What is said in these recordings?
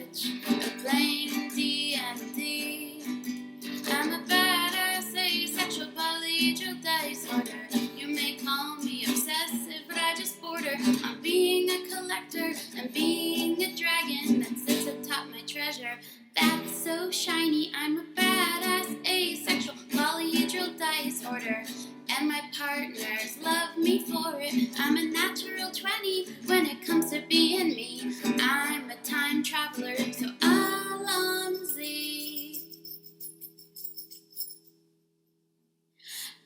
Twitch, playing D&D. I'm a badass asexual polyhedral disorder. You may call me obsessive, but I just border on being a collector and being a dragon that sits atop my treasure. That's so shiny. I'm a badass asexual polyhedral disorder, and my partners love me for it. I'm a natural 20 when it comes to being me. I'm a time traveler, so Alonzi.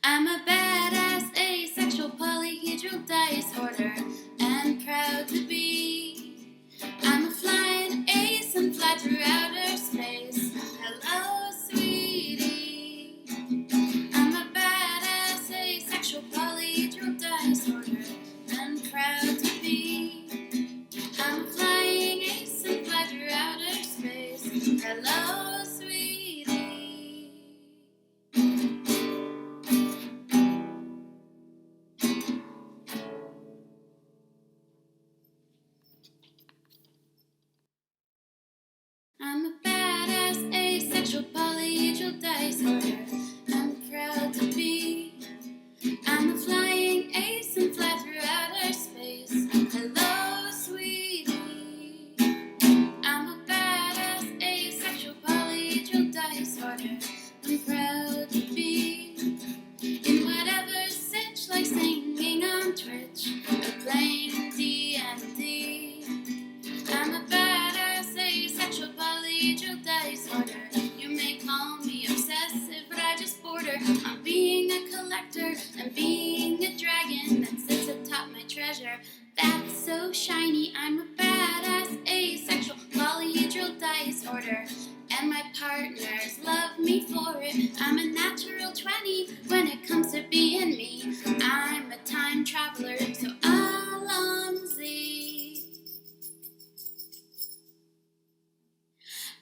I'm a badass asexual polyhedral disorder, and proud to be. I'm a flying ace and fly through outer space. Hello, sweetie. I'm a badass asexual polyhedral disorder, and proud to be. I'm a flying ace and fly through outer space. Hello, sweetie. I'm a badass asexual polyhedral disorder. I'm proud to be. I'm a flying ace and fly through outer space. Hello, sweetie. I'm a badass asexual polyhedral disorder. I'm proud to be in whatever sitch, like singing on Twitch or playing D&D. I'm a badass asexual polyhedral disorder. You may call me obsessive, but I just border on being a collector and being a dragon that sits atop my treasure. That's so shiny. I'm a badass asexual polyhedral disorder, and my partners love me for it. I'm a natural 20 when it comes to being me. I'm a time traveler, so Alonzi.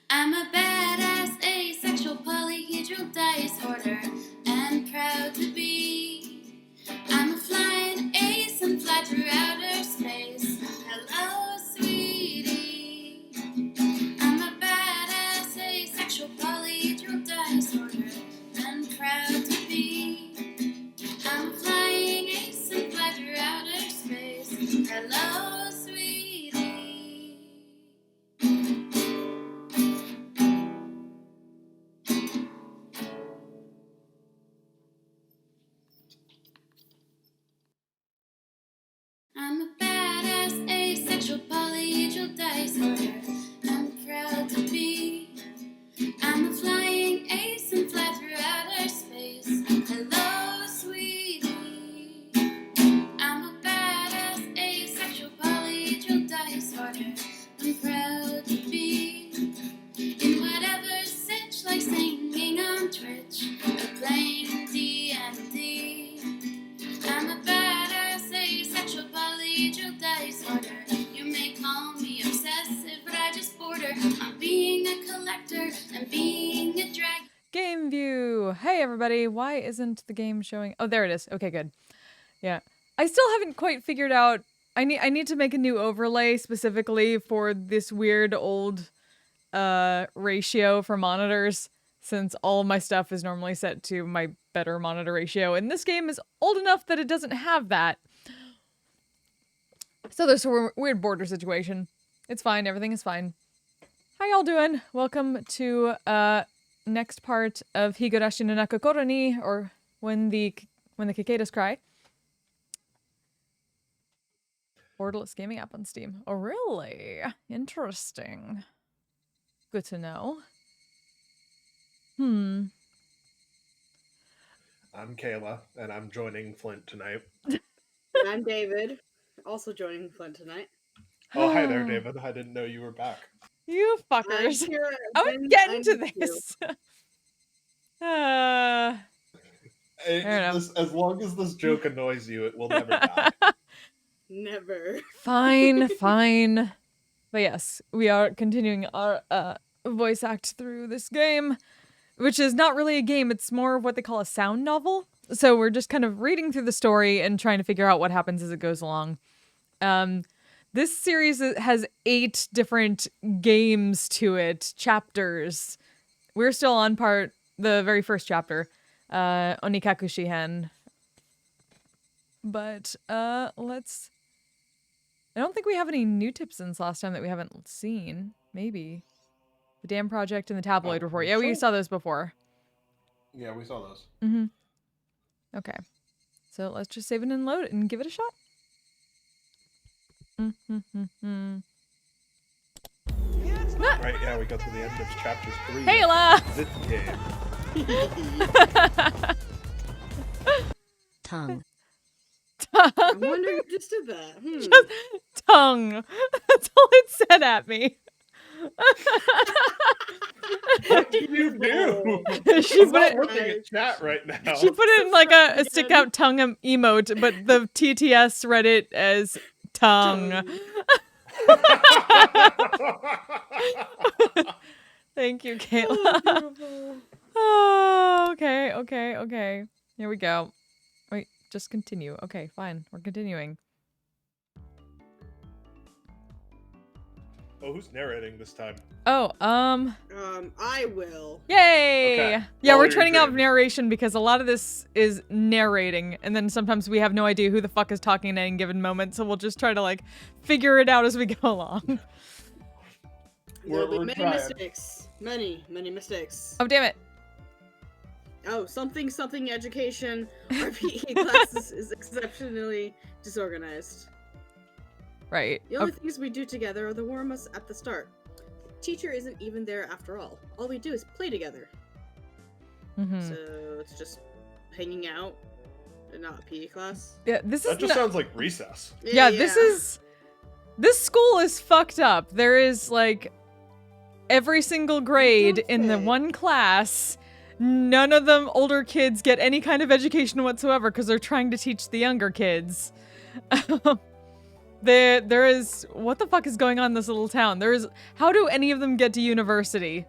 I'm a badass asexual polyhedral disorder, and proud to be. I'm a flying ace and fly through outer space. Hello, sweetie. I'm a badass asexual polyhedral disorder, and proud to be. I'm a flying ace and fly through outer space. Hello, sweetie. I'm a badass asexual polyhedral disorder. I'm proud to be. I'm a flying ace and fly through outer space. Hello, sweetie. I'm a badass asexual polyhedral disorder. I'm proud to be in whatever sitch, like singing on Twitch or playing D&D. I'm a badass asexual polyhedral disorder. You may call me obsessive, but I just border on being a collector and being a dragon. Game view. Hey everybody, why isn't the game showing? Oh, there it is. Okay, good. Yeah. I still haven't quite figured out. I need to make a new overlay specifically for this weird old ratio for monitors, since all of my stuff is normally set to my better monitor ratio, and this game is old enough that it doesn't have that. So there's a weird border situation. It's fine, everything is fine. How y'all doing? Welcome to next part of Higurashi no Nakakoro ni, or when the cicadas cry. Borderless gaming app on Steam. Oh, really? Interesting. Good to know. I'm Kayla, and I'm joining Flint tonight. I'm David, also joining Flint tonight. Oh, hi there, David. I didn't know you were back. You fuckers. I'm here, I'm getting to this. As long as this joke annoys you, it will never die. Never. Fine, fine. But yes, we are continuing our voice act through this game, which is not really a game, it's more of what they call a sound novel. So we're just kind of reading through the story and trying to figure out what happens as it goes along. The This series has 8 different games to it, chapters. We're still on the very first chapter, Onikakushihen. But let's. I don't think we have any new tips since last time that we haven't seen. Maybe the Dam Project and the Tabloid Report. Yeah, we saw those before. Yeah, we saw those. Mm-hmm. Okay, so let's just save it and load it and give it a shot. Mm-hmm. Right, yeah, we got to the end of chapter 3. Hey, La! This game. Tongue. I wonder who just did that. Just tongue. That's all it said at me. What did you do? She I'm put not it. looking at chat right now. She put it in like a stick out tongue emote, but the TTS read it as tongue. Thank you, Kayla. Oh, okay. Here we go. Wait, just continue. Okay, fine. We're continuing. Oh, who's narrating this time? Oh, I will. yay! Okay. Yeah, Follow we're your turning out dream. narration because a lot of this is narrating, and then sometimes we have no idea who the fuck is talking at any given moment, so we'll just try to like figure it out as we go along. There'll be We're many trying. mistakes. Many mistakes. Oh, damn it. Oh, something education. Our PE class is exceptionally disorganized. Right. The only things we do together are the warm-ups at the start. The teacher isn't even there after all. All we do is play together. Mhm. So it's just hanging out and not a PE class. Yeah, this is That just sounds like recess. Yeah, this school is fucked up. There is like every single grade in the fit. one class. None of them older kids get any kind of education whatsoever because they're trying to teach the younger kids. There is what the fuck is going on in this little town? How do any of them get to university?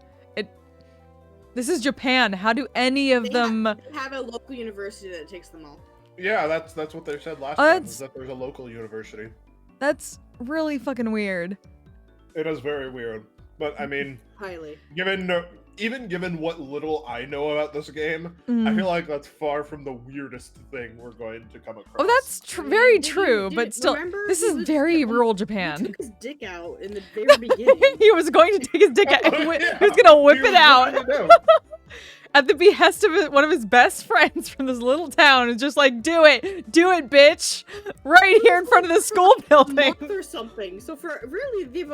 This is Japan. How do any of them They have a local university that takes them all. Yeah, that's what they said last Oh, time, that's- is that there's a local university. That's really fucking weird. It is very weird. But, I mean, Highly. given what little I know about this game, I Mm. feel like that's far from the weirdest thing we're going to come across. Oh, that's very true, but still, Remember this he is was- very rural He Japan. took his dick out in the very beginning. He was going to take his dick out. Oh, He yeah. was gonna whip He it was out ready to go. at the behest of one of his best friends from this little town. Is just like, do it, bitch, right here in front of the school A building. month or something. So for really, he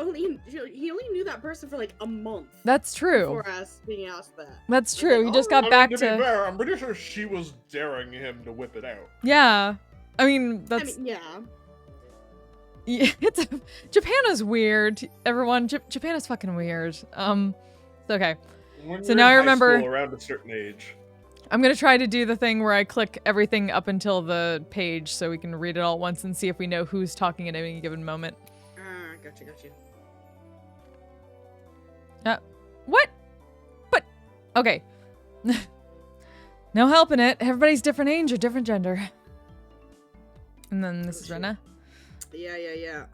only knew that person for like a month. That's true. Before us being asked that. That's true. He just I got mean, back to to. be fair, I'm pretty sure she was daring him to whip it out. Yeah, I mean that's. Yeah. Yeah, Japan is weird. Everyone, Japan is fucking weird. It's okay. When So you're now in I high remember- school around a certain age. I'm gonna try to do the thing where I click everything up until the page so we can read it all at once and see if we know who's talking at any given moment. Gotcha. What? But okay. No helping it. Everybody's different age or different gender. And then this is Rena. Yeah.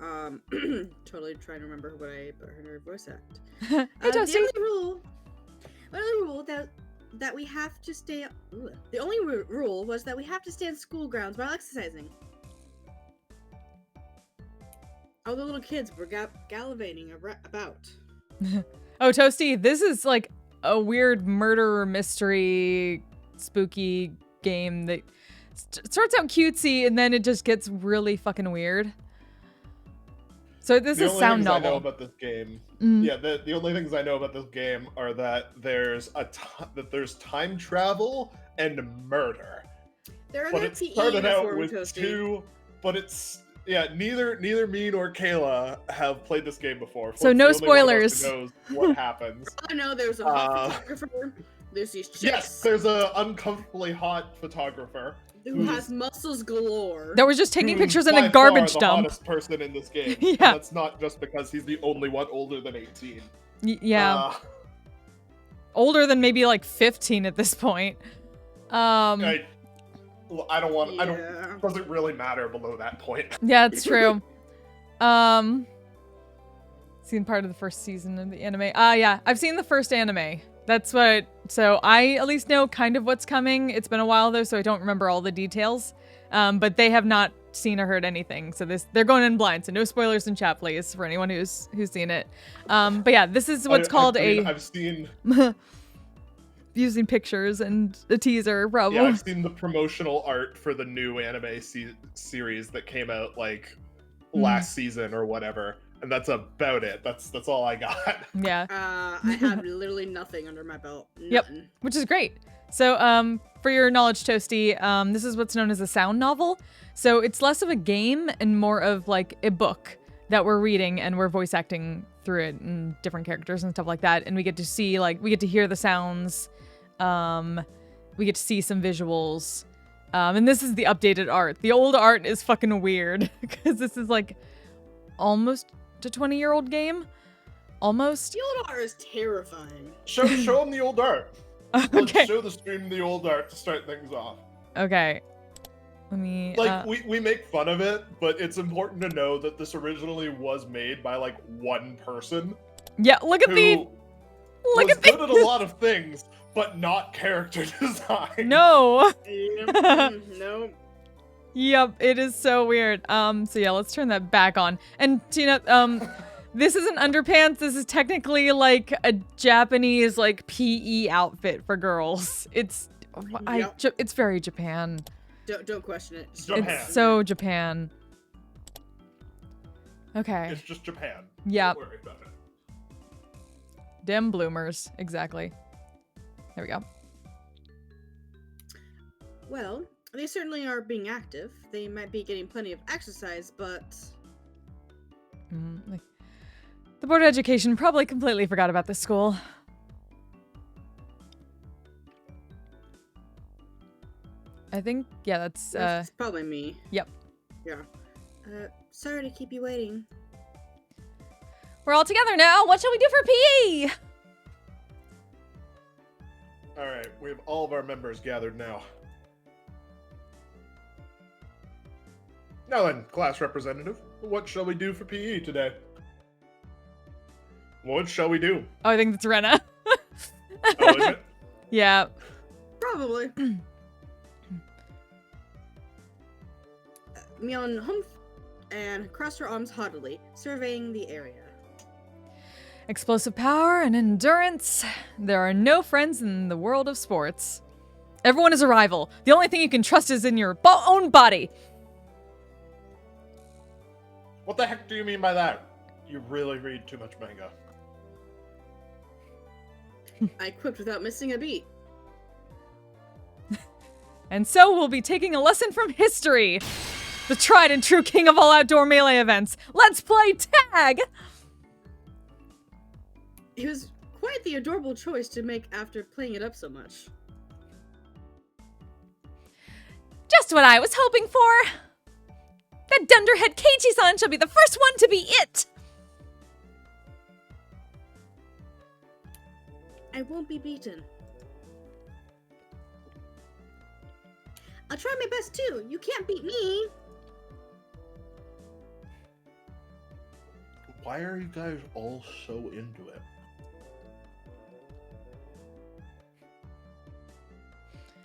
Totally trying to remember what I put her voice act. Hey, Toasty. The only rule that we have to stay. The only rule was that we have to stay on school grounds while exercising. All the little kids were gallivanting about. Oh, Toasty, this is like a weird murder mystery spooky game that starts out cutesy and then it just gets really fucking weird. So this is sound I know novel. about this game. Mm. Yeah, the only things I know about this game are that there's there's time travel and murder. There are But no it PE started out uniform, with Toasty. two. But it's neither me nor Kayla have played this game before. So Flipp's no the only one of us spoilers. who knows what happens. I know there's a hot Uh, photographer. There's these chicks Yes, there's a uncomfortably hot photographer who has muscles galore. That was just taking who's pictures in by a garbage far the dump. hottest person in this game. Yeah. And that's not just because he's the only one older than 18. Yeah. Older than maybe like 15 at this point. I don't want. Yeah. Doesn't really matter below that point. Yeah, it's true. Seen part of the first season of the anime. Yeah, I've seen the first anime. That's what. So I at least know kind of what's coming. It's been a while though, so I don't remember all the details. But they have not seen or heard anything. So they're going in blind. So no spoilers in chat, please, for anyone who's seen it. But yeah, this is what's called I've seen. Using pictures and a teaser, probably. Yeah, I've seen the promotional art for the new anime series that came out like last season or whatever, and that's about it. That's all I got. Yeah. I have literally nothing under my belt. Nothing. Yep, which is great. So, for your knowledge, Toasty, this is what's known as a sound novel. So it's less of a game and more of like a book that we're reading, and we're voice acting through it and different characters and stuff like that. And we get to see, like, we get to hear the sounds. We get to see some visuals. And this is the updated art. The old art is fucking weird because this is like almost a 20-year-old game. Almost. The old art is terrifying. Show them the old art. Okay. Let's show the stream the old art to start things off. Okay. Let me. Like, we make fun of it, but it's important to know that this originally was made by like one person. Yeah, look at who Look was at good at a lot of things, but not character design. No. No. Yep, it is so weird. So yeah, let's turn that back on. And Tina, this isn't underpants. This is technically like a Japanese like PE outfit for girls. It's it's very Japan. Don't question it. Japan. It's so Japan. Okay. It's just Japan. Yep. Don't worry about it. Dim bloomers. Exactly. There we go. Well, they certainly are being active. They might be getting plenty of exercise, but The Board of Education probably completely forgot about this school. I think, yeah, that's it's probably me. Yep. Yeah. Sorry to keep you waiting. We're all together now. What shall we do for PE? All right, we have all of our members gathered now. Now then, class representative, what shall we do for PE today? What shall we do? Oh, I think that's Rena. Oh, is it? Yeah. Probably. Mion humph and crossed her arms haughtily, surveying the area. Explosive power and endurance. There are no friends in the world of sports. Everyone is a rival. The only thing you can trust is in your own body. What the heck do you mean by that? You really read too much manga. I quipped without missing a beat. And so we'll be taking a lesson from history. The tried and true king of all outdoor melee events. Let's play tag! It was quite the adorable choice to make after playing it up so much. Just what I was hoping for. That dunderhead Keiichi-san shall be the first one to be it. I won't be beaten. I'll try my best too. You can't beat me. Why are you guys all so into it?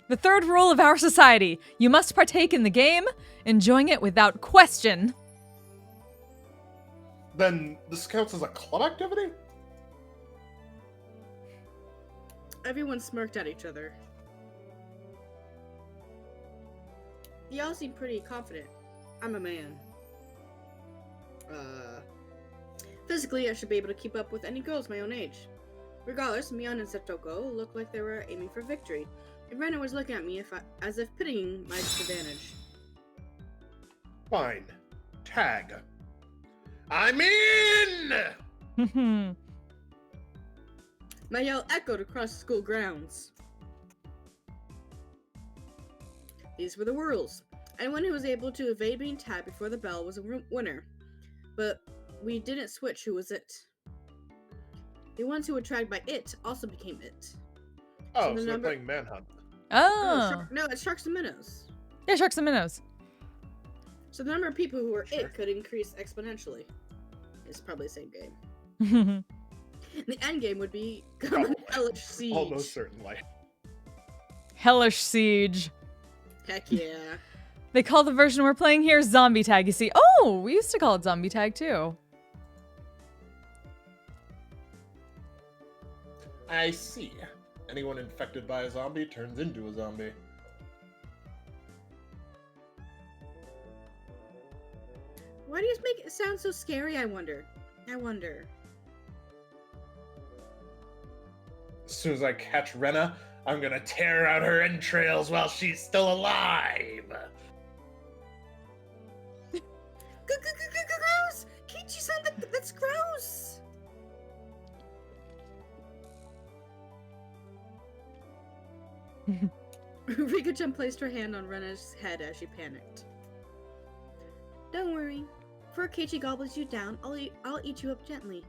The third rule of our society. You must partake in the game, enjoying it without question. Then this counts as a club activity? Everyone smirked at each other. They all seemed pretty confident. I'm a man. Physically, I should be able to keep up with any girls my own age. Regardless, Mion and Setoko looked like they were aiming for victory, and Rena was looking at me as if pitying my disadvantage. Fine. Tag. I'm in! My yell echoed across the school grounds. These were the rules. Anyone who was able to evade being tagged before the bell was a winner. But we didn't switch who was it. The ones who were tagged by it also became it. Oh, so they're playing Manhunt. Oh. No, it's Sharks and Minnows. Yeah, Sharks and Minnows. So the number of people who were Sure. it could increase exponentially. It's probably the same game. The end game would be Probably. hellish siege. Almost certainly. Hellish Siege. Heck yeah. They call the version we're playing here Zombie Tag, you see. Oh, we used to call it Zombie Tag too. I see. Anyone infected by a zombie turns into a zombie. Why do you make it sound so scary, I wonder? As soon as I catch Rena, I'm gonna tear out her entrails while she's still alive. Gross! Kichi-san, that's gross! Rika-chan placed her hand on Rena's head as she panicked. Don't worry. Before Keiichi gobbles you down, I'll eat you up gently.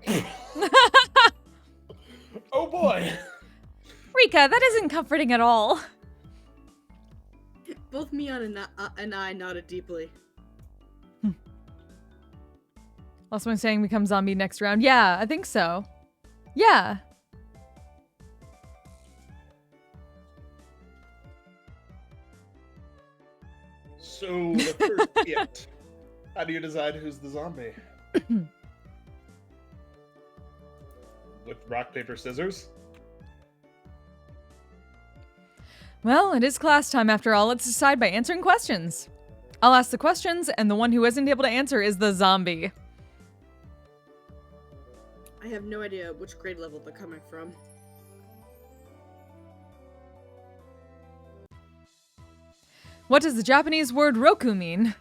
Oh boy! Rika, that isn't comforting at all. Both Mion and I nodded deeply. Last one saying become zombie next round. Yeah, I think so. Yeah. So, the first hit. How do you decide who's the zombie? With rock, paper, scissors? Well, it is class time after all. Let's decide by answering questions. I'll ask the questions, and the one who isn't able to answer is the zombie. I have no idea which grade level they're coming from. What does the Japanese word roku mean?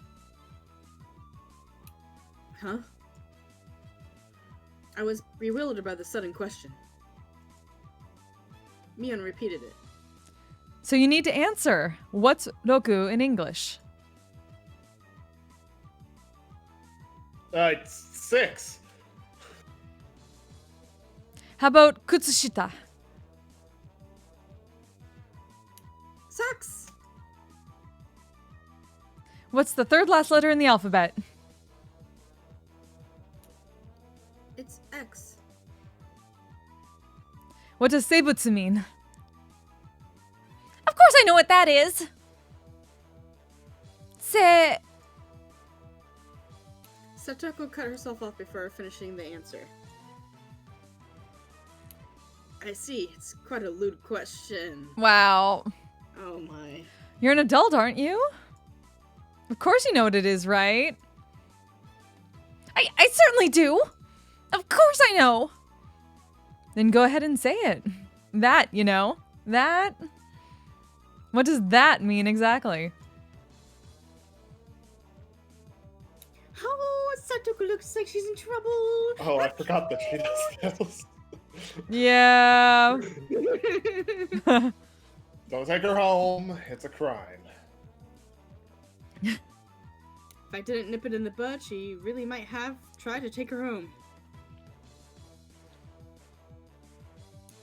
Huh? I was bewildered by the sudden question. Mion repeated it. So you need to answer. What's roku in English? It's 6. How about kutsushita? Socks! What's the third last letter in the alphabet? It's X. What does seibutsu mean? Of course I know what that is! Satoko cut herself off before finishing the answer. I see, it's quite a lewd question. Wow. Oh my. You're an adult, aren't you? Of course you know what it is, right? I certainly do! Of course I know! Then go ahead and say it. That, you know. That? What does that mean exactly? Oh, Satoko looks like she's in trouble. Oh, I forgot that she does this. Yeah. Don't take her home. It's a crime. If I didn't nip it in the bud, she really might have tried to take her home.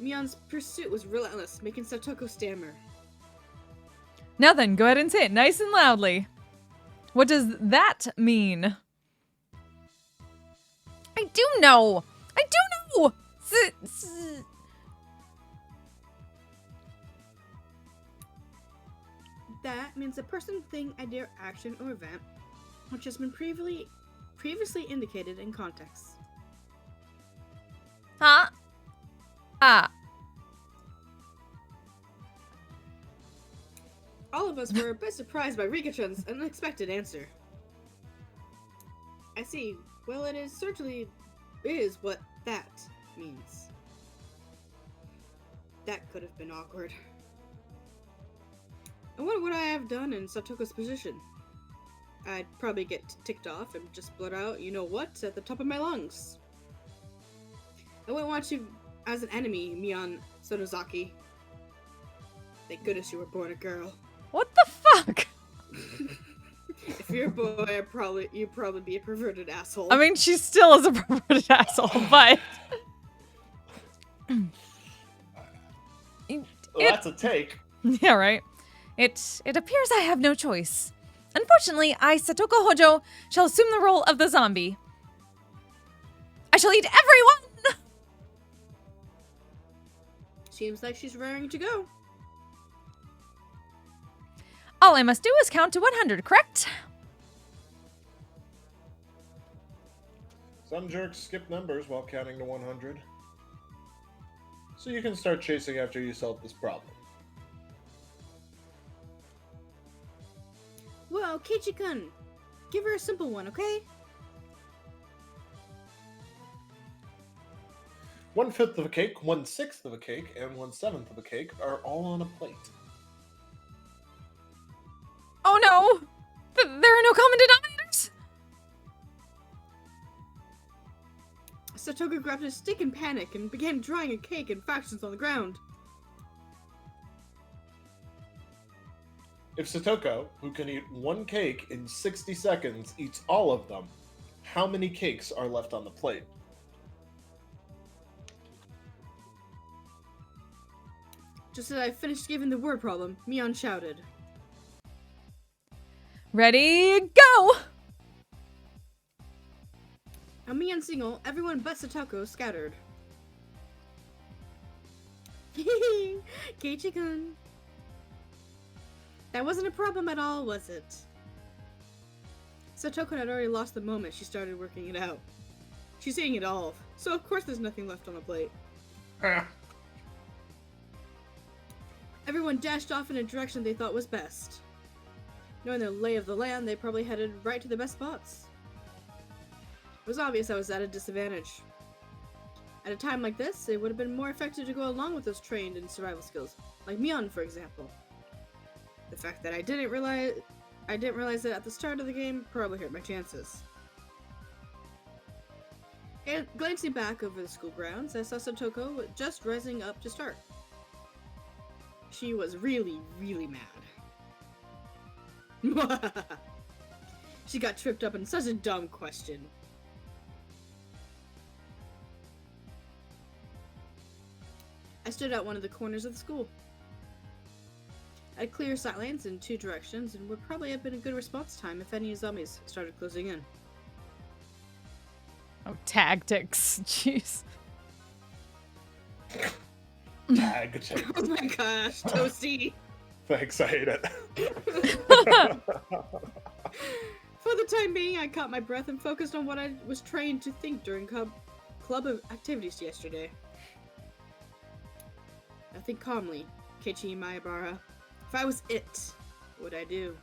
Mion's pursuit was relentless, making Satoko stammer. Now then, go ahead and say it nice and loudly. What does that mean? I do know! I do know! That means a person, thing, idea, action, or event which has been previously indicated in context. Huh? Ah. All of us were a bit surprised by Rika-chan's unexpected answer. I see. Well, it certainly is what that means. That could have been awkward. And what would I have done in Satoko's position? I'd probably get ticked off and just blurt out, you know what, at the top of my lungs. I wouldn't want you as an enemy, Mion Sonozaki. Thank goodness you were born a girl. What the fuck? If you're a boy, you'd probably be a perverted asshole. I mean, she still is a perverted asshole, but... Well, that's a take. Yeah, right. It appears I have no choice. Unfortunately, I, Satoko Hojo, shall assume the role of the zombie. I shall eat everyone! Seems like she's raring to go. All I must do is count to 100, correct? Some jerks skip numbers while counting to 100. So you can start chasing after you solve this problem. Well, Keiichi-kun, give her a simple one, okay? 1/5 of a cake, 1/6 of a cake, and 1/7 of a cake are all on a plate. Oh no! There are no common denominators! Satoko grabbed a stick in panic and began drying a cake in factions on the ground. If Satoko, who can eat one cake in 60 seconds, eats all of them, how many cakes are left on the plate? Just as I finished giving the word problem, Mion shouted. Ready, go! On Mion single, everyone but Satoko scattered. Keiichi-kun. That wasn't a problem at all, was it? Satoko had already lost the moment she started working it out. She's eating it all, so of course there's nothing left on the plate. Everyone dashed off in a direction they thought was best. Knowing the lay of the land, they probably headed right to the best spots. It was obvious I was at a disadvantage. At a time like this, it would have been more effective to go along with those trained in survival skills, like Mion, for example. The fact that I didn't realize it at the start of the game probably hurt my chances. And glancing back over the school grounds, I saw Satoko just rising up to start. She was really, really mad. She got tripped up in such a dumb question. I stood at one of the corners of the school. I had clear sightlines in two directions and would probably have been a good response time if any zombies started closing in. Oh, tactics. Jeez. Tag. Oh my gosh, Toasty! Thanks, I hate it. For the time being, I caught my breath and focused on what I was trained to think during club activities yesterday. I think calmly, Keiichi Maebara. If I was it, what would I do?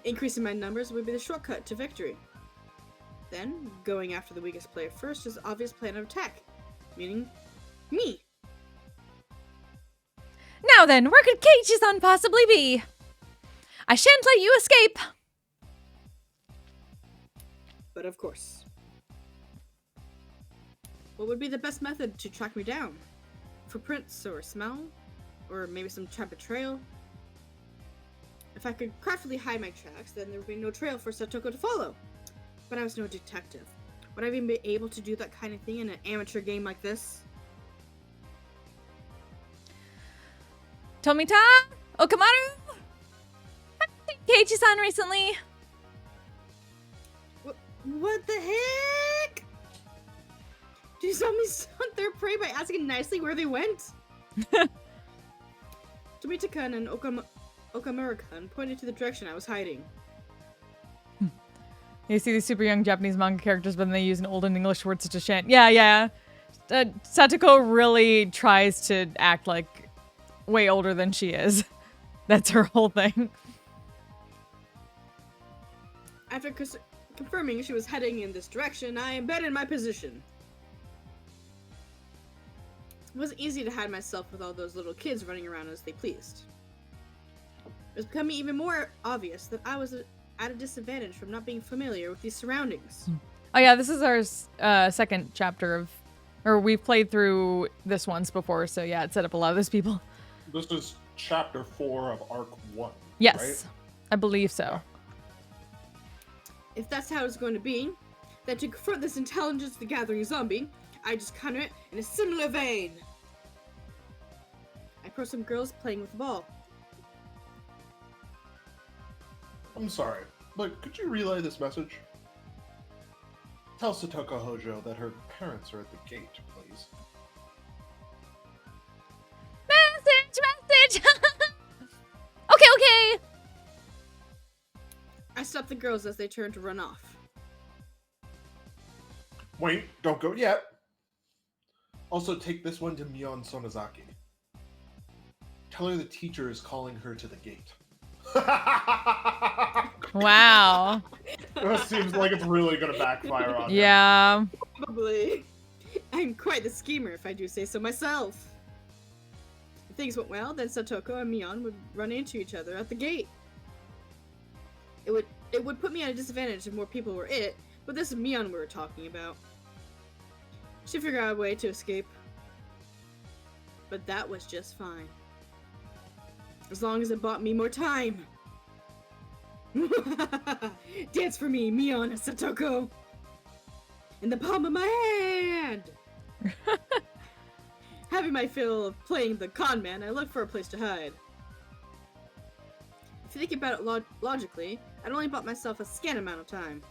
Increasing my numbers would be the shortcut to victory. Then, going after the weakest player first is the obvious plan of attack, meaning me. Now then, where could Keiichi-san possibly be? I shan't let you escape! But of course. What would be the best method to track me down? Footprints or smell? Or maybe some type of trail? If I could craftily hide my tracks, then there would be no trail for Satoko to follow. But I was no detective. Would I even be able to do that kind of thing in an amateur game like this? Tomita? Okamaru? I've seen Keiichi-san recently. What the heck? Do zombies hunt their prey by asking nicely where they went? Tomita-kun and Okamura-kun pointed to the direction I was hiding. You see these super young Japanese manga characters, but then they use an old English word such as shan. Yeah. Satoko really tries to act like way older than she is. That's her whole thing. After confirming she was heading in this direction, I embedded my position. It wasn't easy to hide myself with all those little kids running around as they pleased. It was becoming even more obvious that I was at a disadvantage from not being familiar with these surroundings. Oh yeah, this is our second chapter of, or we've played through this once before, so yeah, it set up a lot of those people. This is chapter 4 of Arc 1. Yes, right? I believe so. If that's how it's going to be, then to confront this intelligence the gathering zombie, I just counter it in a similar vein. I approached some girls playing with the ball. I'm sorry, but could you relay this message? Tell Satoko Hojo that her parents are at the gate, please. Message! Okay. I stopped the girls as they turned to run off. Wait, don't go yet. Also, take this one to Mion Sonozaki. Tell her the teacher is calling her to the gate. Wow. That seems like it's really gonna backfire on him. Yeah. Probably. I'm quite the schemer, if I do say so myself. If things went well, then Satoko and Mion would run into each other at the gate. It would put me at a disadvantage if more people were it, but this is Mion we were talking about. She'd figure out a way to escape. But that was just fine. As long as it bought me more time. Dance for me, Mion and Satoko! In the palm of my hand! Having my fill of playing the con man, I looked for a place to hide. If you think about it logically, I'd only bought myself a scant amount of time.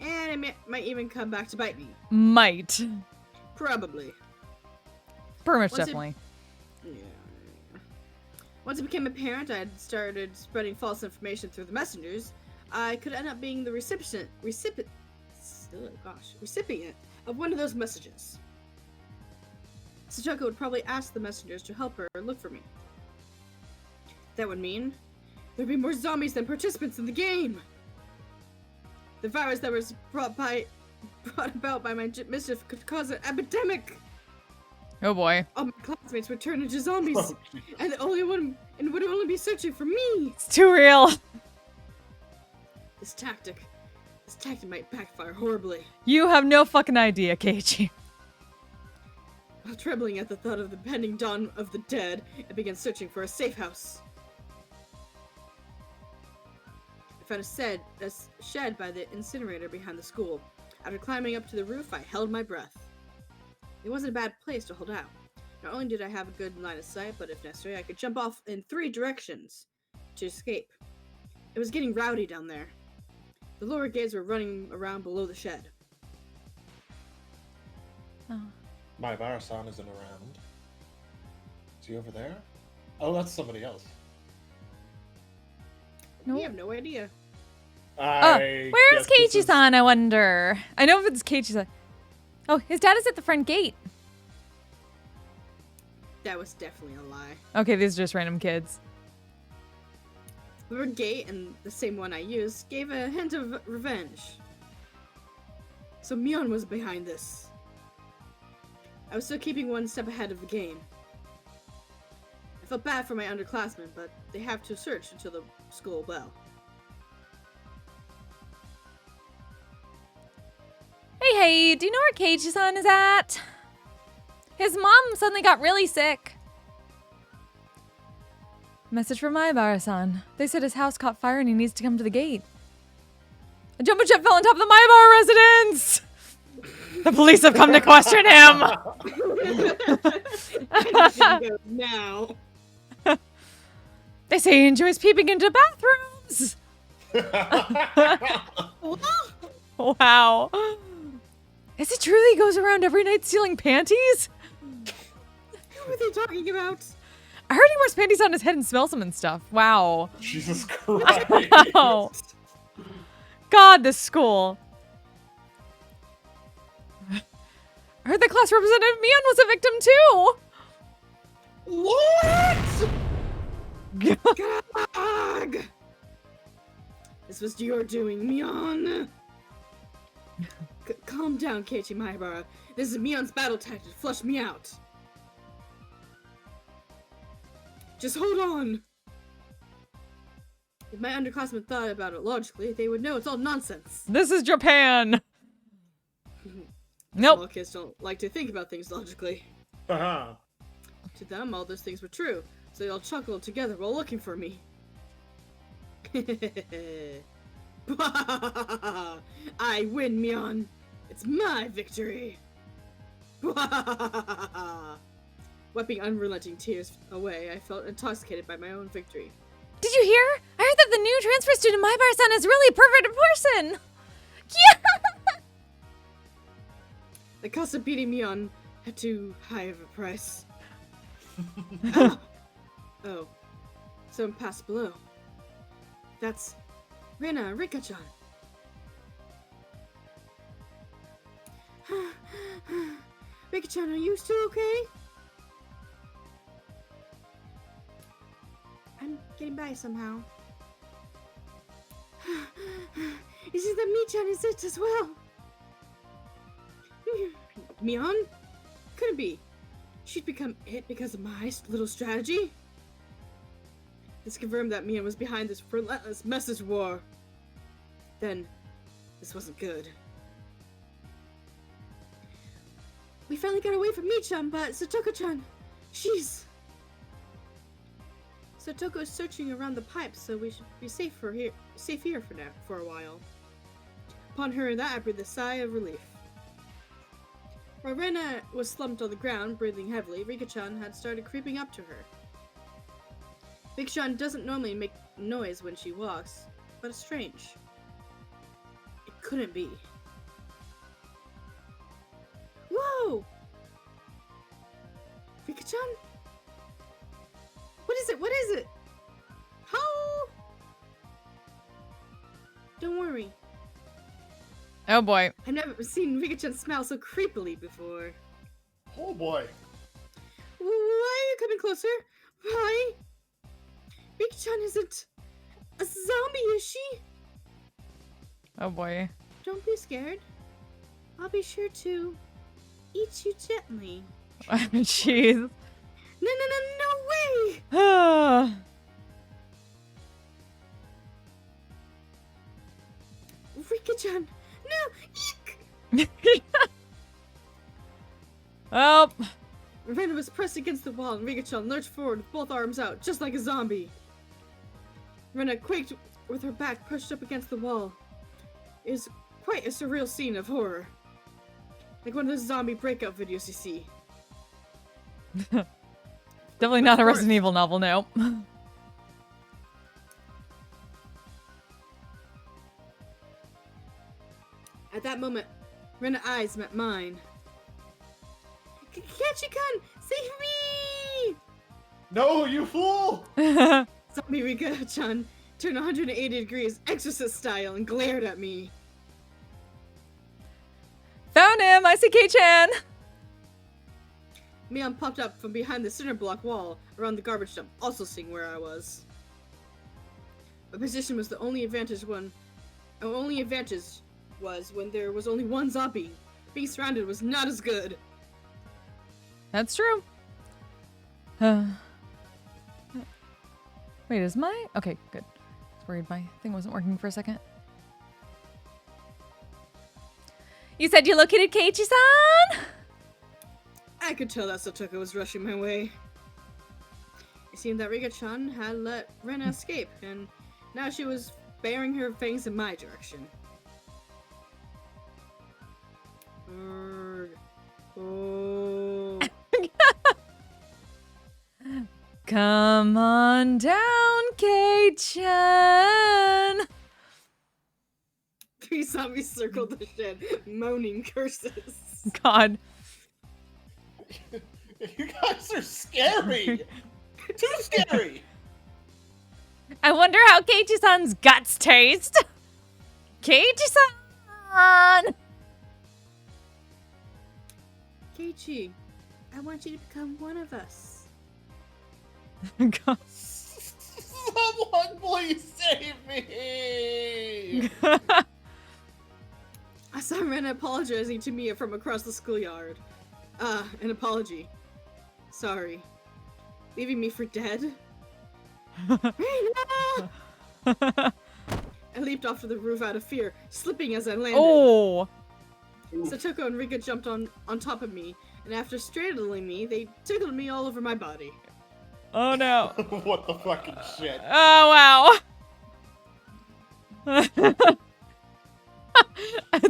And it might even come back to bite me. Might. Probably. Pretty much, Once it- definitely. Yeah. Once it became apparent I had started spreading false information through the messengers, I could end up being the recipient of one of those messages. Satoko would probably ask the messengers to help her look for me. That would mean there'd be more zombies than participants in the game. The virus that was brought about by my mischief could cause an epidemic. Oh boy. All my classmates would turn into zombies, Oh, geez. and would only be searching for me. It's too real. This tactic might backfire horribly. You have no fucking idea, Keiichi. While trembling at the thought of the pending dawn of the dead, I began searching for a safe house. I found a shed by the incinerator behind the school. After climbing up to the roof, I held my breath. It wasn't a bad place to hold out. Not only did I have a good line of sight, but if necessary, I could jump off in 3 directions to escape. It was getting rowdy down there. The lower gates were running around below the shed. Oh. My Varasan isn't around. Is he over there? Oh, that's somebody else. No. We have no idea. Where's guess this is- Keiichi-san, I wonder? I know if it's Keiichi-san. Oh, his dad is at the front gate. That was definitely a lie. Okay, these are just random kids. The word gate, and the same one I used, gave a hint of revenge. So Mion was behind this. I was still keeping one step ahead of the game. I felt bad for my underclassmen, but they have to search until the school bell. Hey, do you know where Keiichi-san is at? His mom suddenly got really sick. Message from Maibara-san. They said his house caught fire and he needs to come to the gate. A jumbo jet fell on top of the Maibara residence! The police have come to question him! Anything goes now. They say he enjoys peeping into bathrooms! Wow. Is it true that he goes around every night stealing panties? Who are they talking about? I heard he wears panties on his head and smells them and stuff. Wow. Jesus Christ. Oh. God, this school. I heard the class representative Mion was a victim too. What? Gag! This was your doing, Mion. Calm down, Keiichi Maibara. This is Mion's battle tactic to flush me out. Just hold on. If my underclassmen thought about it logically, they would know it's all nonsense. This is Japan. Small Nope. kids don't like to think about things logically. Uh-huh. To them, all those things were true, so they all chuckled together while looking for me. I win, Mion. It's my victory. Wiping unrelenting tears away, I felt intoxicated by my own victory. Did you hear? I heard that the new transfer student, my son, is really a perfect person. Yeah. The cost of beating me on had too high of a price. Ah! Oh, someone passed below. That's Rena Rika-chan. Rika-chan, are you still okay? I'm getting by somehow. Is it that Mi-chan is it as well? Mion? Couldn't be. She'd become it because of my little strategy. This confirmed that Mion was behind this relentless message war. Then, this wasn't good. We finally got away from Mi-chan, but Satoko-chan, she's... Satoko is searching around the pipes, so we should be safe here for a while. Upon hearing that, I breathed a sigh of relief. While Rena was slumped on the ground, breathing heavily, Rika-chan had started creeping up to her. Rika-chan doesn't normally make noise when she walks, but it's strange. It couldn't be. Whoa! Rika-chan? What is it? What is it? How? Don't worry. Oh boy. I've never seen Rika-chan smile so creepily before. Oh boy. Why are you coming closer? Why? Rika-chan isn't a zombie, is she? Oh boy. Don't be scared. I'll be sure to eat you gently. Jeez. No way! Ah. Rika-chan, no! Eek! Oh. Rena was pressed against the wall and Rika-chan lurched forward with both arms out, just like a zombie. Rena quaked with her back pushed up against the wall. It was quite a surreal scene of horror. Like one of those zombie breakout videos you see. Definitely not a Resident Evil novel, no. At that moment, Rena's eyes met mine. Kachi-kun, save me! No, you fool! Zombie Rika-chan turned 180 degrees, exorcist style, and glared at me. Found him! I see K-chan! Mion popped up from behind the cinder block wall around the garbage dump, also seeing where I was. My position was the only advantage was when there was only one zombie. Being surrounded was not as good. That's true. Wait, is my... Okay, good. I was worried my thing wasn't working for a second. You said you located Keiichi-san? I could tell that Satoko was rushing my way. It seemed that Rika-chan had let Rena escape, and now she was baring her fangs in my direction. Oh. Come on down, Kei-chan. 3 zombies circled the shed, moaning curses. God. You guys are scary! Too scary! I wonder how Keiichi-san's guts taste. Keiichi-san! Keiichi, I want you to become one of us. God. Someone please save me! I saw Rena apologizing to Mia from across the schoolyard. An apology. Sorry. Leaving me for dead? Rena! I leaped off to the roof out of fear, slipping as I landed. Oh! Satoko and Rika jumped on top of me, and after straddling me, they tickled me all over my body. Oh no. What the fucking shit? Oh wow. That's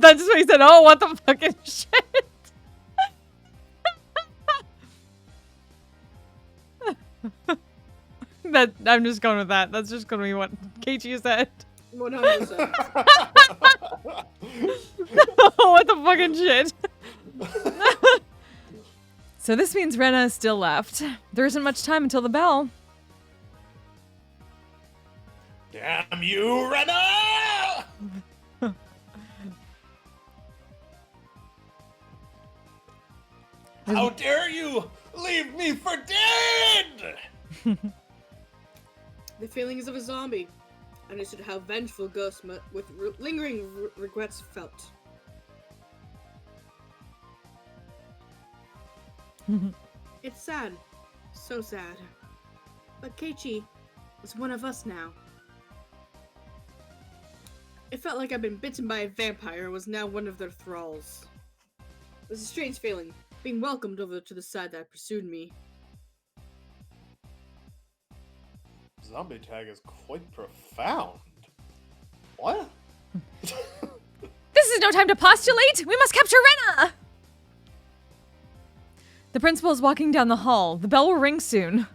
just what he said. Oh, what the fucking shit. I'm just going with that. That's just gonna be what Keiichi said. 100%. What the fucking shit? So this means Rena is still left. There isn't much time until the bell. Damn you, Rena! How dare you leave me for dead! The feelings of a zombie. I understood how vengeful ghosts with lingering regrets felt. It's sad. So sad. But Keiichi is one of us now. It felt like I'd been bitten by a vampire and was now one of their thralls. It was a strange feeling, being welcomed over to the side that pursued me. Zombie tag is quite profound. What? This is no time to postulate! We must capture Rena! The principal is walking down the hall. The bell will ring soon.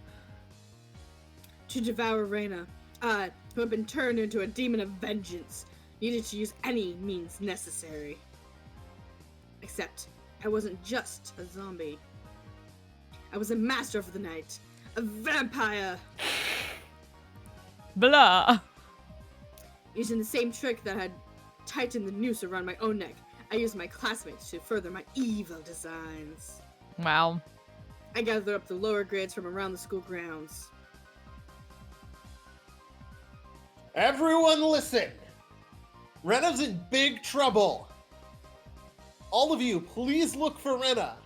To devour Rena, I, who had been turned into a demon of vengeance, needed to use any means necessary. Except, I wasn't just a zombie. I was a master of the night. A vampire! Blah. Using the same trick that had tightened the noose around my own neck, I used my classmates to further my evil designs. Wow. I gathered up the lower grades from around the school grounds. Everyone listen! Rena's in big trouble! All of you, please look for Rena!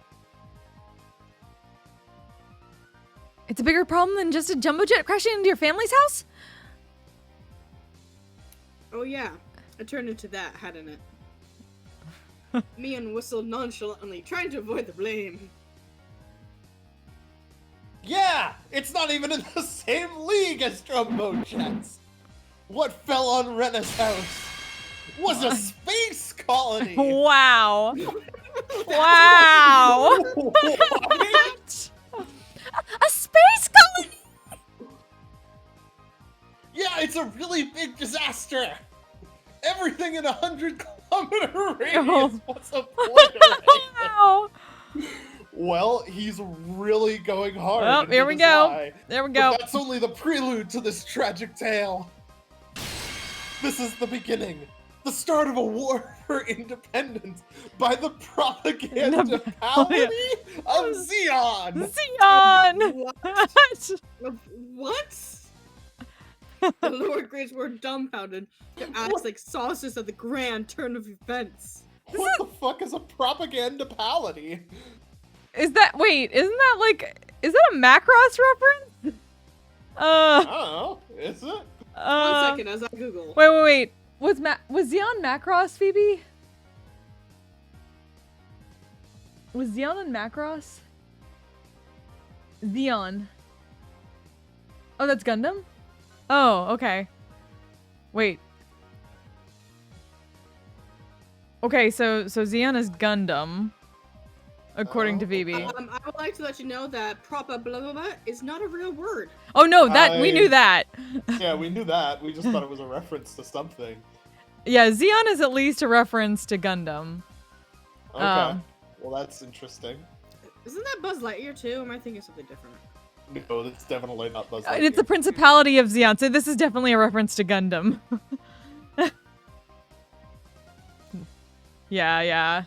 It's a bigger problem than just a jumbo jet crashing into your family's house? Oh yeah, it turned into that, hadn't it? Mian whistled nonchalantly, trying to avoid the blame. Yeah! It's not even in the same league as Jumbo Jets! What fell on Rena's house was a space colony! Wow. Wow. What? A space colony! Yeah, it's a really big disaster! Everything in 100-kilometer radius was obliterated! Wow. Well, he's really going hard. Well, into here we this go. lie. There we But go. that's only the prelude to this tragic tale. This is the beginning. The start of a war for independence by the propaganda colony of Xeon. Xeon! What? What? The lower grades were dumbfounded. Their eyes like saucers at the grand turn of events. What the fuck is a propaganda palady? Is that, wait, isn't that a Macross reference? I don't know. Is it? 1 second as I Google. Wait. Was Xeon Macross, Phoebe? Was Xeon and Macross? Xeon. Oh, that's Gundam? Oh, okay. Wait. Okay, so Xeon is Gundam, according to Phoebe. I would like to let you know that propa blah blah blah is not a real word. Oh no, we knew that. Yeah, we knew that. We just thought it was a reference to something. Yeah, Xeon is at least a reference to Gundam. Okay. Well, that's interesting. Isn't that Buzz Lightyear too? Or am I thinking something different? No, that's definitely not Buzz Lightyear. It's the Principality of Xeon, so this is definitely a reference to Gundam. Yeah.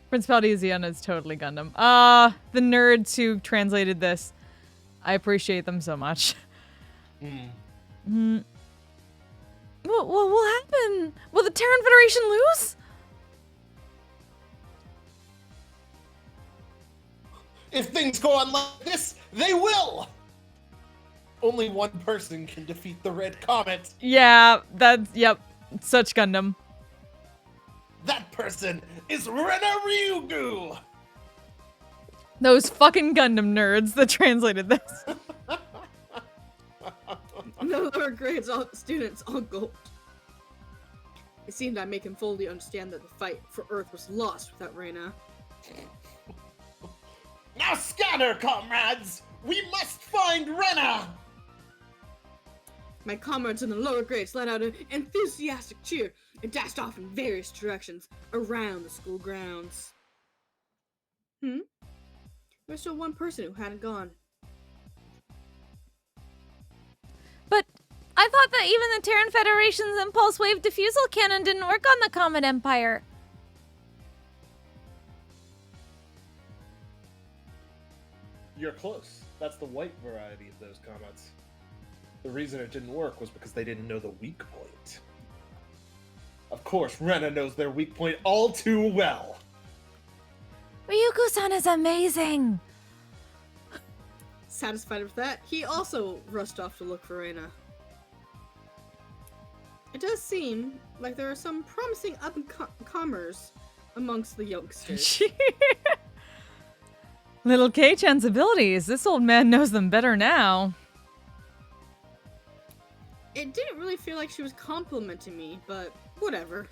Principality of Xeon is totally Gundam. The nerds who translated this, I appreciate them so much. What will happen? Will the Terran Federation lose? If things go on like this, they will! Only one person can defeat the Red Comet. Yeah, yep, such Gundam. That person is Rena Ryugu! Those fucking Gundam nerds that translated this. The lower grades students all gulped. It seemed I'd make him fully understand that the fight for Earth was lost without Rena. Now scatter, comrades! We must find Rena! My comrades in the lower grades let out an enthusiastic cheer and dashed off in various directions around the school grounds. There was still one person who hadn't gone. But I thought that even the Terran Federation's impulse wave diffusal cannon didn't work on the Comet Empire. You're close. That's the white variety of those comets. The reason it didn't work was because they didn't know the weak point. Of course, Rena knows their weak point all too well. Ryuko-san is amazing. Satisfied with that, he also rushed off to look for Reina. It does seem like there are some promising up-and-comers amongst the youngsters. Little K-chan's abilities. This old man knows them better now. It didn't really feel like she was complimenting me, but whatever.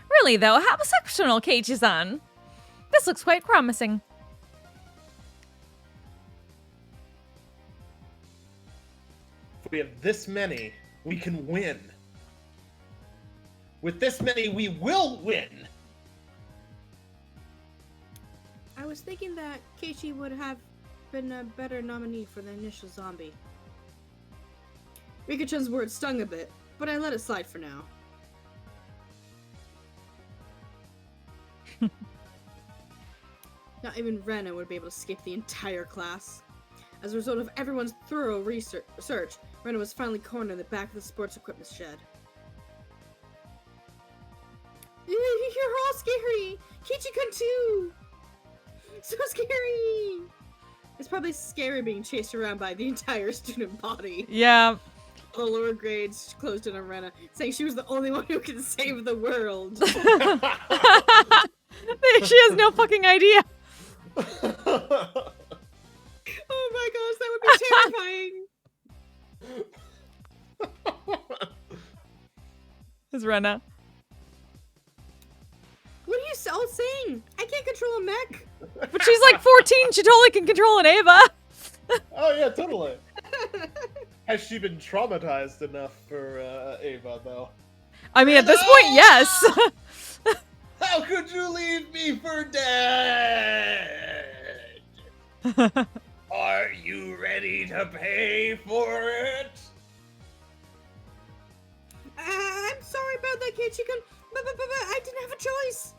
Really, though, how exceptional Keiichi-san. This looks quite promising. If we have this many, we can win. With this many, we will win! I was thinking that Keiichi would have been a better nominee for the initial zombie. Rika-chan's words stung a bit, but I let it slide for now. Not even Rena would be able to escape the entire class. As a result of everyone's thorough research, Rena was finally cornered in the back of the sports equipment shed. You're all scary! Keiichi-kun too! So scary! It's probably scary being chased around by the entire student body. Yeah. The lower grades closed in on Rena, saying she was the only one who can save the world. She has no fucking idea. Oh my gosh, that would be terrifying! Is Rena. What are you all saying? I can't control a mech! But she's like 14. She totally can control an Ava. Oh yeah, totally. Has she been traumatized enough for Ava, though? I mean, at this point, yes. How could you leave me for dead? Are you ready to pay for it? I'm sorry about that, Keiichi-kun, but I didn't have a choice.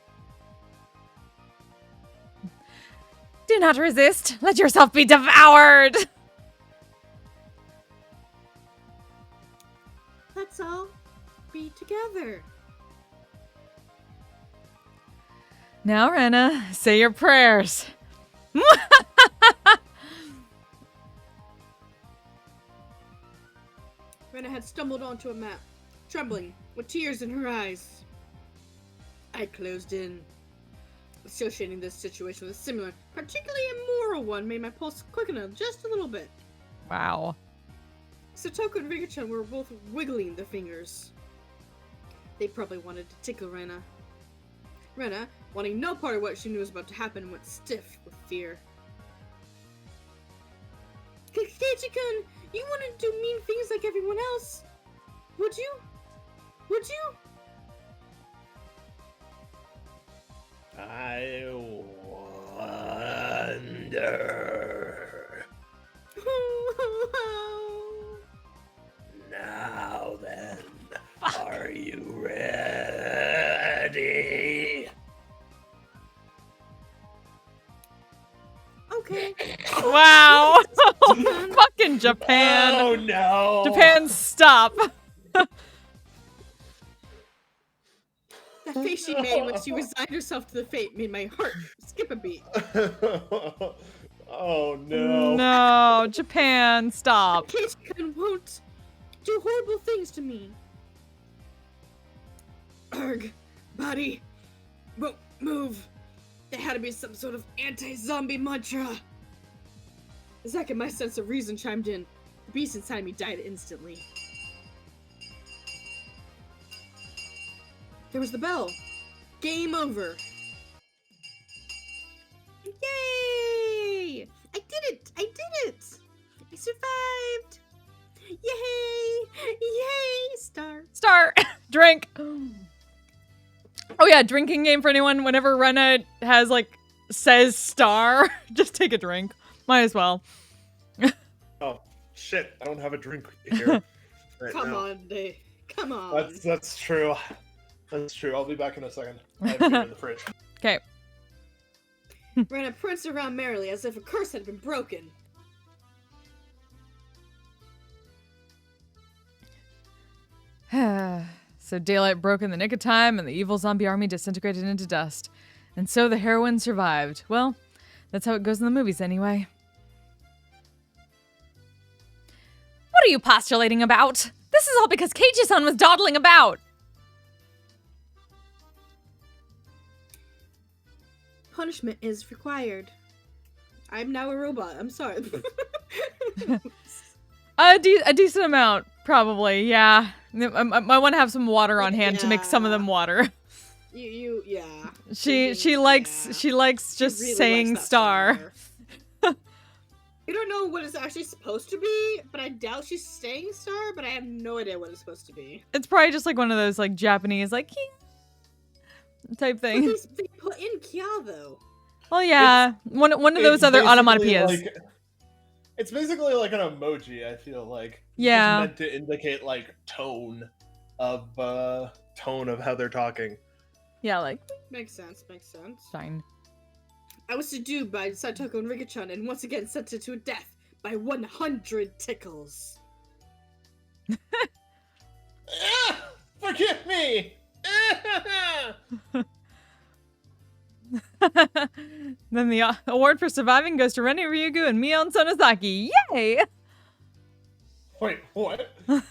Do not resist. Let yourself be devoured. Let's all be together. Now, Rena, say your prayers. Rena had stumbled onto a mat, trembling, with tears in her eyes. I closed in. Associating this situation with a similar, particularly immoral one made my pulse quicken up just a little bit. Wow. Satoko and Rika-chan were both wiggling their fingers. They probably wanted to tickle Rena. Rena, wanting no part of what she knew was about to happen, went stiff with fear. Keiichi-kun, you wouldn't do mean things like everyone else. Would you? Would you? I wonder. Now then, are you ready? Okay. Wow. Fucking Japan. Oh no. Japan, stop. That face she made when she resigned herself to the fate made my heart skip a beat. Oh no. No, Japan, stop. Keiichi-kun won't do horrible things to me. Arg, body, won't move. There had to be some sort of anti-zombie mantra. The second my sense of reason chimed in, the beast inside me died instantly. There was the bell. Game over. Yay! I did it! I did it! I survived! Drink. Oh yeah, drinking game for anyone. Whenever Rena has says star, just take a drink. Might as well. Oh shit! I don't have a drink here. Right Come now. on, Dave. Come on. That's true. That's true. I'll be back in a second. I have beer in the fridge. Okay. Rena pranced around merrily as if a curse had been broken. So daylight broke in the nick of time, and the evil zombie army disintegrated into dust. And so the heroine survived. Well, that's how it goes in the movies anyway. What are you postulating about? This is all because Keiichi-san was dawdling about. Punishment is required. I'm now a robot. I'm sorry. A decent amount, probably. Yeah, I want to have some water on hand to make some of them water. Yeah. She likes just really saying likes that star. We don't know what it's actually supposed to be, but I doubt she's saying star. But I have no idea what it's supposed to be. It's probably just one of those Japanese type But thing. they put in kya though. Well, yeah, one of those other basically onomatopoeias. It's basically like an emoji. I feel like. Yeah. It's meant to indicate tone of how they're talking. Yeah, Makes sense. fine. I was subdued by Saitoko and Rika-chan and once again sentenced to death by 100 tickles. Forgive me. Then the award for surviving goes to Rene Ryugu and Mion Sonozaki. Yay! Wait, what? Rika-chan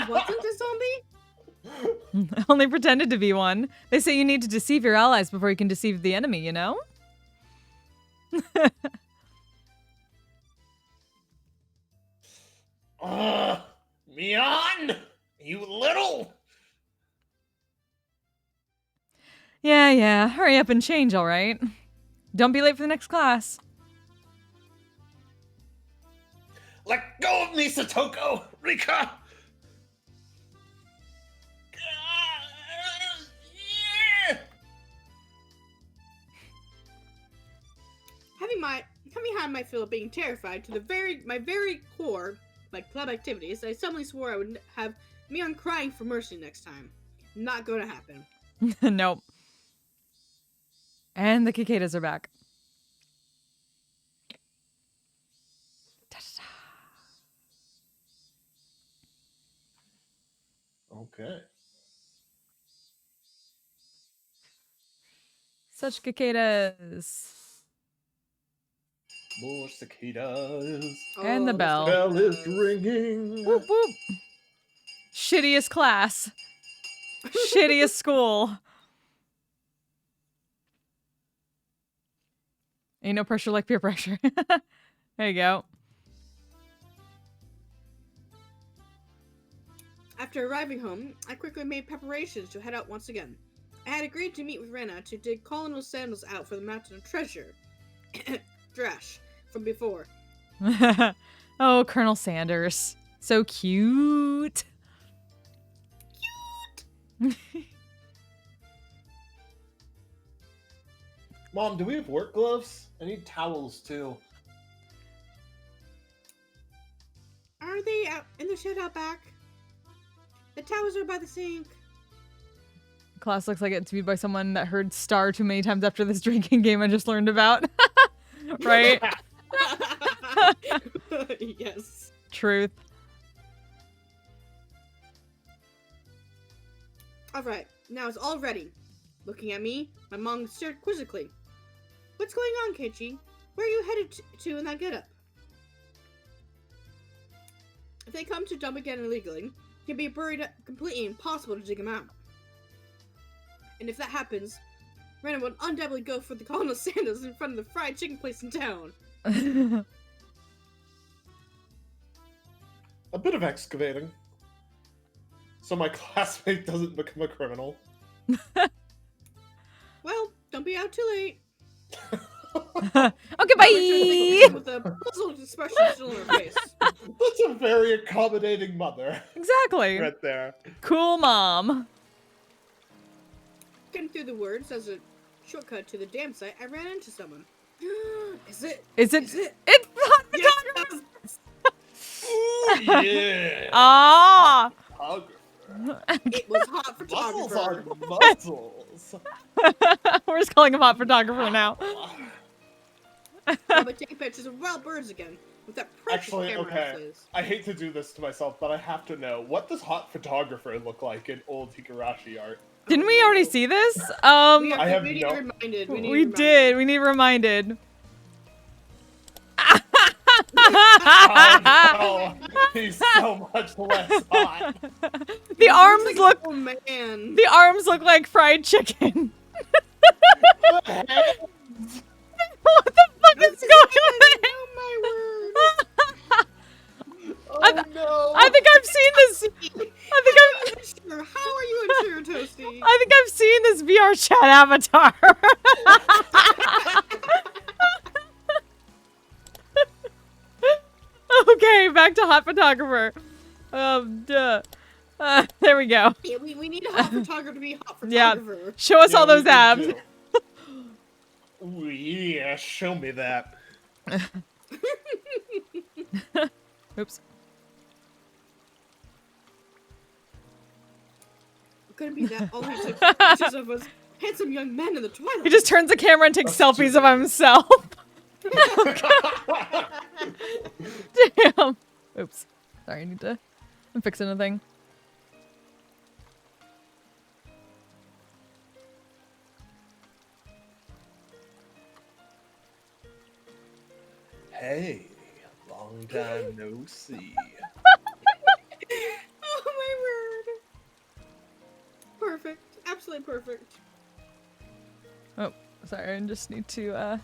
wasn't a zombie? Only pretended to be one. They say you need to deceive your allies before you can deceive the enemy, you know? Mion! You little! Yeah. Hurry up and change, alright? Don't be late for the next class. Let go of me, Satoko! Rika! Having had my fill of being terrified to my very core, club activities, I suddenly swore I would have Mion crying for mercy next time. Not going to happen. Nope. And the Cicada's are back. Okay. Such cicadas. More cicadas. And the bell. Bell is ringing. Whoop whoop. Shittiest class. Shittiest school. Ain't no pressure like peer pressure. There you go. After arriving home, I quickly made preparations to head out once again. I had agreed to meet with Rena to dig Colonel sandals out for the Mountain of Treasure. Drash, from before. Oh, Colonel Sanders. So cute. Mom, do we have work gloves? I need towels too. Are they out in the shed out back? The towels are by the sink. Class looks like it's viewed by someone that heard star too many times after this drinking game I just learned about. Right? Yes. Truth. Alright, now it's all ready. Looking at me, my mom stared quizzically. What's going on, Keiichi? Where are you headed to in that getup? If they come to dump again illegally, he'll be buried up completely impossible to dig him out. And if that happens, Rena will undoubtedly go for the Colonel Sandals in front of the fried chicken place in town. A bit of excavating. So my classmate doesn't become a criminal. Well, don't be out too late. Okay, bye. With a puzzled expression still on her face. That's a very accommodating mother Exactly. right there. Cool mom. Getting through the woods as a shortcut to the dam site, I ran into someone. Is it? Is it? Is it? It's hot Yes, photographer. Ooh, yeah. Ah. Photographer. it was hot Muscles photographer. are muscles. We're just calling him hot photographer now. Now but take pictures of wild birds again with that precious Actually, camera okay. of his. I hate to do this to myself, but I have to know, what does hot photographer look like in old Higurashi art? Didn't we already see this? We I have need no- reminded. We did. We need reminded. Oh, he's so much less hot. The arms like look. Oh man. The arms look like fried chicken. What the fuck is going on? Oh my word. Oh no! I think I've seen this. Sure. How are you unsure, Toasty? I think I've seen this VR chat avatar. Okay, back to hot photographer. Duh. There we go. Yeah, we need a hot photographer to be a hot Yeah. photographer. Show us Yeah, all we those do abs. too. Ooh, yeah, show me that. Oops. Couldn't be that. All these like, pictures of us handsome young men in the twilight. He just turns the camera and takes That's selfies too of himself. Damn. Oops. Sorry, I need to. I'm fixing a thing. Hey, long time no see. Oh my word. Perfect. Absolutely perfect. Oh, sorry, I just need to,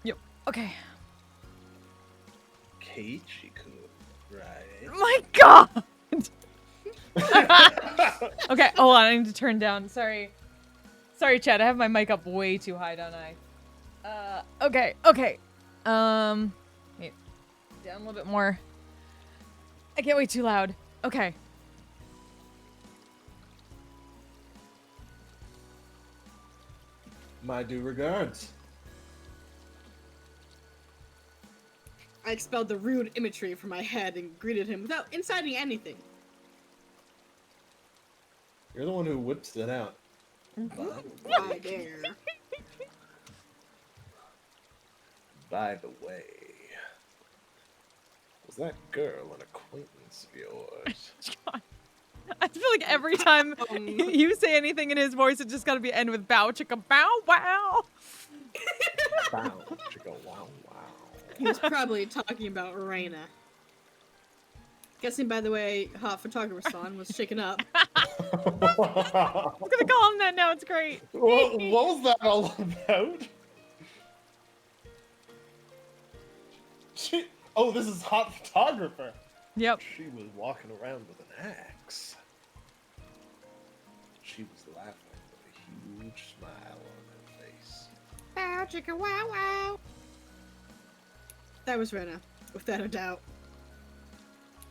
Yep, okay. Keiichi-kun, right? My god! Okay, hold on, I need to turn down. Sorry. Sorry, Chad, I have my mic up way too high, don't I? Okay. Wait, down a little bit more. I can't wait too loud. Okay. My due regards. I expelled the rude imagery from my head and greeted him without inciting anything. You're the one who whips it out. I dare. By the way, was that girl an acquaintance of yours? God. I feel like every time you say anything in his voice, it's just gotta be end with bow chicka bow wow. Bow, chicka, wow, wow. He was probably talking about Reina. Guessing by the way, hot photographer son was shaken up. I'm gonna call him that now. It's great. what was that all about? Oh, this is hot photographer. Yep. She was walking around with an axe. She was laughing with a huge smile on her face. Bow chicka wow wow. That was Rena, without a doubt.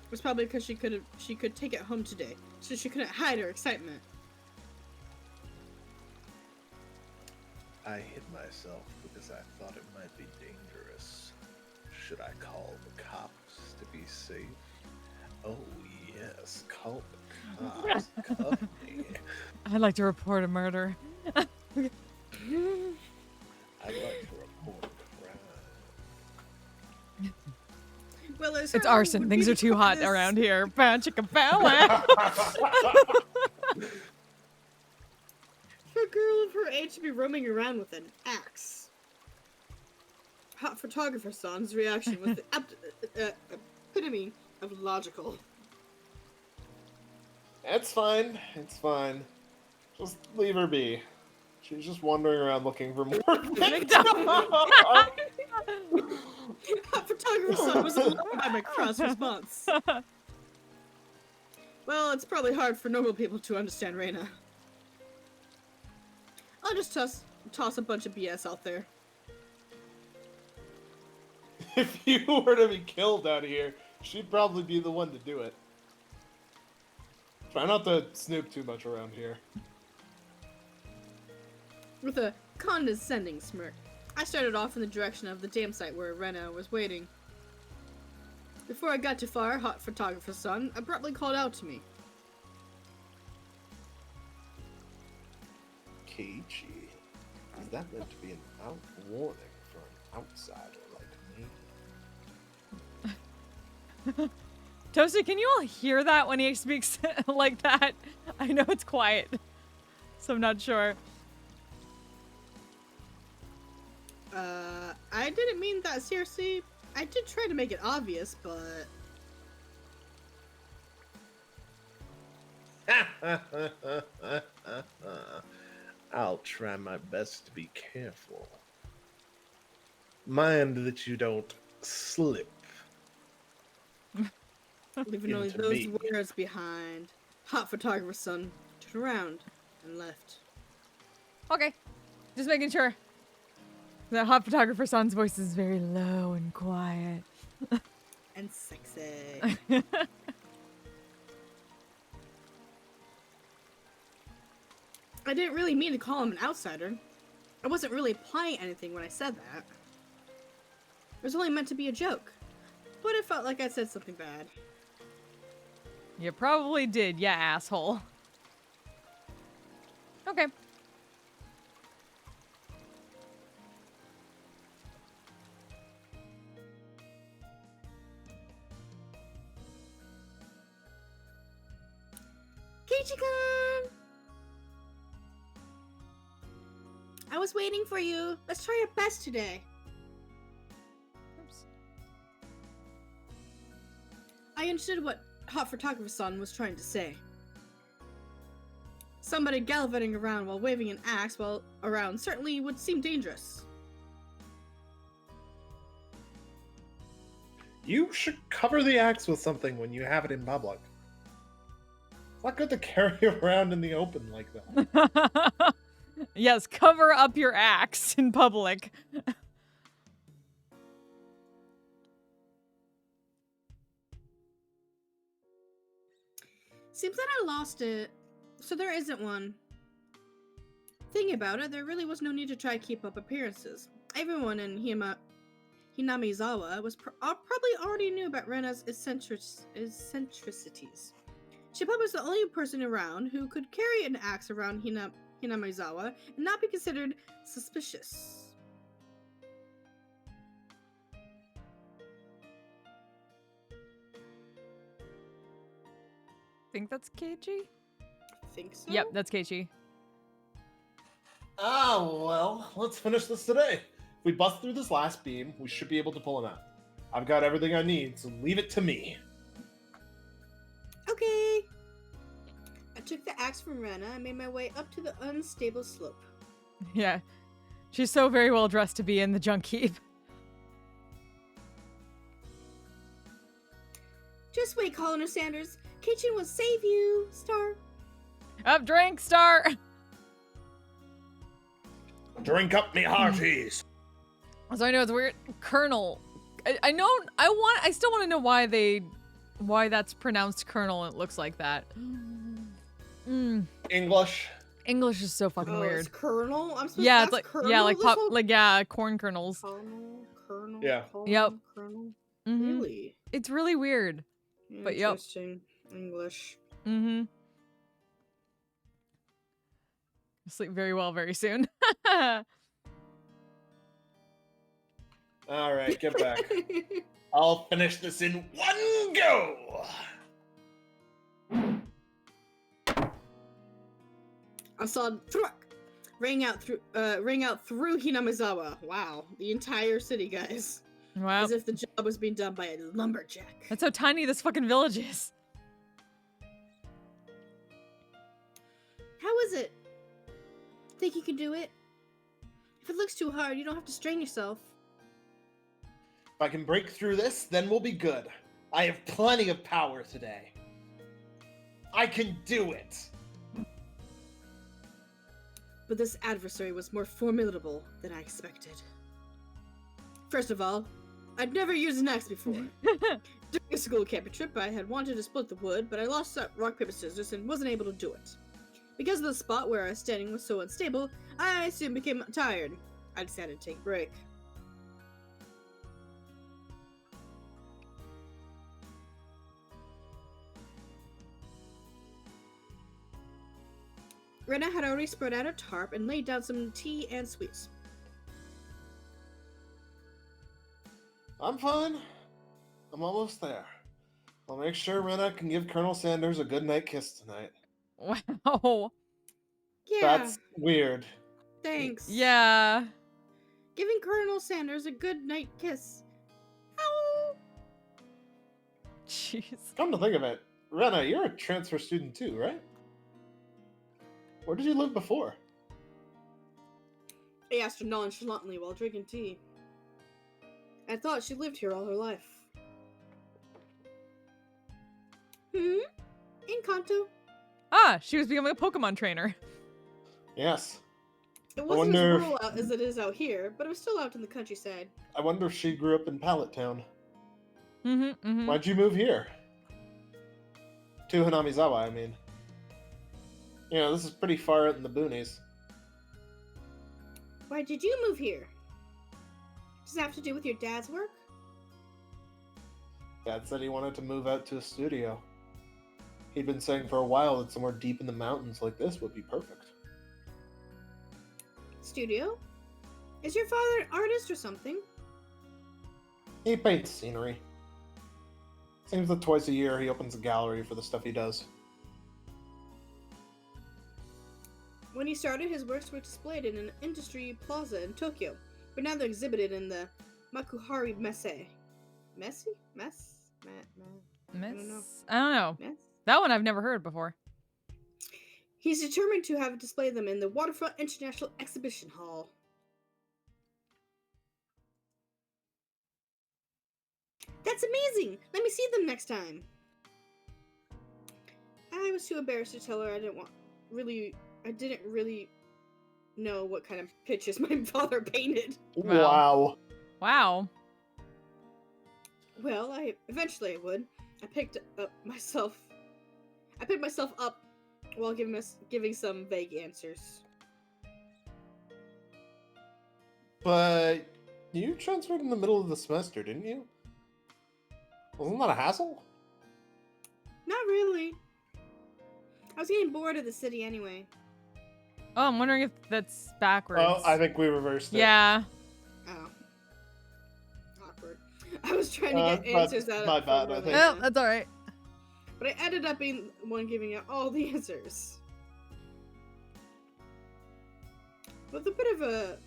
It was probably because she could take it home today, so she couldn't hide her excitement. I hid myself because I thought it might be dangerous. Should I call the cops to be safe? Oh yes, call the cops. Cuff me. I'd like to report a murder. I'd like to report a crime. Well, it It's certainly arson. would Things be are too the hot this- around here. Bow chicka bow wow. For a girl of her age to be roaming around with an axe. Hot photographer son's reaction was the epitome of logical. It's fine. It's fine. Just leave her be. She's just wandering around looking for more. Hot photographer son was alarmed by my cross response. Well, it's probably hard for normal people to understand Reina. I'll just toss a bunch of BS out there. If you were to be killed out here, she'd probably be the one to do it. Try not to snoop too much around here. With a condescending smirk, I started off in the direction of the dam site where Rena was waiting. Before I got too far, hot photographer's son abruptly called out to me. Keiichi, is that meant to be an warning for an outsider like me? Toasty, can you all hear that when he speaks like that? I know it's quiet, so I'm not sure. I didn't mean that seriously. I did try to make it obvious, but... I'll try my best to be careful. Mind that you don't slip. Leaving only Into those me. words behind. Hot photographer's son turned around and left. Okay, just making sure. The hot photographer son's voice is very low and quiet. And sexy. I didn't really mean to call him an outsider. I wasn't really implying anything when I said that. It was only meant to be a joke. But it felt like I said something bad. You probably did, ya asshole. Okay. Keiichi-kun! I was waiting for you. Let's try our best today. Oops. I understood what Hot Photographer's son was trying to say. Somebody gallivanting around while waving an axe while around certainly would seem dangerous. You should cover the axe with something when you have it in public. It's not good to carry around in the open like that. Yes, cover up your axe in public. Seems that I lost it, so there isn't one. Thinking about it, there really was no need to try to keep up appearances. Everyone in Hinamizawa was probably already knew about Rena's eccentricities. She probably was the only person around who could carry an axe around Hinamizawa and not be considered suspicious. Think that's Keiichi? Think so? Yep, that's Keiichi. Oh, well, let's finish this today. If we bust through this last beam, we should be able to pull him out. I've got everything I need, so leave it to me. Okay. I took the axe from Rena and made my way up to the unstable slope. Yeah. She's so very well dressed to be in the junk heap. Just wait, Colonel Sanders. Kitchen will save you, Star. Up drink, Star! Drink up me hearties. So I know it's weird. Colonel. I still want to know why that's pronounced Colonel and it looks like that. English. English is so fucking Oh, weird. it's Colonel? I'm supposed Yeah, to it's like Colonel yeah, like this pop, whole- like yeah, corn kernels. Colonel, Yeah. Colonel, Yep. Colonel. Mhm. Really? It's really weird. But yep. Interesting. English. Mm-hmm. Sleep very well very soon. All right, get back. I'll finish this in one go. I saw thruck ring out through Hinamizawa. Wow, the entire city, guys. Wow. As if the job was being done by a lumberjack. That's how tiny this fucking village is. How is it? Think you can do it? If it looks too hard, you don't have to strain yourself. If I can break through this, then we'll be good. I have plenty of power today. I can do it! But this adversary was more formidable than I expected. First of all, I'd never used an axe before. During a school camping trip, I had wanted to split the wood, but I lost rock, paper, scissors and wasn't able to do it. Because of the spot where I was standing was so unstable, I soon became tired. I decided to take a break. Rena had already spread out a tarp and laid down some tea and sweets. I'm fine. I'm almost there. I'll make sure Rena can give Colonel Sanders a goodnight kiss tonight. Wow. Yeah, That's weird. thanks. Yeah. Giving Colonel Sanders a good night kiss. Ow! Jeez. Come to think of it, Rena, you're a transfer student too, right? Where did you live before? I asked her nonchalantly while drinking tea. I thought she lived here all her life. In Kanto. Ah, she was becoming a Pokemon trainer. Yes. It wasn't as wonder if- rural out as it is out here, but it was still out in the countryside. I wonder if she grew up in Pallet Town. Mm-hmm. Why'd you move here? To Hanamizawa, I mean. You know, this is pretty far out in the boonies. Why did you move here? Does it have to do with your dad's work? Dad said he wanted to move out to a studio. He'd been saying for a while that somewhere deep in the mountains like this would be perfect. Studio? Is your father an artist or something? He paints scenery. Seems that twice a year he opens a gallery for the stuff he does. When he started, his works were displayed in an industry plaza in Tokyo, but now they're exhibited in the Makuhari Messe. Messe? Mess? Miss? don't know. I don't know. Mess? That one I've never heard before. He's determined to have display them in the Waterfront International Exhibition Hall. That's amazing! Let me see them next time! I was too embarrassed to tell her I didn't really know what kind of pictures my father painted. Wow. Wow. Wow. Well, eventually I would. I picked myself up while giving some vague answers. But you transferred in the middle of the semester, didn't you? Wasn't that a hassle? Not really. I was getting bored of the city anyway. Oh, I'm wondering if that's backwards. Oh, I think we reversed it. Yeah. Oh. Awkward. I was trying to get answers out my of bad, I think. Oh, that's all right. But I ended up being the one giving out all the answers. With a bit of a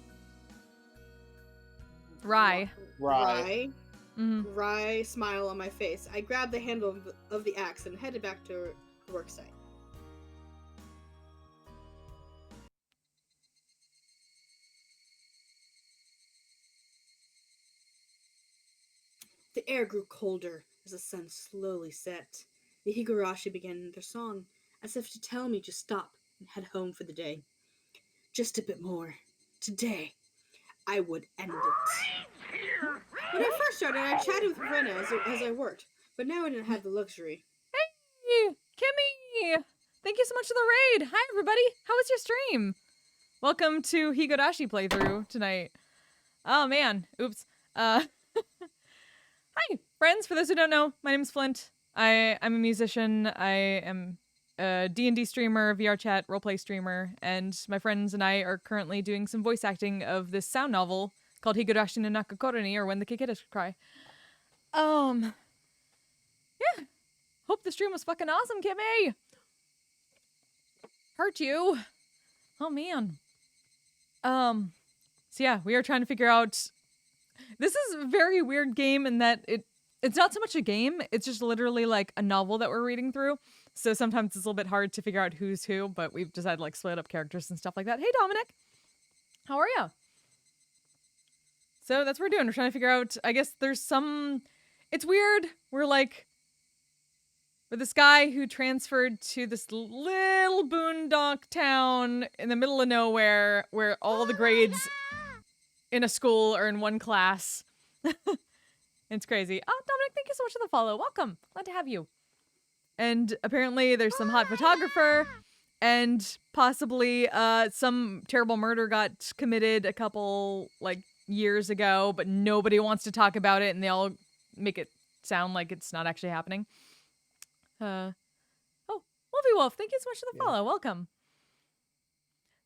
Rye. Right. wry smile on my face, I grabbed the handle of the axe and headed back to the work site. The air grew colder as the sun slowly set. The Higurashi began their song, as if to tell me to stop and head home for the day. Just a bit more. Today, I would end it. When I first started, I chatted with Rena as I worked, but now I didn't have the luxury. Hey, Kimmy! Thank you so much for the raid. Hi, everybody. How was your stream? Welcome to Higurashi playthrough tonight. Oh, man. Oops. Hi, friends. For those who don't know, my name is Flint. I'm a musician. I am a D&D streamer, VR chat, roleplay streamer, and my friends and I are currently doing some voice acting of this sound novel called Higurashi no Nakakoroni, or When the Cicadas Cry. Yeah. Hope the stream was fucking awesome, Kimmy! Hurt you. Oh, man. So yeah, we are trying to figure out... This is a very weird game in that it's not so much a game, it's just literally like a novel that we're reading through. So sometimes it's a little bit hard to figure out who's who, but we've decided to like split up characters and stuff like that. Hey, Dominic! How are ya? So that's what we're doing. We're trying to figure out, I guess there's some... It's weird. We're like... where this guy who transferred to this little boondock town in the middle of nowhere where all the grades in a school are in one class. It's crazy. Oh, Dominic, thank you so much for the follow. Welcome. Glad to have you. And apparently there's some hot photographer and possibly some terrible murder got committed a couple years ago, but nobody wants to talk about it and they all make it sound like it's not actually happening. Oh, Wolfie Wolf, thank you so much for the follow. Welcome.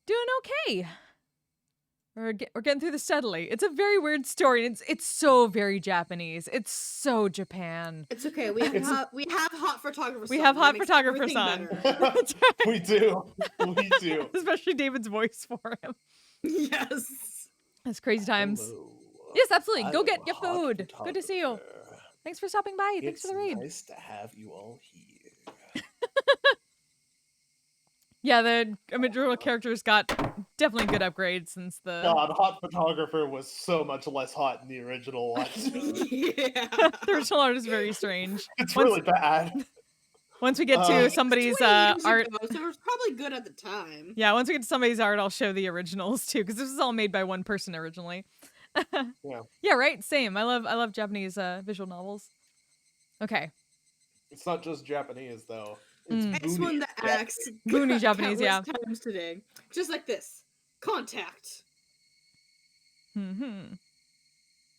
Doing okay. We're getting through this steadily. It's a very weird story. It's so very Japanese. It's so Japan. It's okay. We have hot photographer. We have hot photographer son. That's right. We do. We do. Especially David's voice for him. Yes. It's crazy times. Hello. Yes, absolutely. Go I'm get a your hot food. Good to see you. photographer. Thanks for stopping by. Thanks It's for the raid. nice to have you all here. Yeah, the original characters got definitely good upgrades since the. God, hot photographer was so much less hot in the original one. Yeah. The original art is very strange. It's really bad. Once we get to somebody's 20 years art. ago, so it was probably good at the time. Yeah, once we get to somebody's art, I'll show the originals too, because this is all made by one person originally. Yeah. Yeah, right. Same. I love Japanese visual novels. Okay. It's not just Japanese though. It's Mm. I just won the axe. Boony Japanese, yeah. Times today, just like this. Contact. Mm-hmm.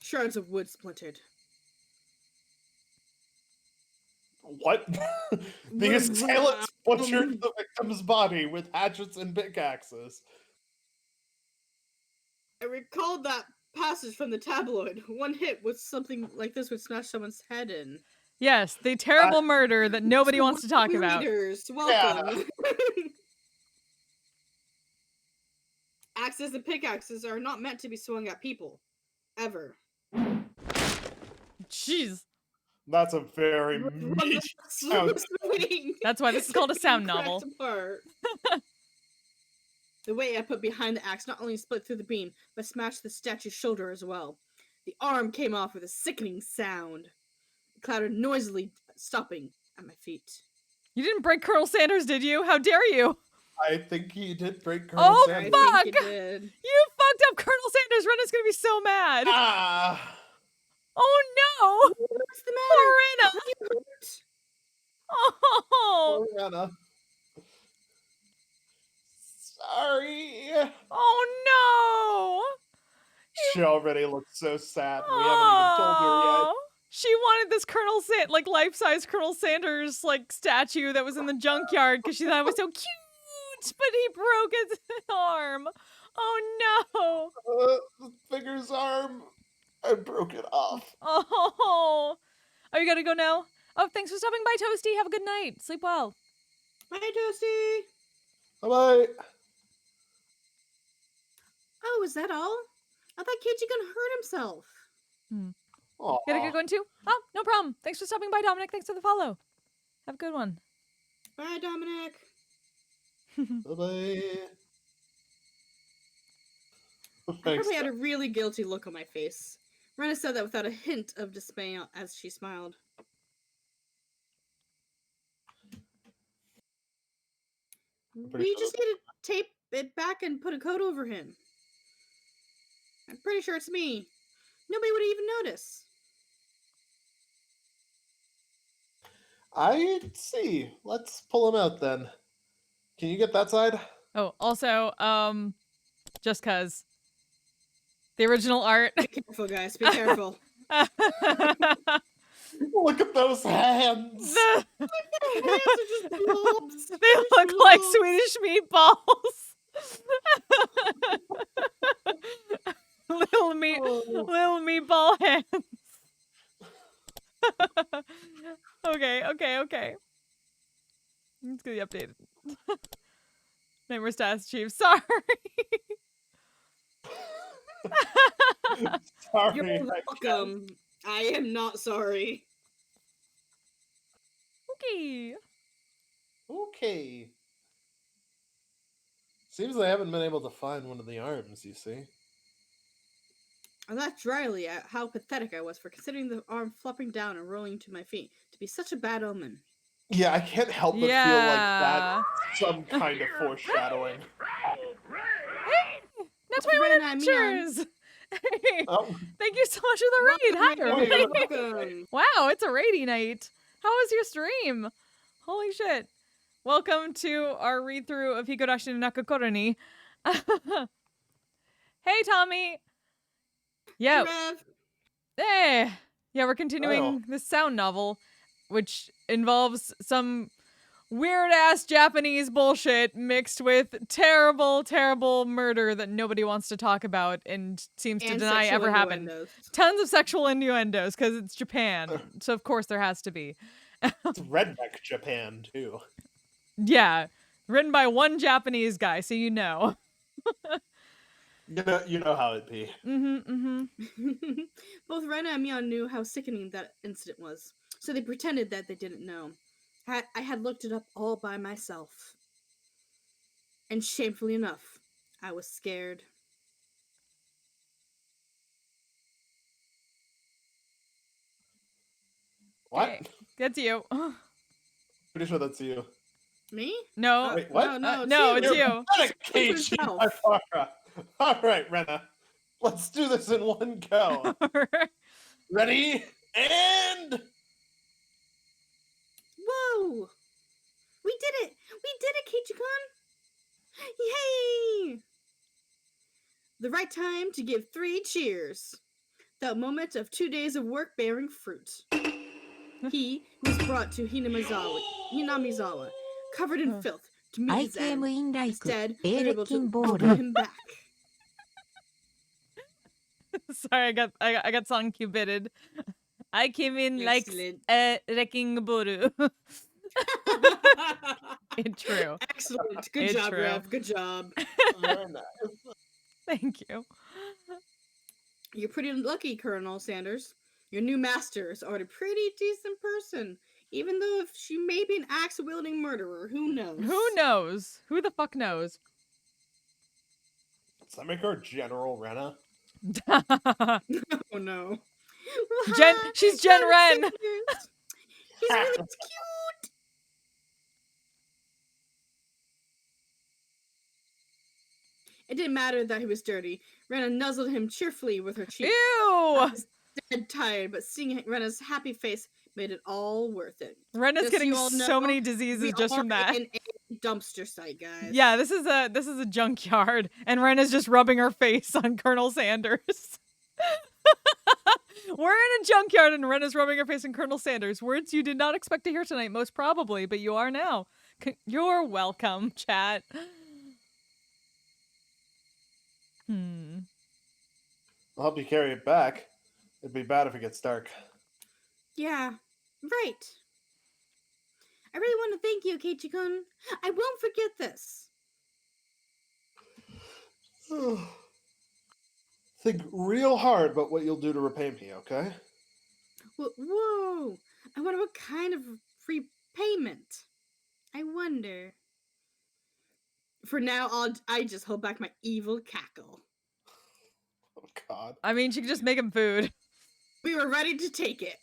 Shards of wood splintered. What? The assailants butchered the victim's body with hatchets and pickaxes. I recalled that passage from the tabloid. One hit with something like this would smash someone's head in. Yes, the terrible murder that nobody wants to talk about. Readers, welcome. Axes and pickaxes are not meant to be swung at people. Ever. Jeez. That's a very meaty sound. That's why this is called a sound novel. Apart. The weight I put behind the axe not only split through the beam, but smashed the statue's shoulder as well. The arm came off with a sickening sound. It clattered noisily, stopping at my feet. You didn't break Colonel Sanders, did you? How dare you? I think he did break Colonel Sanders. Fuck! I think it did. You fucked up Colonel Sanders. Rena's gonna be so mad. Ah! Oh no! What's the Poor matter? Rena. You hurt? Oh, Poor Anna. Sorry. oh She already looks so sad. We haven't even told her yet. no! She wanted this life-size Colonel Sanders statue that was in the junkyard because she thought it was so cute, but he broke his arm. Oh no! The finger's arm. I broke it off. Oh, are you gonna go now? Oh, thanks for stopping by, Toasty. Have a good night. Sleep well. Bye, Toasty. Bye-bye. Oh, is that all? I thought Keiji gonna hurt himself. Aw. Gotta get going too? Oh, no problem. Thanks for stopping by, Dominic. Thanks for the follow. Have a good one. Bye, Dominic. Bye-bye. I Thanks. probably had a really guilty look on my face. Rena said that without a hint of dismay as she smiled. pretty We sure just need to tape it back and put a coat over him. I'm pretty sure it's me. Nobody would even notice. I see. Let's pull him out then. Can you get that side? Oh, also, just cause the original art. Be careful, guys. Be careful. Look at those hands. The- Hands are just blobs. they look like Swedish meatballs. little meatball hands. Okay. It's gonna be updated. Nightmare Status Chief. Sorry. Sorry. You're I welcome. I am not sorry. Okay. Okay. Seems they haven't been able to find one of the arms, you see. I laughed dryly at how pathetic I was for considering the arm flopping down and rolling to my feet to be such a bad omen. Yeah, I can't help but feel like Yeah. that's some kind of foreshadowing. That's With my Ren own and Mian. adventures. Hey, Oh, thank you so much for the raid. Hi, Welcome, everybody. Raid, welcome. Wow, it's a rainy night. How was your stream? Holy shit. Welcome to our read through of Higurashi no Nakakoroni. Hey, Tommy. Hey, Yo. Rev. Hey. Yeah, we're Oh. continuing this sound novel, which involves some weird ass Japanese bullshit mixed with terrible, terrible murder that nobody wants to talk about and seems to And deny sexual ever happened. innuendos. Tons of sexual innuendos because it's Japan, so of course there has to be. it's redneck Japan too. Yeah, written by one Japanese guy, so you know. You know how it be. Both Rena and Mian knew how sickening that incident was, so they pretended that they didn't know. I had looked it up all by myself. And shamefully enough, I was scared. What? Okay, that's you. Pretty sure that's you. Me? No, Wait, what? no, it's You're you. pathetic, Keiichi himself. Maipara. All right, Rena. Let's do this in one go. Ready? And... Whoa! We did it! We did it, Keiichi-kun! Yay! The right time to give 3 cheers. The moment of 2 days of work bearing fruit. He was brought to Hinamizawa, covered in filth, to meet his end. Instead, we were able to welcome him back. Sorry, I got song cubited. I came in Excellent. like a wrecking ball. It's true. Excellent. Good It's job, true. Rev. Good job. Very nice. Thank you. You're pretty lucky, Colonel Sanders. Your new master is already a pretty decent person. Even though if she may be an axe-wielding murderer, who knows? Who knows? Who the fuck knows? Does that make her General Rena? Oh no. She's Jen Ren. He's really cute. It didn't matter that he was dirty. Rena nuzzled him cheerfully with her cheek. Ew! I was dead tired, but seeing Rena's happy face made it all worth it. Rena's Just getting so you all so know, many we diseases just from are that. in a dumpster site, guys. Yeah, this is a junkyard, and Rena's just rubbing her face on Colonel Sanders. We're in a junkyard, and Rena's rubbing her face on Colonel Sanders. Words you did not expect to hear tonight, most probably, but you are now. You're welcome, chat. I'll help you carry it back. It'd be bad if it gets dark. Yeah, right. I really want to thank you, Keiichi-kun. I won't forget this. Think real hard about what you'll do to repay me, okay? Whoa! I wonder what kind of repayment. I wonder. For now, I just hold back my evil cackle. Oh, God. I mean, she could just make him food. We were ready to take it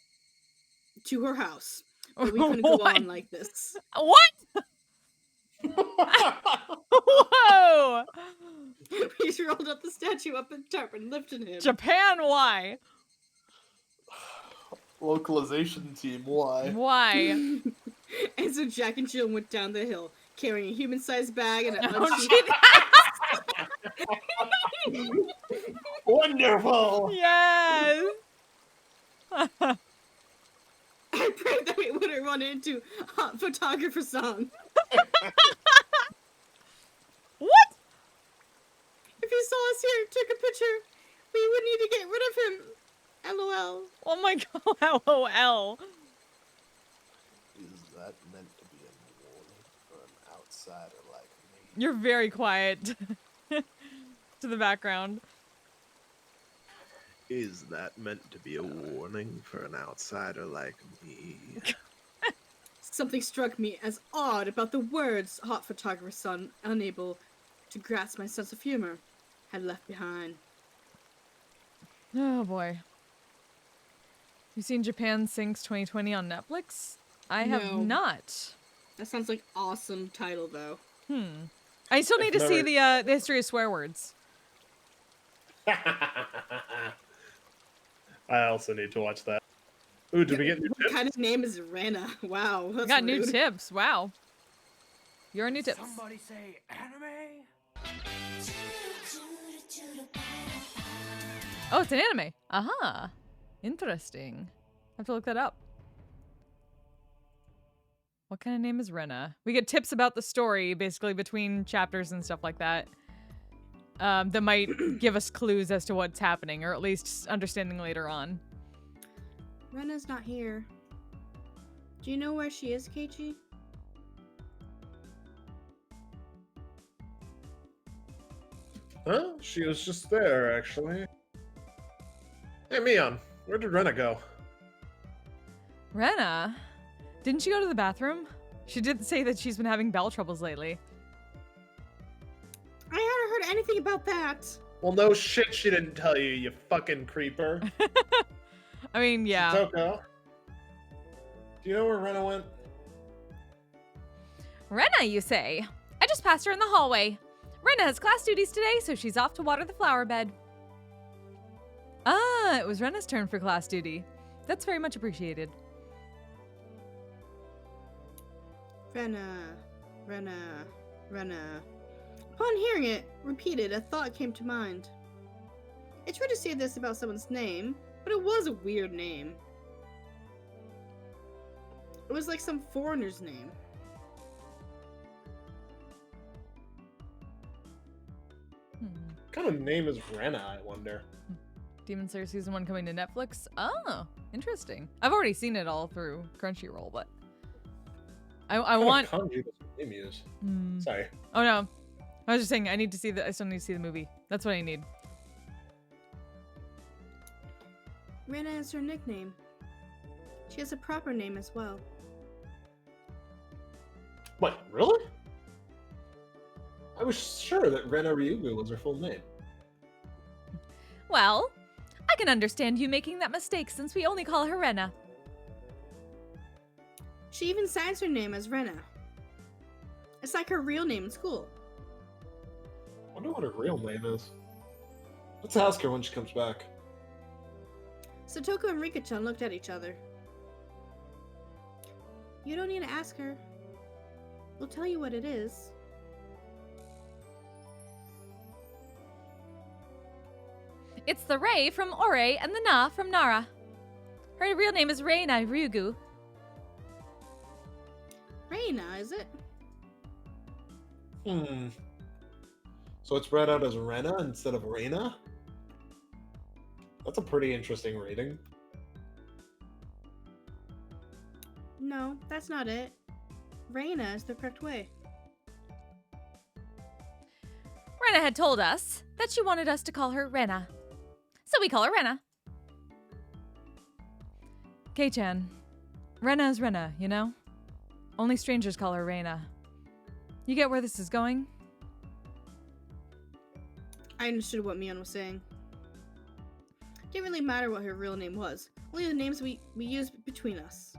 to her house, but we couldn't go on like this. What? Whoa! We just rolled up the statue up in tarp and lifted him. Japan, why? Localization team, why? Why? And so Jack and Jill went down the hill, carrying a human-sized bag and an Oh, unsheathed... Wonderful! Yes! I prayed that we wouldn't run into hot photographer song. What? If he saw us here, took a picture, we would need to get rid of him. LOL. Oh my god, LOL. Is that meant to be a warning for an outsider like me? You're very quiet. To the background. Is that meant to be a warning for an outsider like me? Something struck me as odd about the words hot photographer's son, unable to grasp my sense of humor, had left behind. Oh boy. You seen Japan Sinks 2020 on Netflix? I have No. not. That sounds like awesome title though. I still need to see never- the history of swear words. I also need to watch that. Ooh, did we get new What tips? kind of name is Rena? Wow, I that's got new rude. tips. Wow. Your new tips. Somebody say anime? Oh, it's an anime. Aha. Interesting. I have to look that up. What kind of name is Rena? We get tips about the story, basically between chapters and stuff like that. That might give us clues as to what's happening, or at least understanding later on. Rena's not here. Do you know where she is, Keiichi? Huh? She was just there, actually. Hey, Mion, where did Rena go? Rena? Didn't she go to the bathroom? She did say that she's been having bowel troubles lately. I hadn't heard anything about that. Well, no shit she didn't tell you, you fucking creeper. I mean, yeah. Toko, do you know where Rena went? Rena, you say? I just passed her in the hallway. Rena has class duties today, so she's off to water the flower bed. Ah, it was Rena's turn for class duty. That's very much appreciated. Rena. Upon hearing it repeated, a thought came to mind. It's weird to say this about someone's name, but it was a weird name. It was like some foreigner's name. What kind of name is Rena, I wonder? Demon Slayer Season 1 coming to Netflix? Oh, interesting. I've already seen it all through Crunchyroll, but I want... What kanji does her name use? Sorry. Oh, no. I was just saying, I still need to see the movie. That's what I need. Rena is her nickname. She has a proper name as well. Wait, really? I was sure that Rena Ryugu was her full name. Well, I can understand you making that mistake since we only call her Rena. She even signs her name as Rena. It's like her real name in school. Wonder what her real name is. Let's ask her when she comes back. Satoko and Rika-chan looked at each other. You don't need to ask her. We'll tell you what it is. It's the Rei from Ore and the Na from Nara. Her real name is Reina Ryugu. Reina, is it? So it's read out as Rena instead of Reina? That's a pretty interesting rating. No, that's not it. Reina is the correct way. Rena had told us that she wanted us to call her Rena. So we call her Rena. Kei-chan. Rena is Rena, you know? Only strangers call her Reina. You get where this is going? I understood what Mion was saying. Didn't really matter what her real name was, only the names we used between us.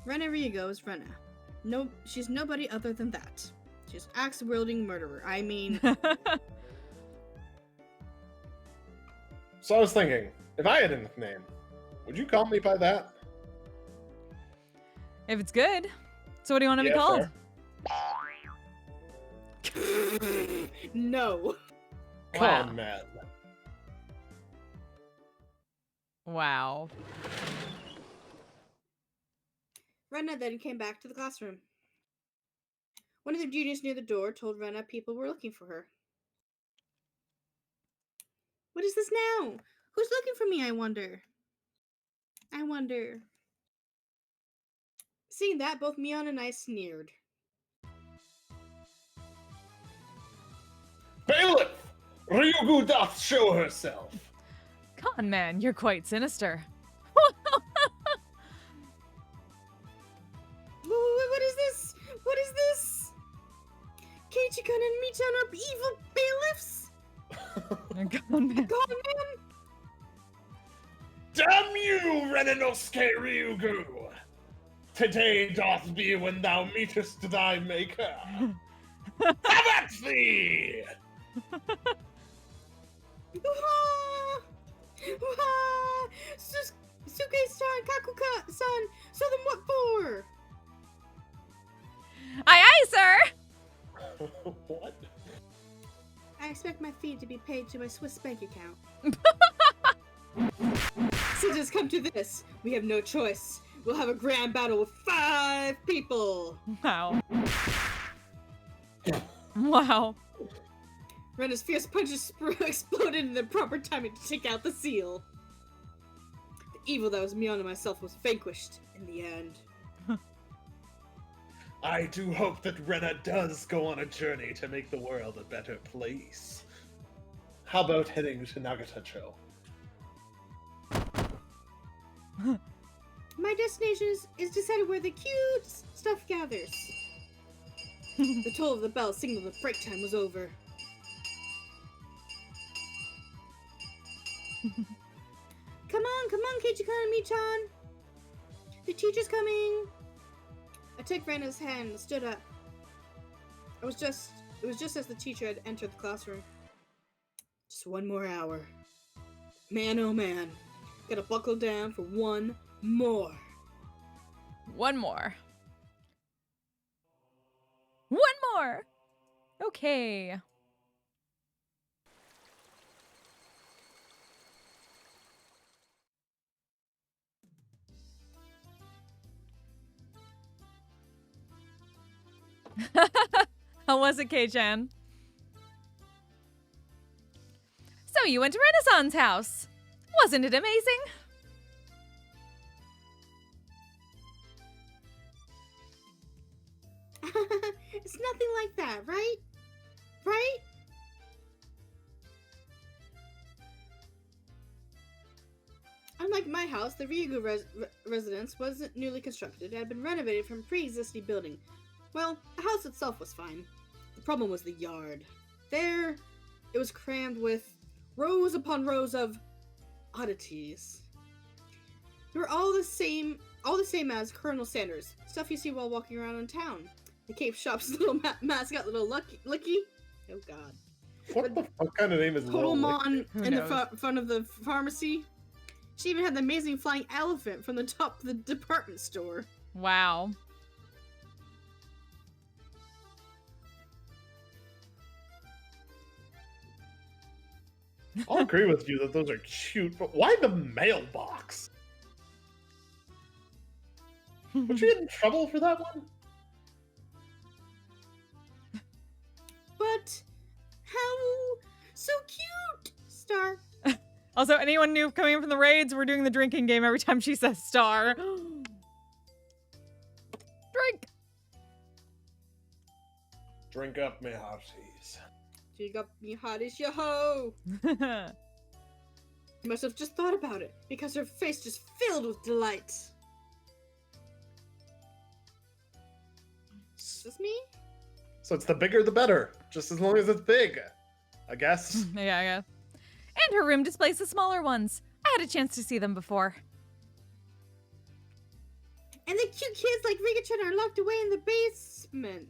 Rena Ryugu is Rena. No, she's nobody other than that. She's an axe-wielding murderer. I mean, So I was thinking, if I had a nickname, would you call me by that? If it's good. So what do you want to be Yeah, called? fair. no. Wow. Con man. Wow. Rena then came back to the classroom. One of the juniors near the door told Rena people were looking for her. What is this now? Who's looking for me, I wonder? Seeing that, both Mion and I sneered. Bailiff! Ryugu doth show herself! Con man, you're quite sinister. What is this? What is this? Keiichi-kun and Mi-chan are evil bailiffs? Con man. God, man! Damn you, Reninosuke Ryugu! Today doth be when thou meetest thy maker. Have at thee! Suke-san, Kakuka-san, so then what for? Aye, aye, sir. What? I expect my fee to be paid to my Swiss bank account. So just come to this. We have no choice. We'll have a grand battle with 5 people. Wow. Wow. Rena's fierce punches exploded in the proper timing to take out the seal. The evil that was me and myself was vanquished in the end. I do hope that Rena does go on a journey to make the world a better place. How about heading to Nagatacho? My destination is decided where the cute stuff gathers. The toll of the bell signaled that break time was over. Come on, Keiichi-kun and Mi-chan. The teacher's coming. I took Rena's hand and stood up. It was just as the teacher had entered the classroom. Just one more hour. Man, oh man. Gotta buckle down for one more. One more. One more. Okay. How was it, Kei-chan? So you went to Renaissance House. Wasn't it amazing? It's nothing like that, right? Right? Unlike my house, the Ryugu residence wasn't newly constructed. It had been renovated from a pre-existing building. Well, the house itself was fine. The problem was the yard. There, it was crammed with rows upon rows of oddities. They were all the same as Colonel Sanders. Stuff you see while walking around in town. The Cape Shop's little mascot, Little Licky. Oh God. What the fuck kind of name is Little Licky? Totalmon Who in the knows? front of the pharmacy. She even had the amazing flying elephant from the top of the department store. Wow. I'll agree with you that those are cute, but why the mailbox? Was you in trouble for that one? But how so cute, Star. Also, anyone new coming in from the raids, we're doing the drinking game every time she says star. Drink! Drink up, me hearties. You got me hot as your hoe. You must have just thought about it, because her face just filled with delight. Is this me? So it's the bigger the better, just as long as it's big, I guess. Yeah. And her room displays the smaller ones. I had a chance to see them before. And the cute kids like Rika-chan are locked away in the basement.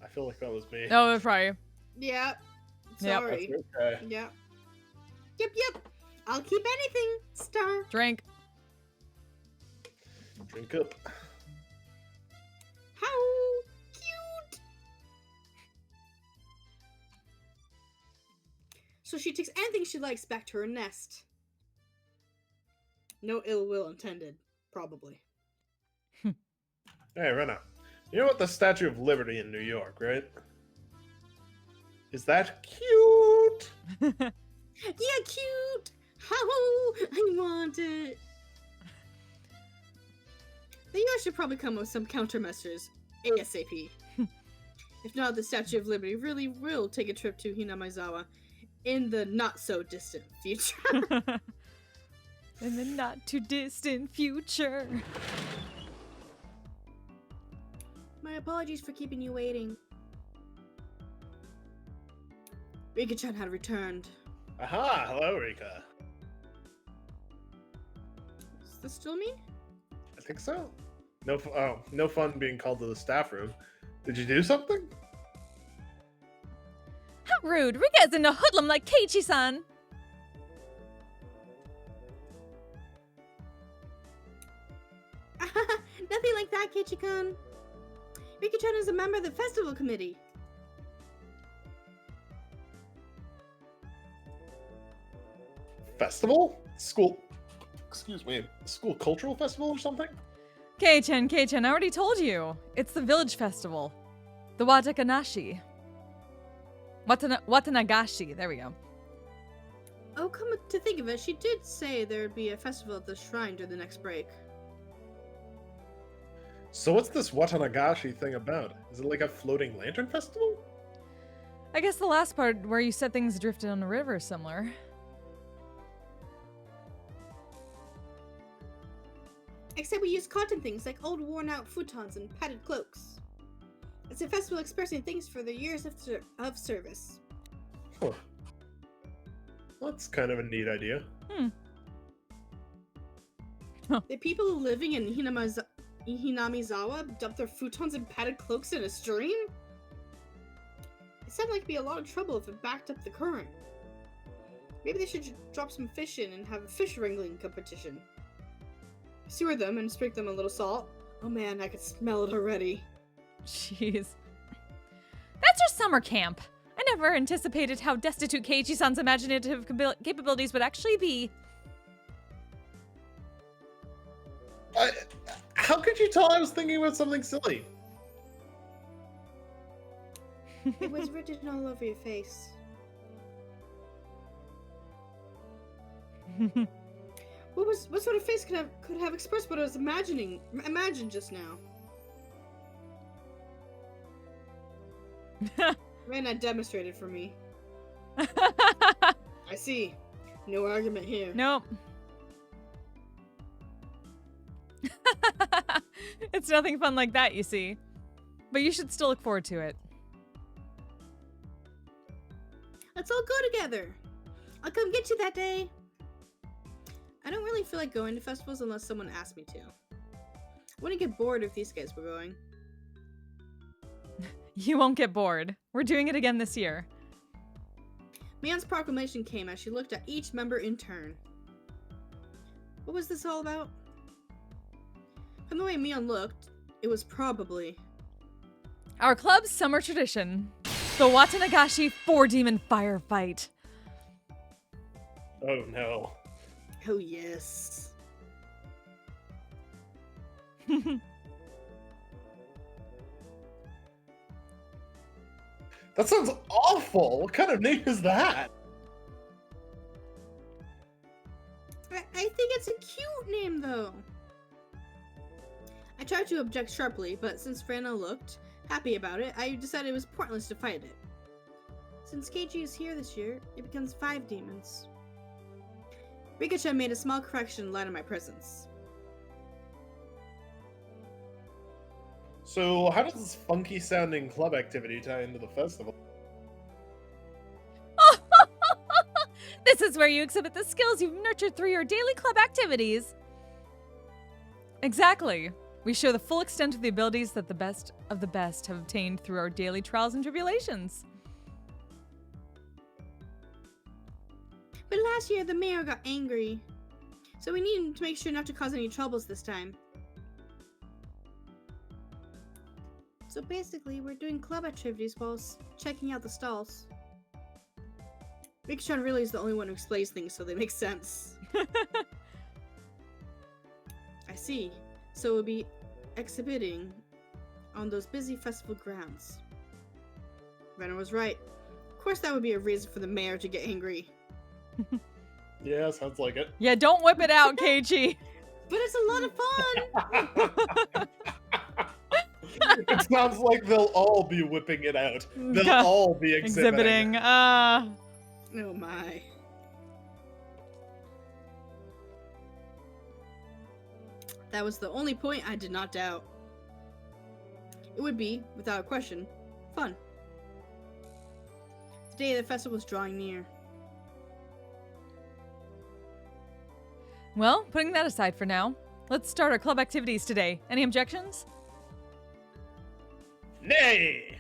I feel like that was me. Oh, that's probably. Yeah. Yep. Sorry. That's okay. Yeah. Yep. I'll keep anything, Star. Drink. Drink up. How cute. So she takes anything she likes back to her nest. No ill will intended, probably. Hey, Rena. You know what the Statue of Liberty in New York, right? Is that cute? Yeah, cute. How I want it. The US should probably come with some countermeasures ASAP. If not, the Statue of Liberty really will take a trip to Hinamizawa in the not so distant future. In the not too distant future. My apologies for keeping you waiting. Rika-chan had returned. Aha! Hello, Rika. Is this still me? I think so. No fun being called to the staff room. Did you do something? How rude! Rika isn't a hoodlum like Keiichi-san! Nothing like that, Keiichi-kun. Rika-chan is a member of the festival committee. Festival? School. Excuse me. School cultural festival or something? Kei-chan, I already told you. It's the village festival. The Watakanashi. Watanagashi, there we go. Oh, come to think of it, she did say there'd be a festival at the shrine during the next break. So what's this Watanagashi thing about? Is it like a floating lantern festival? I guess the last part where you said things drifted on a river is similar. Except we use cotton things like old worn-out futons and padded cloaks. It's a festival expressing thanks for their years of service. Huh. That's kind of a neat idea. The people living in Hinamizawa dumped their futons and padded cloaks in a stream? It sounded like it'd be a lot of trouble if it backed up the current. Maybe they should drop some fish in and have a fish wrangling competition. Sewer them and sprinkle them a little salt. Oh man, I could smell it already. Jeez. That's your summer camp! I never anticipated how destitute Keiichi-san's imaginative capabilities would actually be. How could you tell I was thinking about something silly? It was written all over your face. What sort of face could have expressed what I was imagined just now? Rana demonstrated for me. I see. No argument here. Nope. It's nothing fun like that, you see. But you should still look forward to it. Let's all go together. I'll come get you that day. I don't really feel like going to festivals unless someone asks me to. I wouldn't get bored if these guys were going. You won't get bored. We're doing it again this year. Mion's proclamation came as she looked at each member in turn. What was this all about? From the way Mion looked, it was probably... Our club's summer tradition. The Watanagashi 4-demon firefight. Oh no. Oh yes. That sounds awful. What kind of name is that? I think it's a cute name though. I tried to object sharply, but since Frana looked happy about it, I decided it was pointless to fight it. Since Keiichi is here this year, it becomes 5 demons. Rika-chan made a small correction in light of my presence. So how does this funky sounding club activity tie into the festival? This is where you exhibit the skills you've nurtured through your daily club activities. Exactly. We show the full extent of the abilities that the best of the best have obtained through our daily trials and tribulations. But last year, the mayor got angry. So we needed to make sure not to cause any troubles this time. So basically, we're doing club activities while checking out the stalls. Rika-chan really is the only one who explains things, so they make sense. I see. So we'll be exhibiting on those busy festival grounds. Renner was right. Of course that would be a reason for the mayor to get angry. Yeah, sounds like it. Yeah, don't whip it out, Keiichi. But it's a lot of fun! It sounds like they'll all be whipping it out. They'll all be exhibiting. Oh my. That was the only point I did not doubt. It would be, without a question, fun. The day of the festival was drawing near. Well, putting that aside for now, Let's start our club activities today. Any objections? Nay!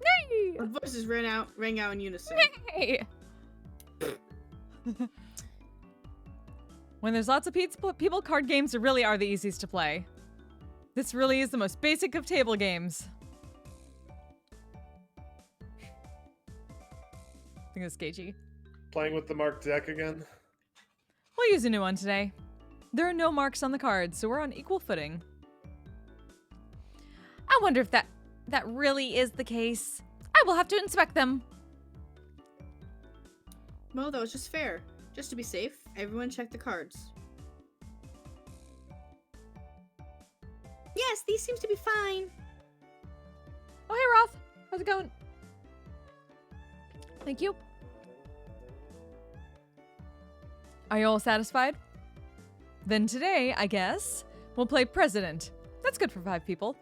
Hey! Our voices rang out in unison. Hey! When there's lots of people, card games really are the easiest to play. This really is the most basic of table games. I think it's sketchy. Playing with the marked deck again? We'll use a new one today. There are no marks on the cards, so we're on equal footing. I wonder if that really is the case. I will have to inspect them. Well, that was just fair. Just to be safe, everyone check the cards. Yes, these seems to be fine. Oh, hey, Roth. How's it going? Thank you. Are you all satisfied? Then today, I guess, we'll play President. That's good for 5 people.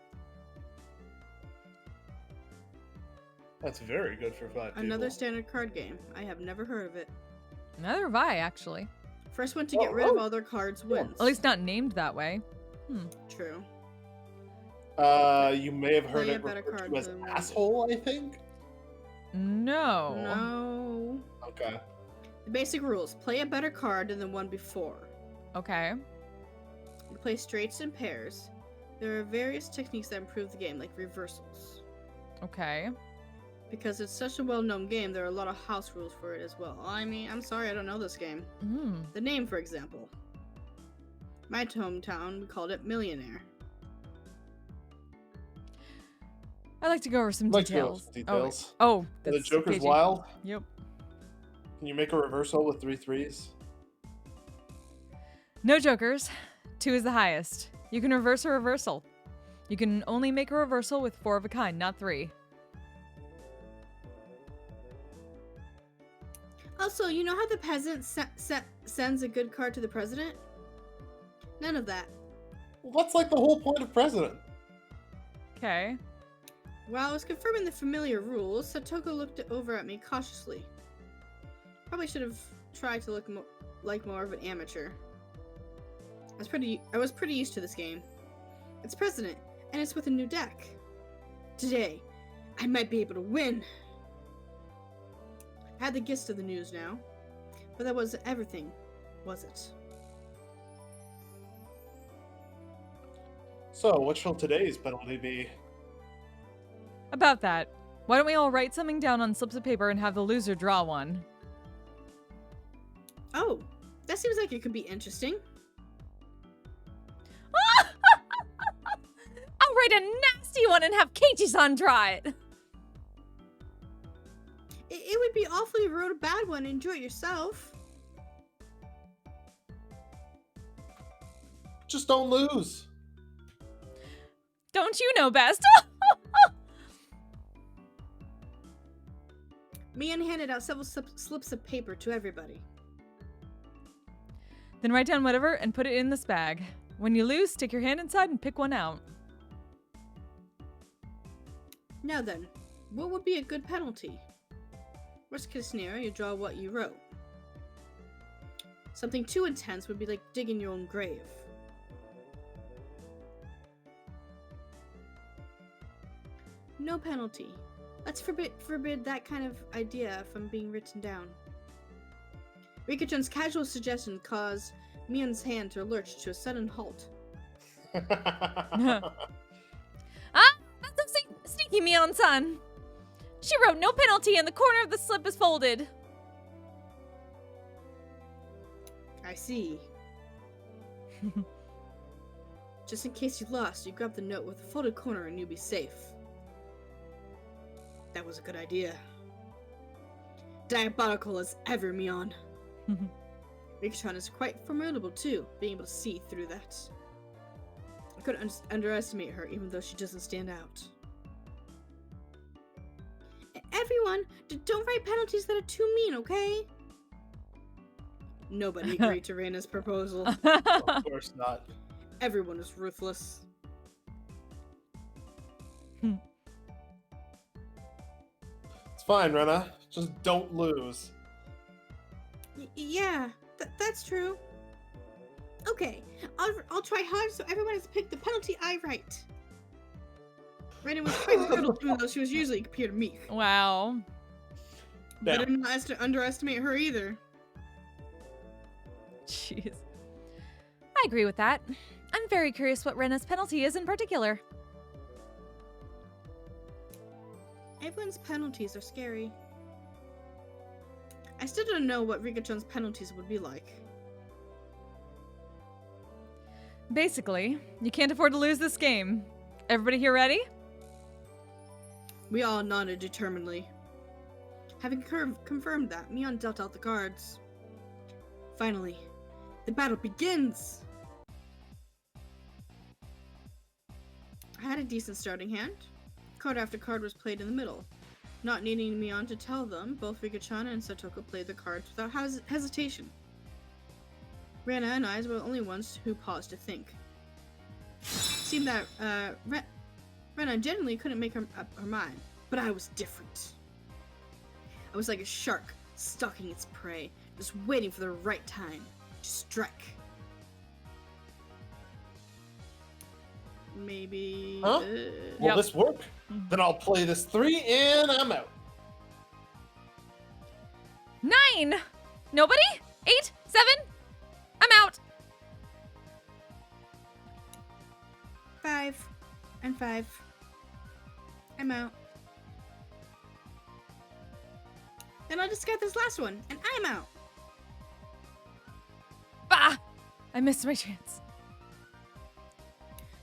That's very good for 5 people. Another standard card game. I have never heard of it. Neither have I, actually. First one to get rid of all their cards wins. At least not named that way. True. You may have heard Play a it better referred card to as than one. asshole, I think? No. No. Okay. The basic rules. Play a better card than the one before. Okay. You play straights and pairs. There are various techniques that improve the game, like reversals. Okay. Because it's such a well-known game, there are a lot of house rules for it as well. I mean, I'm sorry I don't know this game. The name, for example. My hometown, we called it Millionaire. I'd like to go over some Let's go details. over some details. Oh, The that's Joker's sketchy. wild. Yep. Can you make a reversal with 3 threes? No jokers. 2 is the highest. You can reverse a reversal. You can only make a reversal with 4 of a kind, not 3. Also, you know how the peasant sends a good card to the president? None of that. Well, that's like the whole point of President. Okay. While I was confirming the familiar rules, Satoko looked over at me cautiously. Probably should have tried to look like more of an amateur. I was pretty used to this game. It's President, and it's with a new deck. Today, I might be able to win. I had the gist of the news now, but that wasn't everything, was it? So, what shall today's penalty be? About that, why don't we all write something down on slips of paper and have the loser draw one? Oh, that seems like it could be interesting. I'll write a nasty one and have Keiichi-san draw it. It would be awful if you wrote a bad one and enjoy it yourself. Just don't lose. Don't you know best? Mian handed out several slips of paper to everybody. Then write down whatever and put it in this bag. When you lose, stick your hand inside and pick one out. Now then, what would be a good penalty? Worst case scenario, you draw what you wrote. Something too intense would be like digging your own grave. No penalty. Let's forbid that kind of idea from being written down. Rika-chan's casual suggestion caused Mian's hand to lurch to a sudden halt. Ah, that's so sneaky, Mion-san. She wrote no penalty and the corner of the slip is folded. I see. Just in case you lost, you grab the note with the folded corner and you'll be safe. That was a good idea. Diabolical as ever, Mion. Rika-chan is quite formidable too, being able to see through that. I couldn't underestimate her, even though she doesn't stand out. Everyone, don't write penalties that are too mean, okay? Nobody agreed to Reina's proposal. Of course not. Everyone is ruthless. It's fine, Rena. Just don't lose. Yeah, that's true. Okay, I'll try hard so everyone has picked the penalty I write. Rena was quite brutal too, though she was usually computer meek. Wow. Better not underestimate her either. Jeez. I agree with that. I'm very curious what Rena's penalty is in particular. Everyone's penalties are scary. I still don't know what Rika-chan's penalties would be like. Basically, you can't afford to lose this game. Everybody here ready? We all nodded determinedly. Having confirmed that, Mion dealt out the cards. Finally, the battle begins! I had a decent starting hand. Card after card was played in the middle. Not needing Mion to tell them, both Rika-chan and Satoko played the cards without hesitation. Rena and I were the only ones who paused to think. Seemed that Rena genuinely couldn't make up her mind, but I was different. I was like a shark stalking its prey, just waiting for the right time to strike. Maybe. Huh? Will Yep. this work? Then I'll play this 3 and I'm out. 9! Nobody? 8? 7? I'm out! 5 and 5. I'm out. Then I'll discard this last one, and I'm out. Bah! I missed my chance.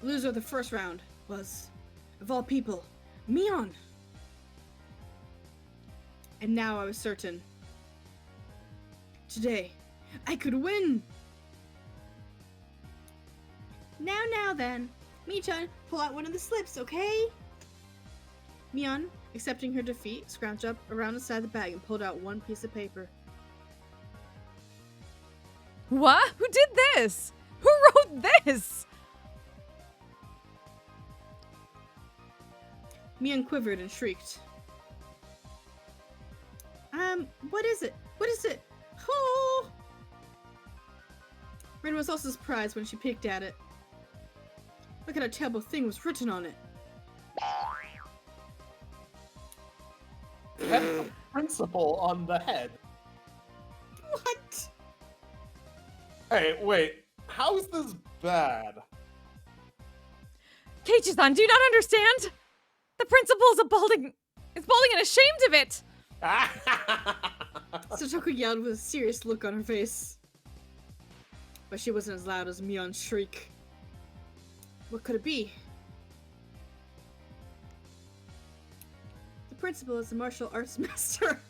Loser of the first round was, of all people, Mion. And now I was certain. Today, I could win! Now then. Michan, pull out one of the slips, okay? Mion, accepting her defeat, scrounged up around the side of the bag and pulled out one piece of paper. What? Who did this? Who wrote this? Mion quivered and shrieked. What is it? What is it? Oh! Rin was also surprised when she peeked at it. Look at how terrible thing was written on it. That's the principal on the head. What? Hey, wait. How is this bad? Keiichi-san, do you not understand? The principal is balding and ashamed of it. Satoko yelled with a serious look on her face. But she wasn't as loud as Mion's shriek. What could it be? The principal is a martial arts master.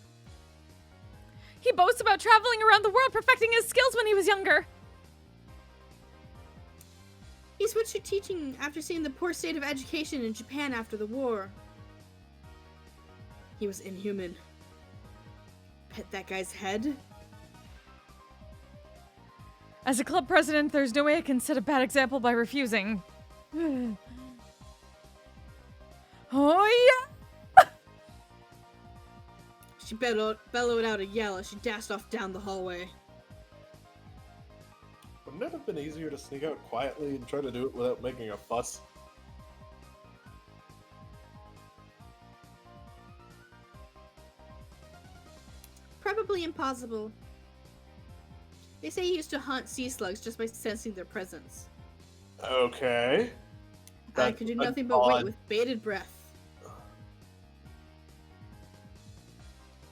He boasts about traveling around the world perfecting his skills when he was younger. He switched to teaching after seeing the poor state of education in Japan after the war. He was inhuman. Pet that guy's head? As a club president, there's no way I can set a bad example by refusing. Oh yeah! She bellowed out a yell as she dashed off down the hallway. Wouldn't it have been easier to sneak out quietly and try to do it without making a fuss? Probably impossible. They say he used to hunt sea slugs just by sensing their presence. Okay. I could do That's nothing but odd. wait with bated breath.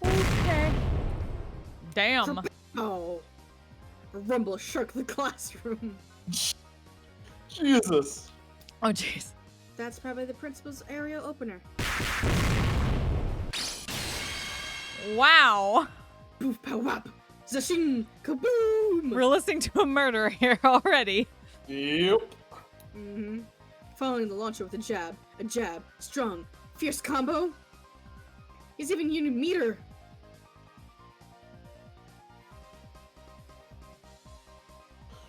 Okay. Damn. Oh. A rumble shook the classroom. Jesus. Oh jeez. That's probably the principal's area opener. Wow. Poof, pow, wap. Zashin, kaboom! We're listening to a murder here already. Yep. Mm-hmm. Following the launcher with a jab, strong, fierce combo. He's even using meter.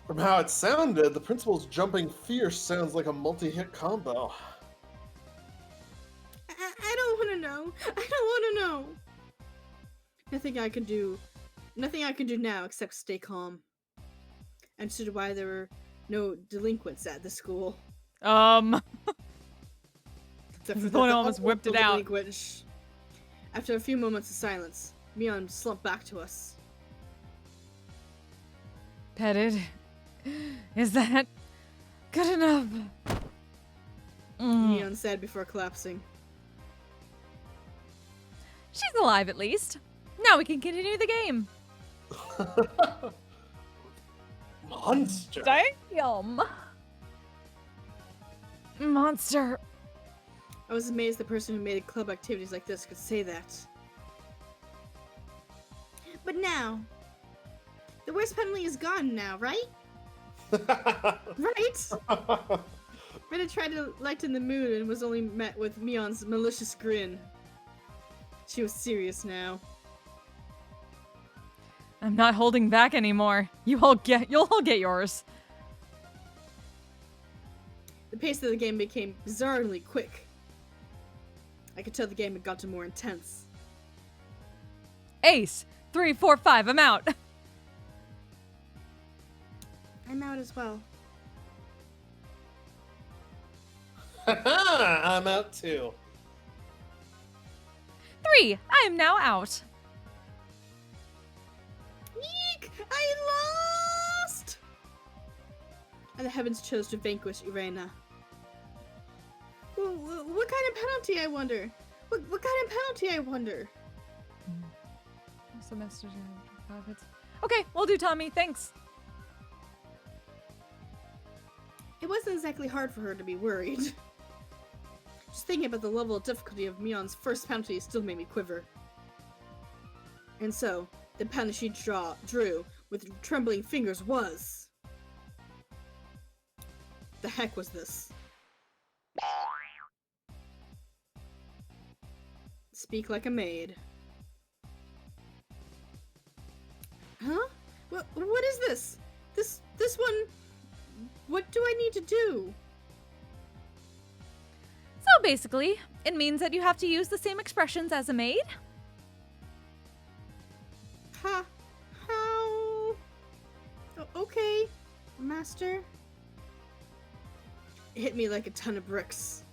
From how it sounded, the principal's jumping fierce sounds like a multi-hit combo. I don't want to know. I don't want to know. Nothing I can do now except stay calm. understood why there were no delinquents at the school. Except for The one who almost awful whipped it out. delinquent. Shh. After a few moments of silence, Mion slumped back to us. Petted. Is that good enough? Mion said before collapsing. She's alive at least. Now we can continue the game. Monster. Damn. Monster. I was amazed the person who made club activities like this could say that. But now, the worst penalty is gone now, right? Right? Rena tried to lighten the mood and was only met with Mion's malicious grin. She was serious now. I'm not holding back anymore. You'll all get yours. The pace of the game became bizarrely quick. I could tell the game had gotten more intense. Ace. 3, 4, 5. I'm out. I'm out as well. I'm out too. 3. I am now out. Eek! I lost! And the heavens chose to vanquish Irena. What kind of penalty, I wonder? What kind of penalty, I wonder? Semester 5 hits. Okay, we'll do Tommy. Thanks. It wasn't exactly hard for her to be worried. Just thinking about the level of difficulty of Mion's first penalty still made me quiver. And so, the penalty she drew with trembling fingers was... The heck was this? Speak like a maid. Huh? What is this? This one... What do I need to do? So basically, it means that you have to use the same expressions as a maid. How? Okay, master. It hit me like a ton of bricks.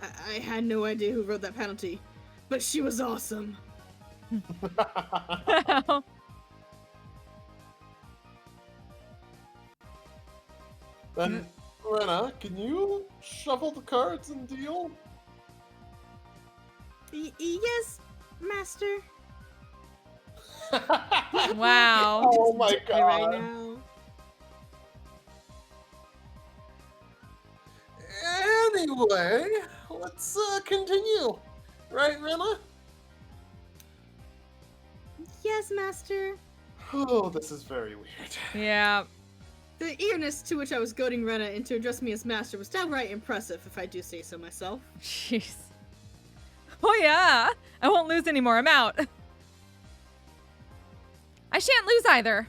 I had no idea who wrote that penalty, but she was awesome. Then, Rena, can you shuffle the cards and deal? Yes, master. Wow. Oh my Right god. now. Anyway, let's continue. Right, Rena? Yes, master. Oh, this is very weird. Yeah. The eagerness to which I was goading Rena into address me as master was downright impressive, if I do say so myself. Jeez. Oh yeah. I won't lose anymore. I'm out. I shan't lose either.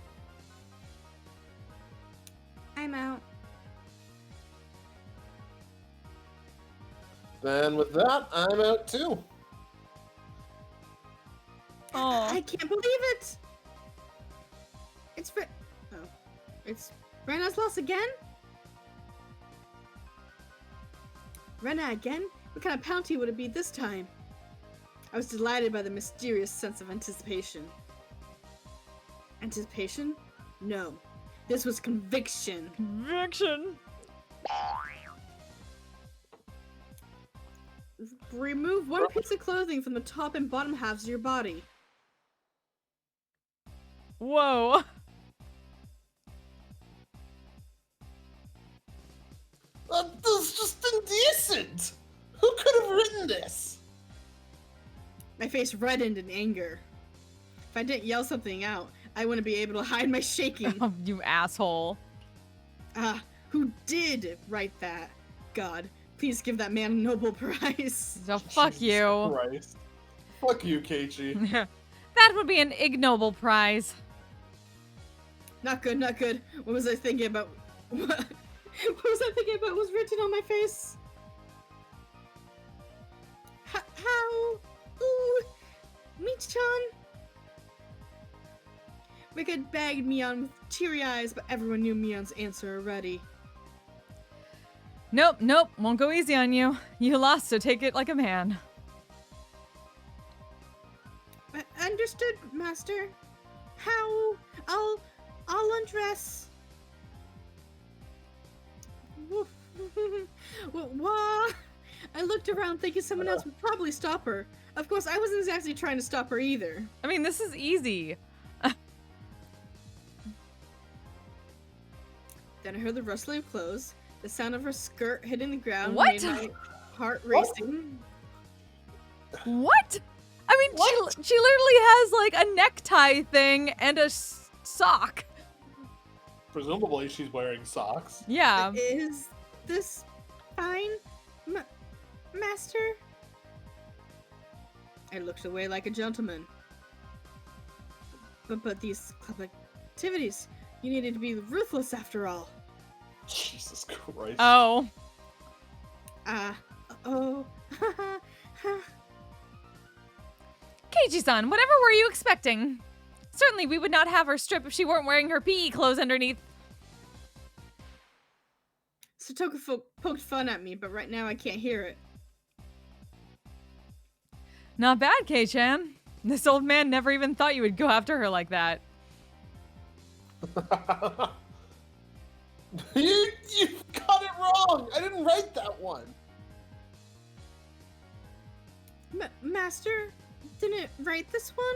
I'm out. Then with that, I'm out too. Oh. I can't believe it! It's Rena's loss again? Rena again? What kind of penalty would it be this time? I was delighted by the mysterious sense of anticipation. Anticipation? No. This was conviction. Conviction. Remove one piece of clothing from the top and bottom halves of your body. Whoa. This is just indecent! Who could have written this? My face reddened in anger. If I didn't yell something out, I wouldn't be able to hide my shaking. Oh, you asshole. Who did write that? God, please give that man a Nobel Prize. So fuck Jesus you. Christ. Fuck you, Keiichi. That would be an ignoble prize. Not good, not good. What was I thinking about? What was I thinking about was written on my face? How? Ooh, Michan. Wicked begged Mion with teary eyes, but everyone knew Mion's answer already. Nope, won't go easy on you. You lost, so take it like a man. Understood, Master. How? I'll undress. What? I looked around thinking someone else would probably stop her. Of course, I wasn't exactly trying to stop her either. I mean, this is easy. Then I heard the rustling of clothes, the sound of her skirt hitting the ground What? made my heart racing. What? I mean, she literally has like a necktie thing and a sock. Presumably, she's wearing socks. Yeah. Is this fine, Master? I looked away like a gentleman. But these club activities, you needed to be ruthless after all. Jesus Christ. Oh. Oh. Keiichi-san, whatever were you expecting? Certainly we would not have her strip if she weren't wearing her PE clothes underneath. Satoko poked fun at me, but right now I can't hear it. Not bad, Kei-chan. This old man never even thought you would go after her like that. You got it wrong. I didn't write that one. Master, didn't write this one?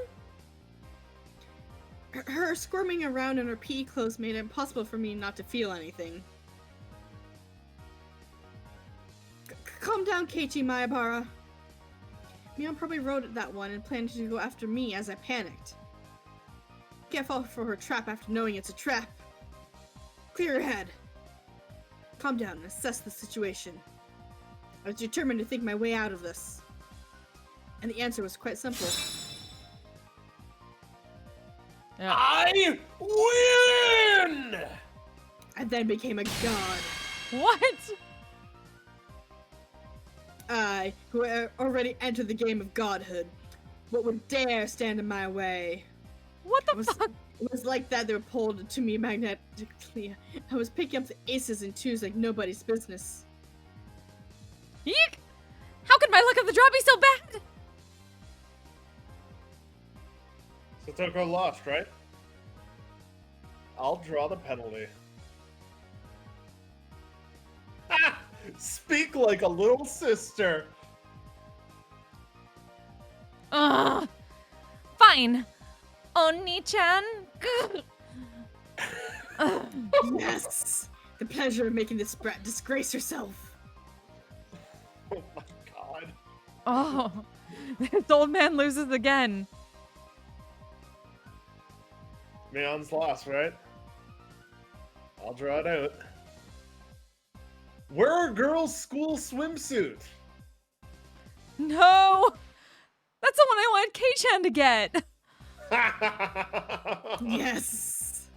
Her squirming around in her PE clothes made it impossible for me not to feel anything. Calm down, Keiichi Maebara. Mion probably wrote that one and planned to go after me as I panicked. Can't fall for her trap after knowing it's a trap. Clear your head. Calm down and assess the situation. I was determined to think my way out of this. And the answer was quite simple. Yeah. I win! I then became a god. What? I, who already entered the game of godhood, what would dare stand in my way? What the fuck? It was like that they were pulled to me magnetically. I was picking up the aces and twos like nobody's business. Eek! How could my luck of the draw be so bad? Satoko lost, right? I'll draw the penalty. Ah! Speak like a little sister. Fine. Oni-chan. Yes! The pleasure of making this brat disgrace herself. Oh my god. Oh. This old man loses again. Mion's lost, right? I'll draw it out. Wear a girl's school swimsuit. No! That's the one I wanted Kei-chan to get. Yes!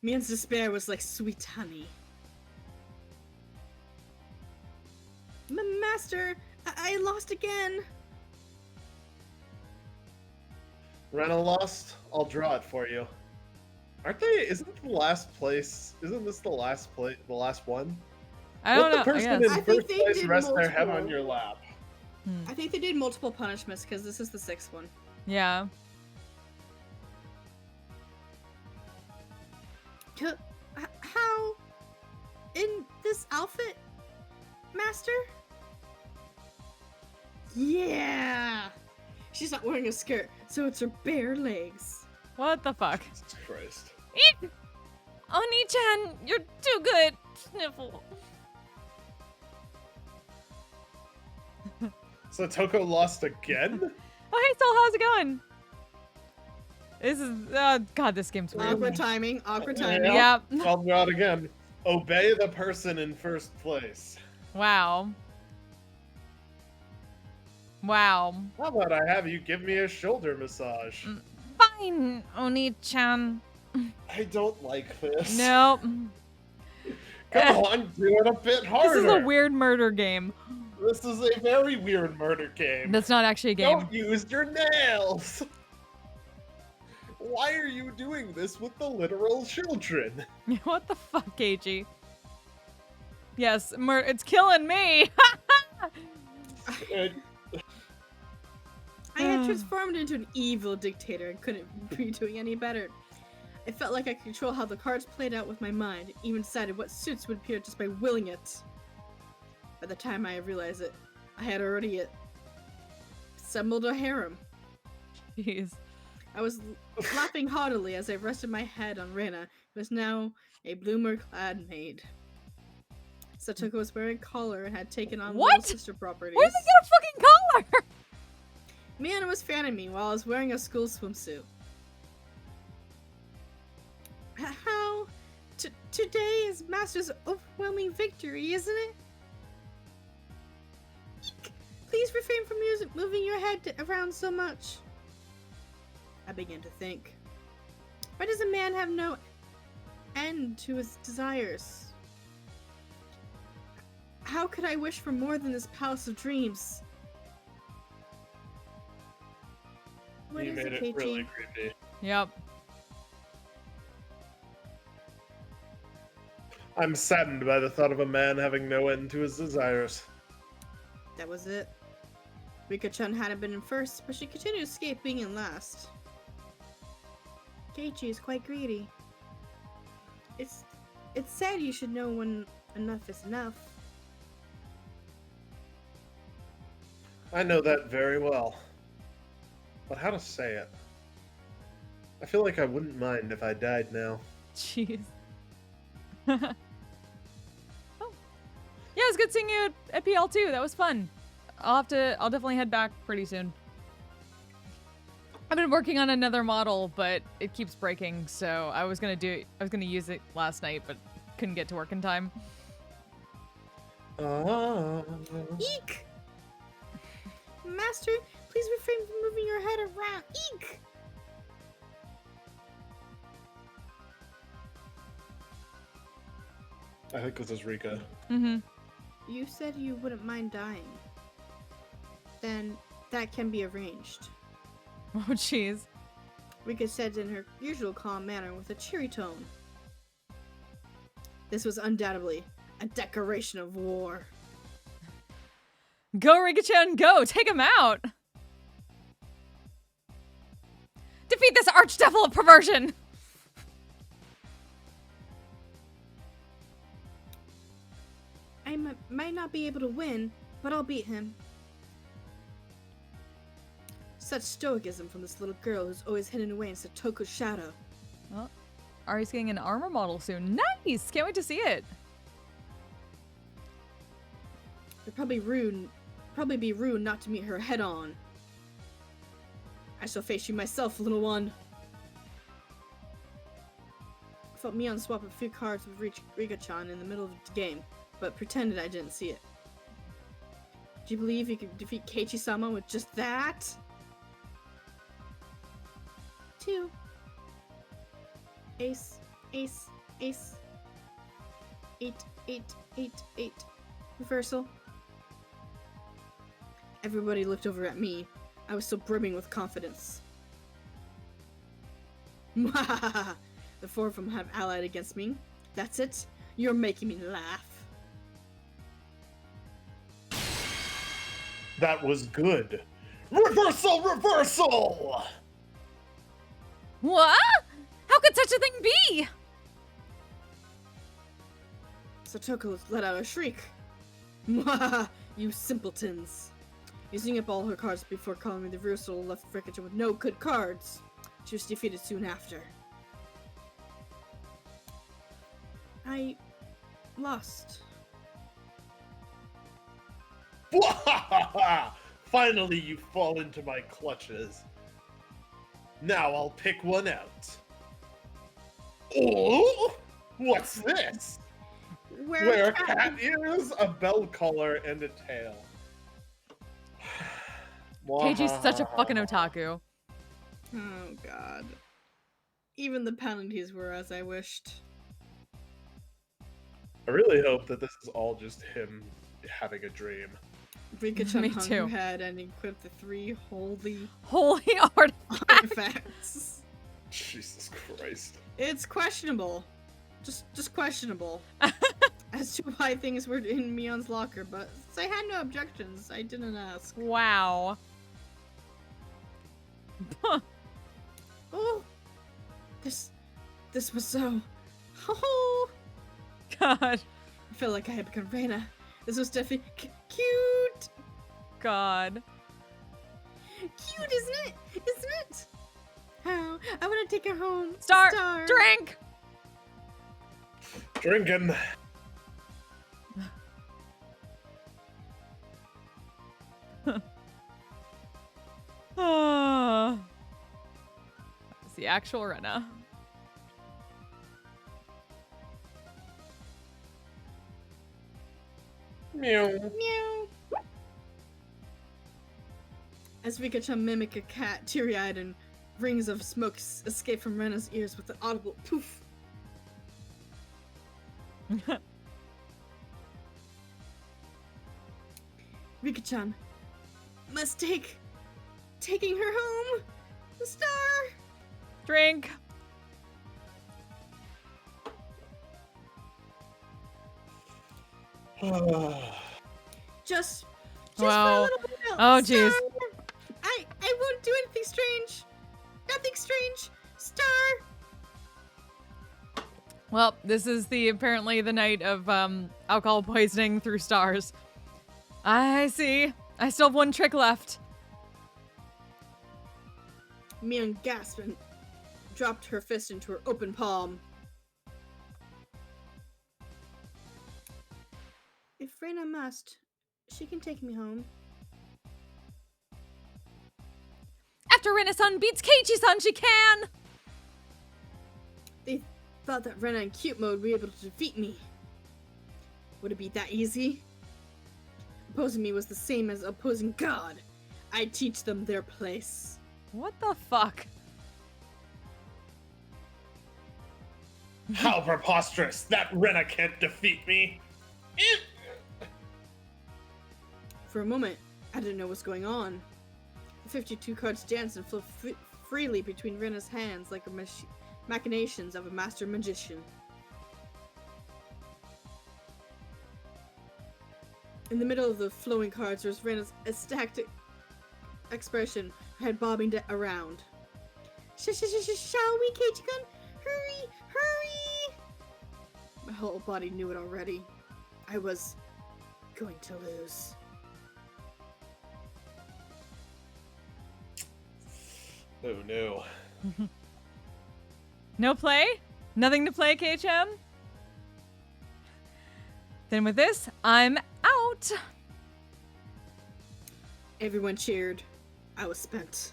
Mion's despair was like sweet honey. Master, I lost again. Rena lost. I'll draw it for you. Aren't they? Isn't the last place? Isn't this the last place? The last one? I don't Let know. the person I in guess. I think first they place did rest their head multiple. on your lap. I think they did multiple punishments because this is the 6th one. Yeah. How? In this outfit, Master? Yeah! She's not wearing a skirt, so it's her bare legs. What the fuck? Jesus Christ. Eek! Oni-chan, you're too good. Sniffle. So Toko lost again? Oh, hey, Sol, how's it going? This is, God, this game's weird. Awkward timing, awkward timing. Yeah. I'll draw it again. Obey the person in first place. Wow. Wow. How about I have you give me a shoulder massage? Fine, Oni-chan. I don't like this. Nope. Come on, do it a bit harder. This is a weird murder game. This is a very weird murder game. That's not actually a game. Don't use your nails. Why are you doing this with the literal children? What the fuck, Keiji? Yes, it's killing me. Uh, I had transformed into an evil dictator and couldn't be doing any better. I felt like I could control how the cards played out with my mind, even decided what suits would appear just by willing it. By the time I realized it, I had already assembled a harem. Jeez. I was laughing haughtily as I rested my head on Rena, who was now a bloomer-clad maid. Satoko was wearing a collar and had taken on What? little sister properties. Where'd they get a fucking collar? Miana was fanning me while I was wearing a school swimsuit. How? Today is Master's overwhelming victory, isn't it? Eek! Please refrain from moving your head around so much. I began to think. Why does a man have no end to his desires? How could I wish for more than this palace of dreams? What you is made it, it Keiichi? really creepy. Yep. I'm saddened by the thought of a man having no end to his desires. That was it. Rika-chan hadn't been in first, but she continued to escape being in last. Keiichi is quite greedy. It's sad you should know when enough is enough. I know that very well. But how to say it? I feel like I wouldn't mind if I died now. Jeez. Oh. Yeah, it was good seeing you at PL too. That was fun. I'll definitely head back pretty soon. I've been working on another model, but it keeps breaking, so I was gonna use it last night, but couldn't get to work in time. Eek! Master, please refrain from moving your head around. Eek! I think this is Rika. Mm-hmm. You said you wouldn't mind dying. Then that can be arranged. Oh, jeez. Rika said in her usual calm manner with a cheery tone. This was undoubtedly a declaration of war. Go, Rika-chan, go! Take him out! Defeat this archdevil of perversion! I might not be able to win, but I'll beat him. Such stoicism from this little girl who's always hidden away in Satoko's shadow. Well, Ari's getting an armor model soon. Nice! Can't wait to see it. It'd probably be rude not to meet her head on. I shall face you myself, little one. I felt Mion swap a few cards with Rika-chan in the middle of the game, but pretended I didn't see it. Do you believe you could defeat Keiichi-sama with just that? 2. Ace, ace, ace. 8, 8, 8, 8. Reversal. Everybody looked over at me. I was so brimming with confidence. The 4 of them have allied against me. That's it. You're making me laugh. That was good. Reversal, reversal! What? How could such a thing be? Satoko let out a shriek. You simpletons. Using up all her cards before calling me the reversal left Rika-chan with no good cards. She was defeated soon after. I lost. Finally, you fall into my clutches. Now I'll pick one out. Oh, what's this? Wear cat ears, a bell collar, and a tail. Keiji's such a fucking otaku. Oh god. Even the penalties were as I wished. I really hope that this is all just him having a dream. Rika-chan Me hung too. her head and equipped the 3 holy Holy artifact. artifacts. Jesus Christ. It's questionable. Just questionable. As to why things were in Mion's locker, but since I had no objections, I didn't ask. Wow. Oh, this was so. Oh, God. I feel like I had become Reina. This was definitely cute. God. Cute, isn't it? Isn't it? Oh, I want to take her home. Star, Star. drink! Drinking. It's the actual Rena. Meow. Meow. As Rika-chan mimic a cat, teary-eyed and rings of smoke escape from Rena's ears with an audible poof. Rika-chan must taking her home. The star. Drink. Just Wow. for a little bit. Oh, jeez. Star. I won't do anything strange. Nothing strange. Star. Well, this is apparently the night of alcohol poisoning through stars. I see. I still have one trick left. Mion gasped and dropped her fist into her open palm. If Reina must, she can take me home. After Rena-san beats Keiichi-san, she can! They thought that Rena in cute mode would be able to defeat me. Would it be that easy? Opposing me was the same as opposing God. I'd teach them their place. What the fuck? How preposterous! That Rena can't defeat me! For a moment, I didn't know what's going on. The 52 cards danced and flowed freely between Rena's hands like the machinations of a master magician. In the middle of the flowing cards was Rena's ecstatic expression, her head bobbing around. Shall we, Keiichi-kun? Hurry! Hurry! My whole body knew it already. I was going to lose. Oh no. No play? Nothing to play, KHM? Then with this, I'm out. Everyone cheered. I was spent.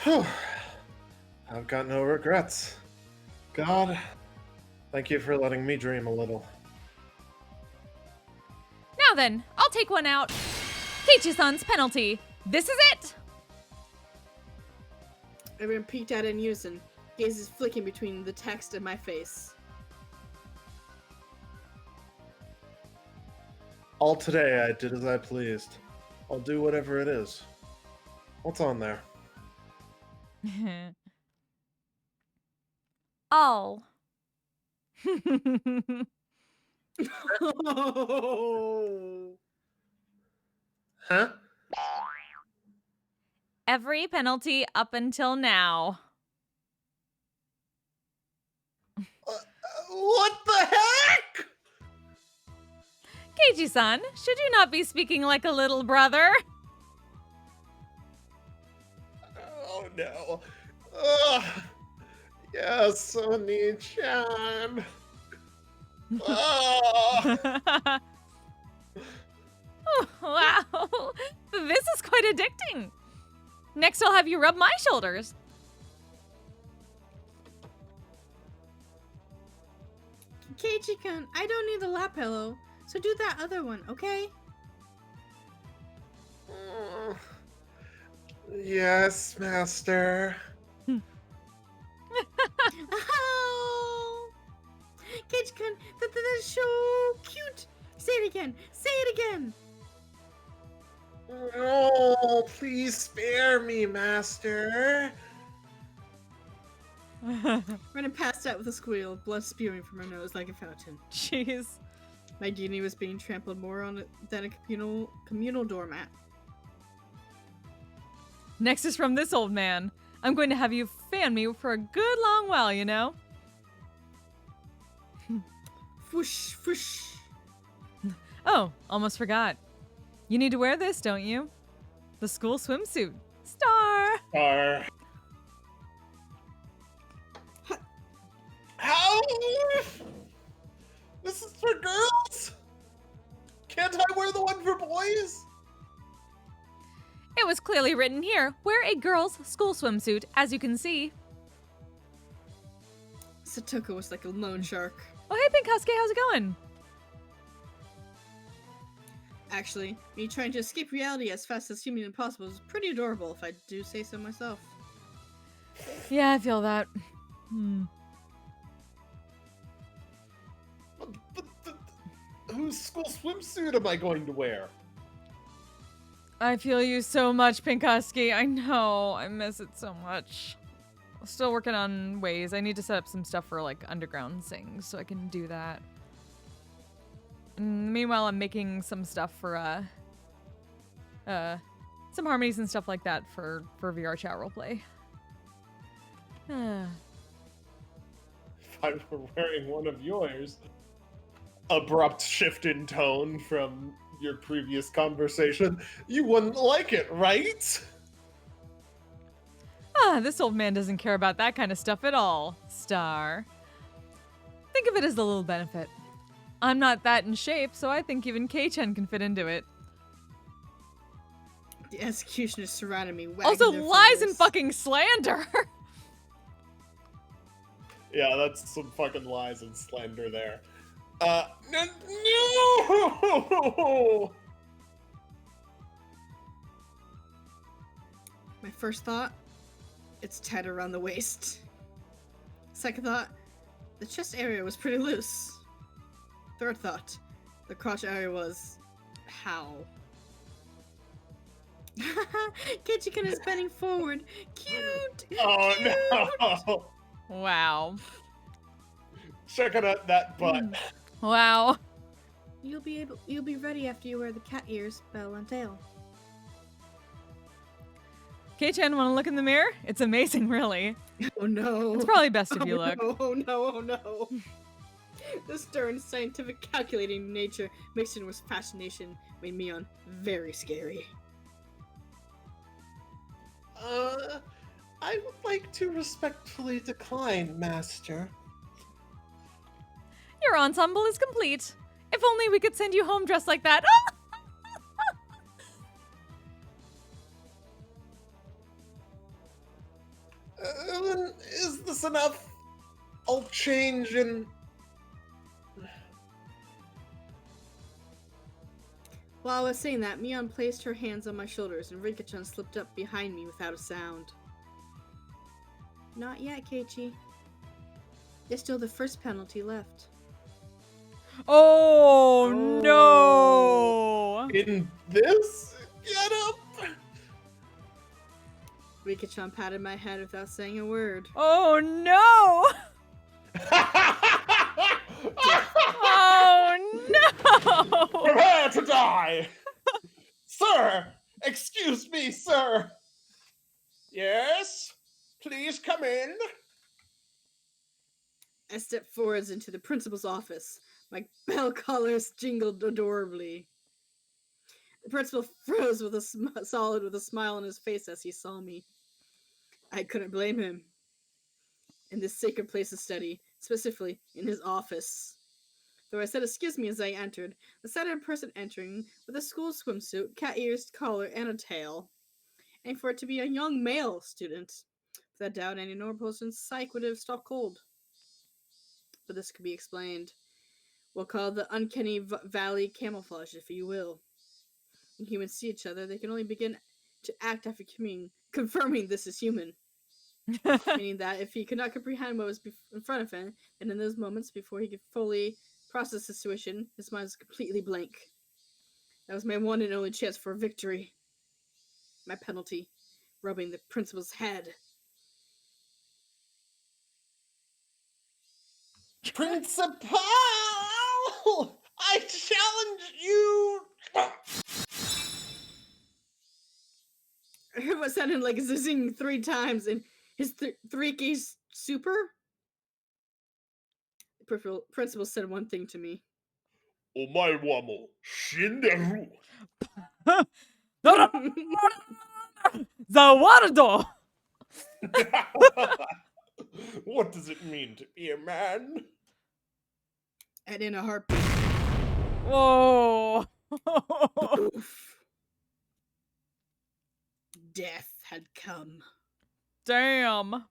Whew. I've got no regrets. God, thank you for letting me dream a little. Now then, I'll take one out. Keiichi-san's penalty. This is it! Everyone peeked at it in unison, gazes flicking between the text and my face. All today I did as I pleased. I'll do whatever it is. What's on there? All. Oh. Huh? Every penalty up until now. What the heck? Keiichi-san, should you not be speaking like a little brother? Oh no. Ugh. Yes, Oni-chan. Oh. Oh, wow. This is quite addicting. Next, I'll have you rub my shoulders. Keiichi-kun, I don't need the lap pillow, so do that other one, okay? Yes, master. Oh! Keiichi-kun, that is so cute! Say it again! Say it again! Oh, please spare me, Master. Running passed out with a squeal, blood spewing from her nose like a fountain. Jeez. My dignity was being trampled more on it than a communal doormat. Next is from this old man. I'm going to have you fan me for a good long while, you know? Whoosh, whoosh. Oh, almost forgot. You need to wear this, don't you? The school swimsuit. Star! How? This is for girls? Can't I wear the one for boys? It was clearly written here, wear a girl's school swimsuit, as you can see. Satoko was like a loan shark. Oh, hey, Pinkoski, how's it going? Actually, me trying to escape reality as fast as humanly possible is pretty adorable, if I do say so myself. Yeah, I feel that. But whose school swimsuit am I going to wear? I feel you so much, Pinkoski. I know. I miss it so much. Still working on ways. I need to set up some stuff for, like, underground things so I can do that. And meanwhile, I'm making some stuff for, some harmonies and stuff like that for VR chat roleplay. If I were wearing one of yours. Abrupt shift in tone from your previous conversation. You wouldn't like it, right? This old man doesn't care about that kind of stuff at all, Star. Think of it as a little benefit. I'm not that in shape, so I think even K-Chen can fit into it. The executioners surrounded me, wagging Also, their lies and fingers. fucking slander! Yeah, that's some fucking lies and slander there. No! My first thought, it's tight around the waist. Second thought, the chest area was pretty loose. Third thought, the crotch area was... how? Kitchikan is bending forward. Cute! Oh Cute! no! Wow. Checking out that butt. Wow. You'll be ready after you wear the cat ears, bell, and tail. K-Chan, want to look in the mirror? It's amazing, really. Oh no. It's probably best if you look. No, oh no, oh no. The stern, scientific, calculating nature mixed in with fascination made Mion very scary. I would like to respectfully decline, Master. Your ensemble is complete. If only we could send you home dressed like that. Is this enough? I'll change and... While I was saying that, Mion placed her hands on my shoulders and Rika-chan slipped up behind me without a sound. Not yet, Keiichi. There's still the first penalty left. Oh, Oh. no! In this getup? Rika-chan patted my head without saying a word. Oh, no! Oh, no! Prepare to die! Sir! Excuse me, sir! Yes? Please come in. I stepped forwards into the principal's office. My bell collars jingled adorably. The principal froze with a solid with a smile on his face as he saw me. I couldn't blame him. In this sacred place of study, specifically in his office. Though I said excuse me as I entered, the sight of a person entering with a school swimsuit, cat ears, collar, and a tail, and for it to be a young male student, without doubt any normal person's psyche would have stopped cold. But this could be explained. We'll call it the uncanny valley camouflage, if you will. When humans see each other, they can only begin to act after confirming this is human. Meaning that if he could not comprehend what was in front of him, then in those moments before he could fully process the situation, his mind was completely blank. That was my one and only chance for victory. my penalty, rubbing the principal's head. Principal! I challenge you! I heard what sounded like zizzing 3 times in his 3 keys super. The principal said one thing to me. Omae wa mo shinderu. Zawardo! What does it mean to be a man? And in a heartbeat, Whoa! poof, death had come. Damn.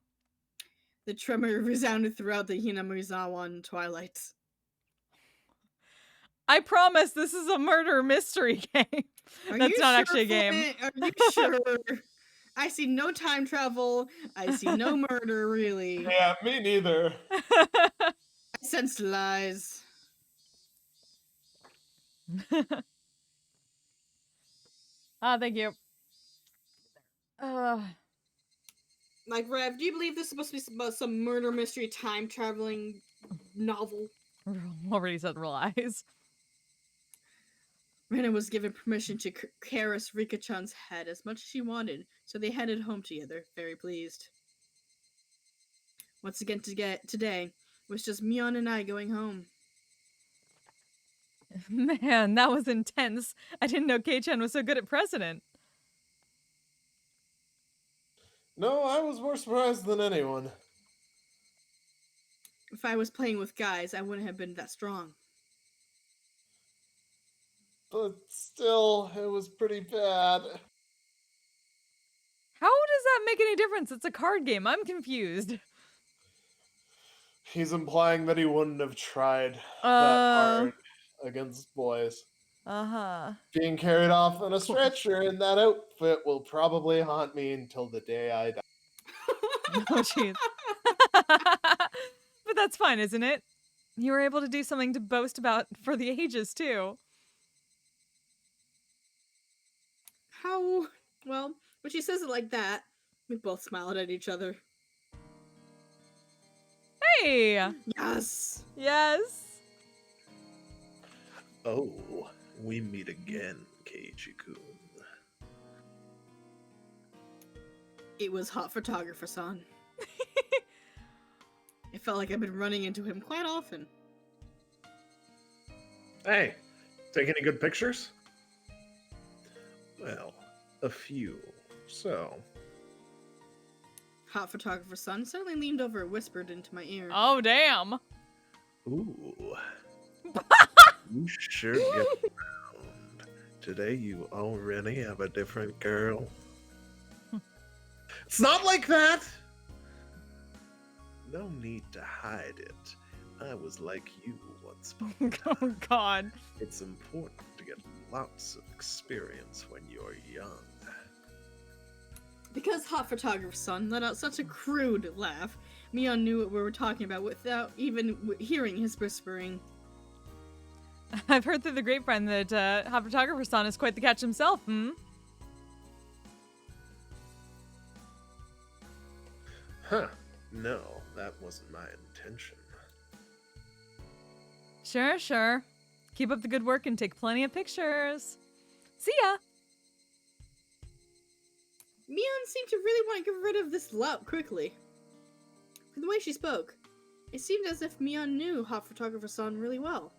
The tremor resounded throughout the Hinamizawa twilight. I promise this is a murder mystery game. That's not actually a game. Flint? Are you sure? I see no time travel. I see no murder, really. Yeah, me neither. I sense lies. Thank you. Like, Rev, do you believe this is supposed to be about some murder mystery time traveling novel? Already said realize. Rena was given permission to caress Rika-chan's head as much as she wanted, so they headed home together, very pleased. Once again today, it was just Mion and I going home. Man, that was intense. I didn't know Kei-chan was so good at President. No, I was more surprised than anyone. If I was playing with guys, I wouldn't have been that strong. But still, it was pretty bad. How does that make any difference? It's a card game. I'm confused. He's implying that he wouldn't have tried that hard against boys. Uh-huh. Being carried off on a stretcher in that outfit will probably haunt me until the day I die. Oh, jeez. But that's fine, isn't it? You were able to do something to boast about for the ages, too. How? Well, when she says it like that, we both smiled at each other. Hey! Yes! Yes! Oh, we meet again, Keiichi-kun. It was hot photographer son. It felt like I've been running into him quite often. Hey, take any good pictures? Well, a few. So, Hot photographer son suddenly leaned over and whispered into my ear. Oh, damn. ooh. You sure get around. Today you already have a different girl. It's not like that! No need to hide it. I was like you once upon a time. Oh, God. It's important to get lots of experience when you're young. Because hot photographer son let out such a crude laugh, Mion knew what we were talking about without even hearing his whispering. I've heard through the grapevine that Hot Photographer Son is quite the catch himself, Huh. No, that wasn't my intention. Sure, sure. Keep up the good work and take plenty of pictures. See ya! Mion seemed to really want to get rid of this lout quickly. From the way she spoke, it seemed as if Mion knew hot photographer son really well.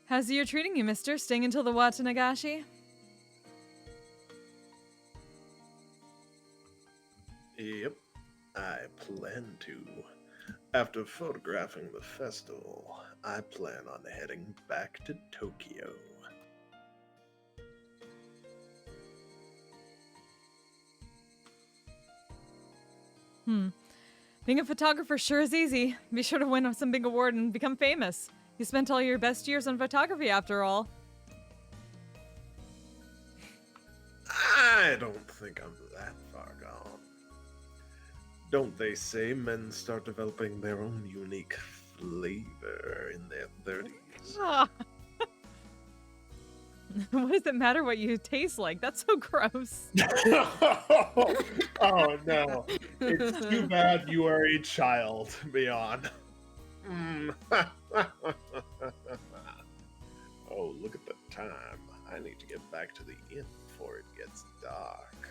How's the year treating you, mister? Staying until the Watanagashi? Yep, I plan to. After photographing the festival, I plan on heading back to Tokyo. Being a photographer sure is easy. Be sure to win some big award and become famous. You spent all your best years on photography after all. I don't think I'm that far gone. Don't they say men start developing their own unique flavor in their 30s? Ah. What does it matter what you taste like? That's so gross. Oh no. It's too bad you are a child, Beyond. Mm. Oh, look at the time. I need to get back to the inn before it gets dark.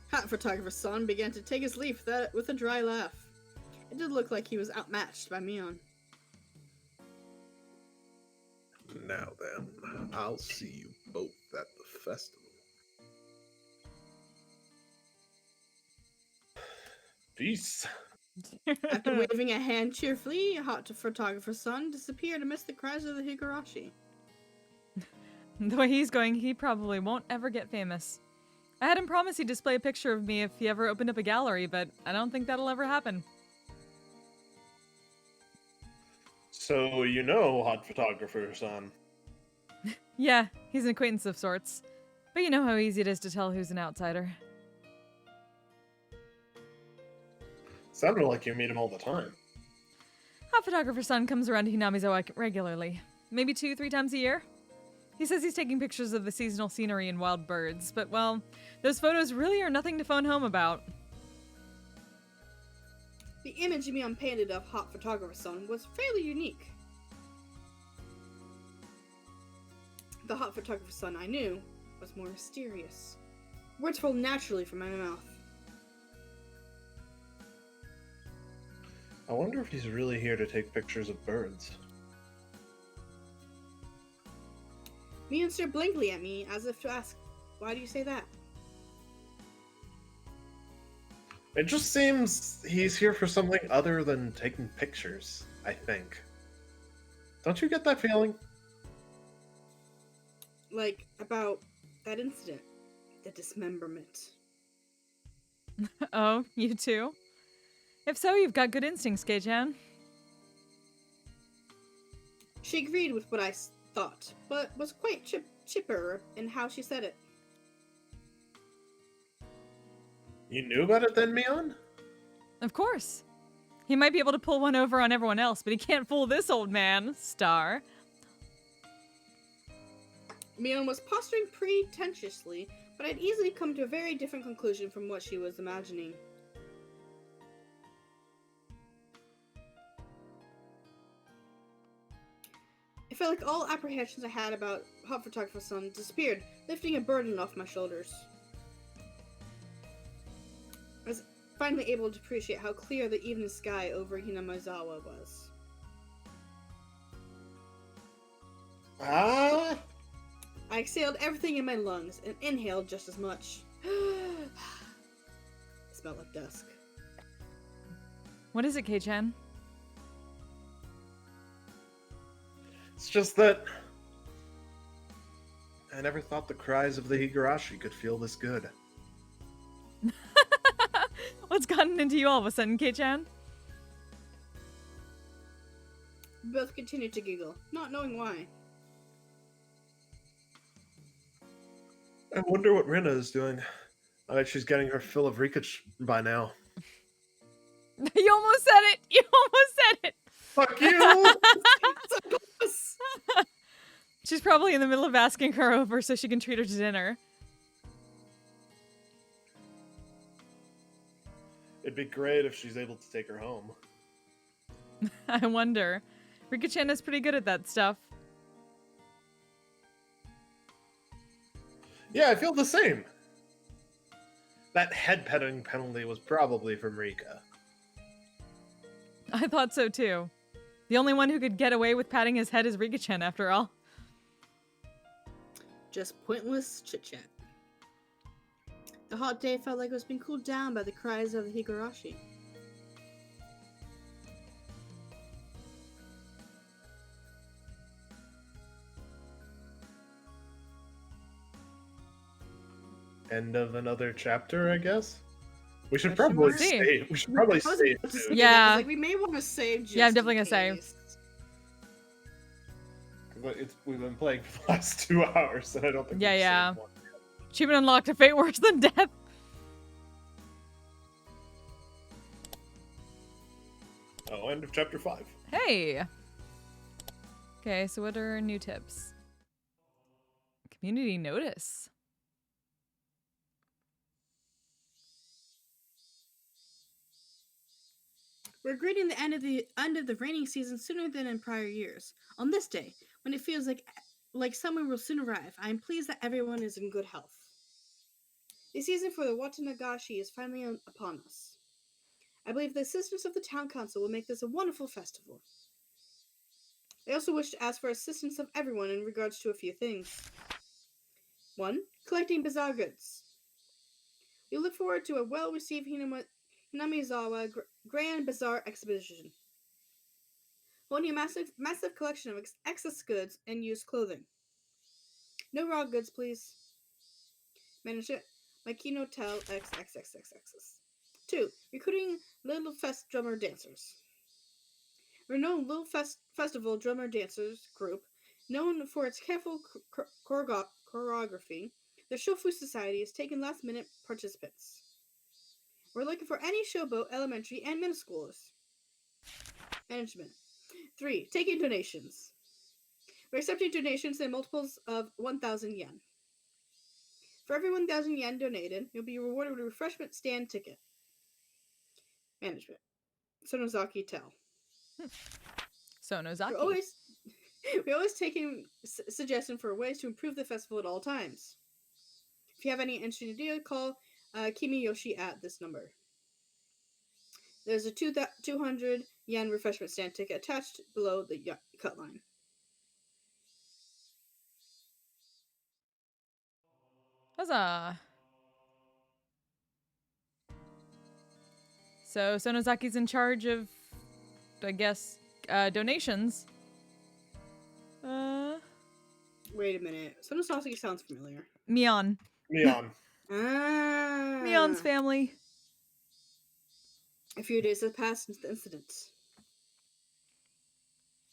Hat photographer's son began to take his leave with a dry laugh. It did look like he was outmatched by Mion. Now then, I'll see you both at the festival. Peace. After waving a hand cheerfully, Hot photographer's son disappeared amidst the cries of the Higurashi. The way he's going, he probably won't ever get famous. I had him promise he'd display a picture of me if he ever opened up a gallery, but I don't think that'll ever happen. So you know Hot Photographer, son. Yeah, he's an acquaintance of sorts. But you know how easy it is to tell who's an outsider. Sounded like you meet him all the time. Hot photographer's son comes around to Hinamizawa regularly. Maybe 2-3 times a year. He says he's taking pictures of the seasonal scenery and wild birds, but well, those photos really are nothing to phone home about. The image Mion painted of Hot photographer's son was fairly unique. The Hot photographer's son I knew was more mysterious. Words flowed naturally from my mouth. I wonder if he's really here to take pictures of birds. Mion stared blankly at me as if to ask, why do you say that? It just seems he's here for something other than taking pictures, I think. Don't you get that feeling? Like, about that incident. The dismemberment. Oh, you too? If so, you've got good instincts, Kei-chan. She agreed with what I thought, but was quite chipper in how she said it. You knew about it then, Mion? Of course. He might be able to pull one over on everyone else, but he can't fool this old man, Star. Mion was posturing pretentiously, but I'd easily come to a very different conclusion from what she was imagining. I felt like all apprehensions I had about Hot Photographer's son disappeared, lifting a burden off my shoulders. I was finally able to appreciate how clear the evening sky over Hinamizawa was. Ah! I exhaled everything in my lungs and inhaled just as much. It smelled like dusk. What is it, Kei-chan? It's just that I never thought the cries of the Higurashi could feel this good. What's gotten into you all of a sudden, Kei-chan? We both continued to giggle, not knowing why. I wonder what Rina is doing. I bet she's getting her fill of Rikach by now. You almost said it! You almost said it! Fuck you! She's probably in the middle of asking her over so she can treat her to dinner. It'd be great if she's able to take her home. I wonder. Rika-chan is pretty good at that stuff. Yeah, I feel the same. That head petting penalty was probably from Rika. I thought so too. The only one who could get away with patting his head is Rika-chan after all. Just pointless chit-chat. The hot day felt like it was being cooled down by the cries of the Higurashi. End of another chapter, I guess. We should Question probably mark? save. We should probably I was save. about to too. say Yeah. that, 'cause, like, we may want to save just Yeah, I'm definitely in gonna say. case. But we've been playing for the last 2 hours, and I don't think. Yeah, we've yeah. saved one. Achievement unlocked, a fate worse than death. Oh, end of chapter 5. Hey! Okay, so what are new tips? Community notice. We're greeting the end of the rainy season sooner than in prior years. On this day, when it feels like summer will soon arrive, I am pleased that everyone is in good health. The season for the Watanagashi is finally upon us. I believe the assistance of the town council will make this a wonderful festival. I also wish to ask for assistance of everyone in regards to a few things. 1. Collecting bazaar goods. We look forward to a well-received Hinamizawa Grand Bazaar exhibition, holding a massive collection of excess goods and used clothing. No raw goods, please. Manager, Makino Tel XXXXX. 2. Recruiting Little Fest drummer dancers. Renowned Little Festival drummer dancers group, known for its careful choreography, the Shofu Society is taking last-minute participants. We're looking for any showboat, elementary, and middle schoolers. Management. 3. Taking donations. We're accepting donations in multiples of 1,000 yen. For every 1,000 yen donated, you'll be rewarded with a refreshment stand ticket. Management. Sonozaki Tell. Sonozaki. We're always taking suggestions for ways to improve the festival at all times. If you have any interesting idea, call Kimiyoshi at this number. There's a 200 yen refreshment stand ticket attached below the cut line. Huzzah! So Sonozaki's in charge of, I guess, donations. Wait a minute. Sonozaki sounds familiar. Mion. Neon. Mion's family. A few days have passed since the incident.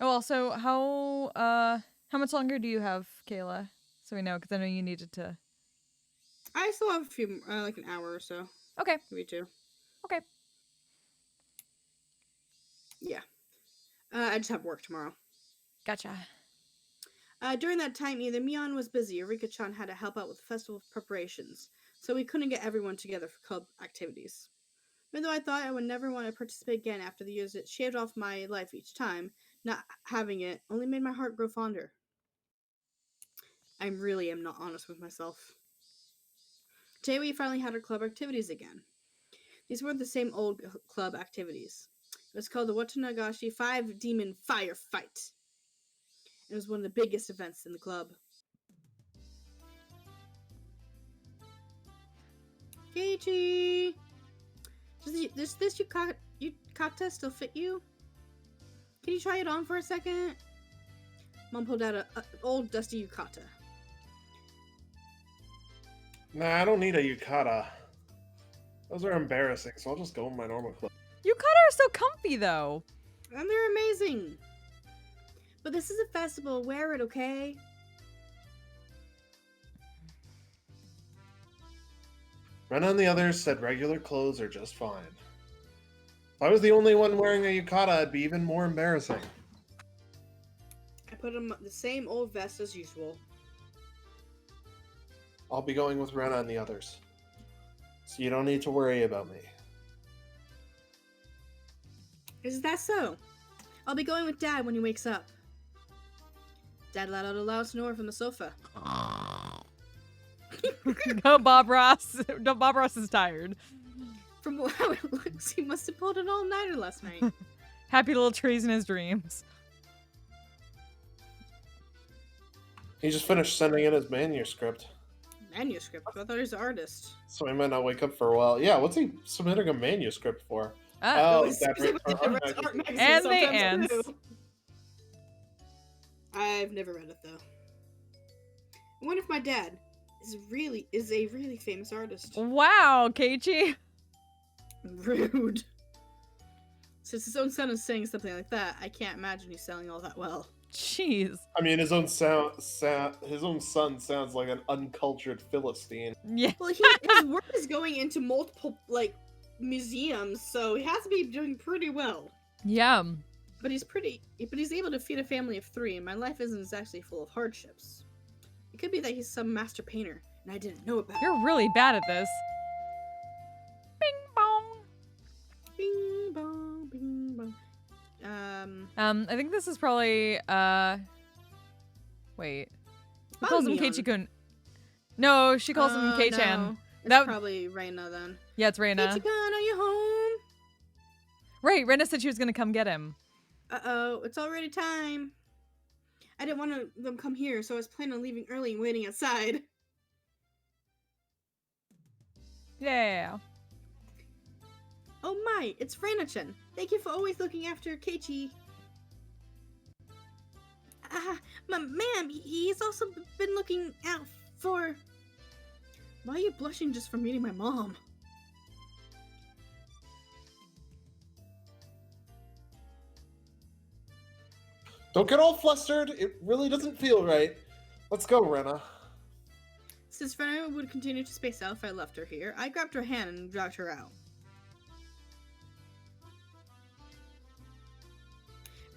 Oh, also, how much longer do you have, Kayla? So we know, because I know you needed to. I still have a few, like an hour or so. Okay. Maybe 2. Okay. Yeah. I just have work tomorrow. Gotcha. During that time, either Mion was busy or Rika-chan had to help out with the festival preparations, so we couldn't get everyone together for club activities. Even though I thought I would never want to participate again after the years it shaved off my life each time, not having it only made my heart grow fonder. I really am not honest with myself. Today we finally had our club activities again. These weren't the same old club activities. It was called the Watanagashi 5 Demon Fire Fight. It was one of the biggest events in the club. Keiichi! Does this yukata still fit you? Can you try it on for a second? Mom pulled out an old dusty yukata. Nah, I don't need a yukata. Those are embarrassing, so I'll just go in my normal clothes. Yukata are so comfy, though. And they're amazing. But this is a festival. Wear it, okay? Ren and the others said regular clothes are just fine. If I was the only one wearing a yukata, it'd be even more embarrassing. I put on the same old vest as usual. I'll be going with Rena and the others. So you don't need to worry about me. Is that so? I'll be going with Dad when he wakes up. Dad let out a loud snore from the sofa. No, Bob Ross. No, Bob Ross is tired. From how it looks, he must have pulled an all-nighter last night. Happy little trees in his dreams. He just finished sending in his manuscript. Manuscript? I thought he was an artist. So he might not wake up for a while. Yeah, what's he submitting a manuscript for? Ah, Oh, that right. Art magazine and the sometimes ants. too. I've never read it though. I wonder if my dad is a really famous artist. Wow, Keiichi. Rude. Since his own son is saying something like that, I can't imagine he's selling all that well. Jeez. I mean, his own son sounds like an uncultured Philistine. Yeah. Well, his work is going into multiple museums, so he has to be doing pretty well. Yeah. But he's able to feed a family of 3, and my life isn't exactly full of hardships. It could be that he's some master painter, and I didn't know about it. You're really bad at this. Bing bong. Bing bong, bing bong. I think this is probably wait. Who calls him Mion. Keiichi-kun? No, she calls him Kei-chan. No. It's That- probably Reina then. Yeah, it's Reina. Keiichi-kun, are you home? Right, Reina said she was gonna come get him. Uh-oh, it's already time. I didn't want them come here, so I was planning on leaving early and waiting outside. Yeah. Oh my, it's Reina-chan. Thank you for always looking after Keiichi. Ma'am, he's also been looking out for... Why are you blushing just from meeting my mom? Don't get all flustered. It really doesn't feel right. Let's go, Rena. Since Reina would continue to space out if I left her here, I grabbed her hand and dragged her out.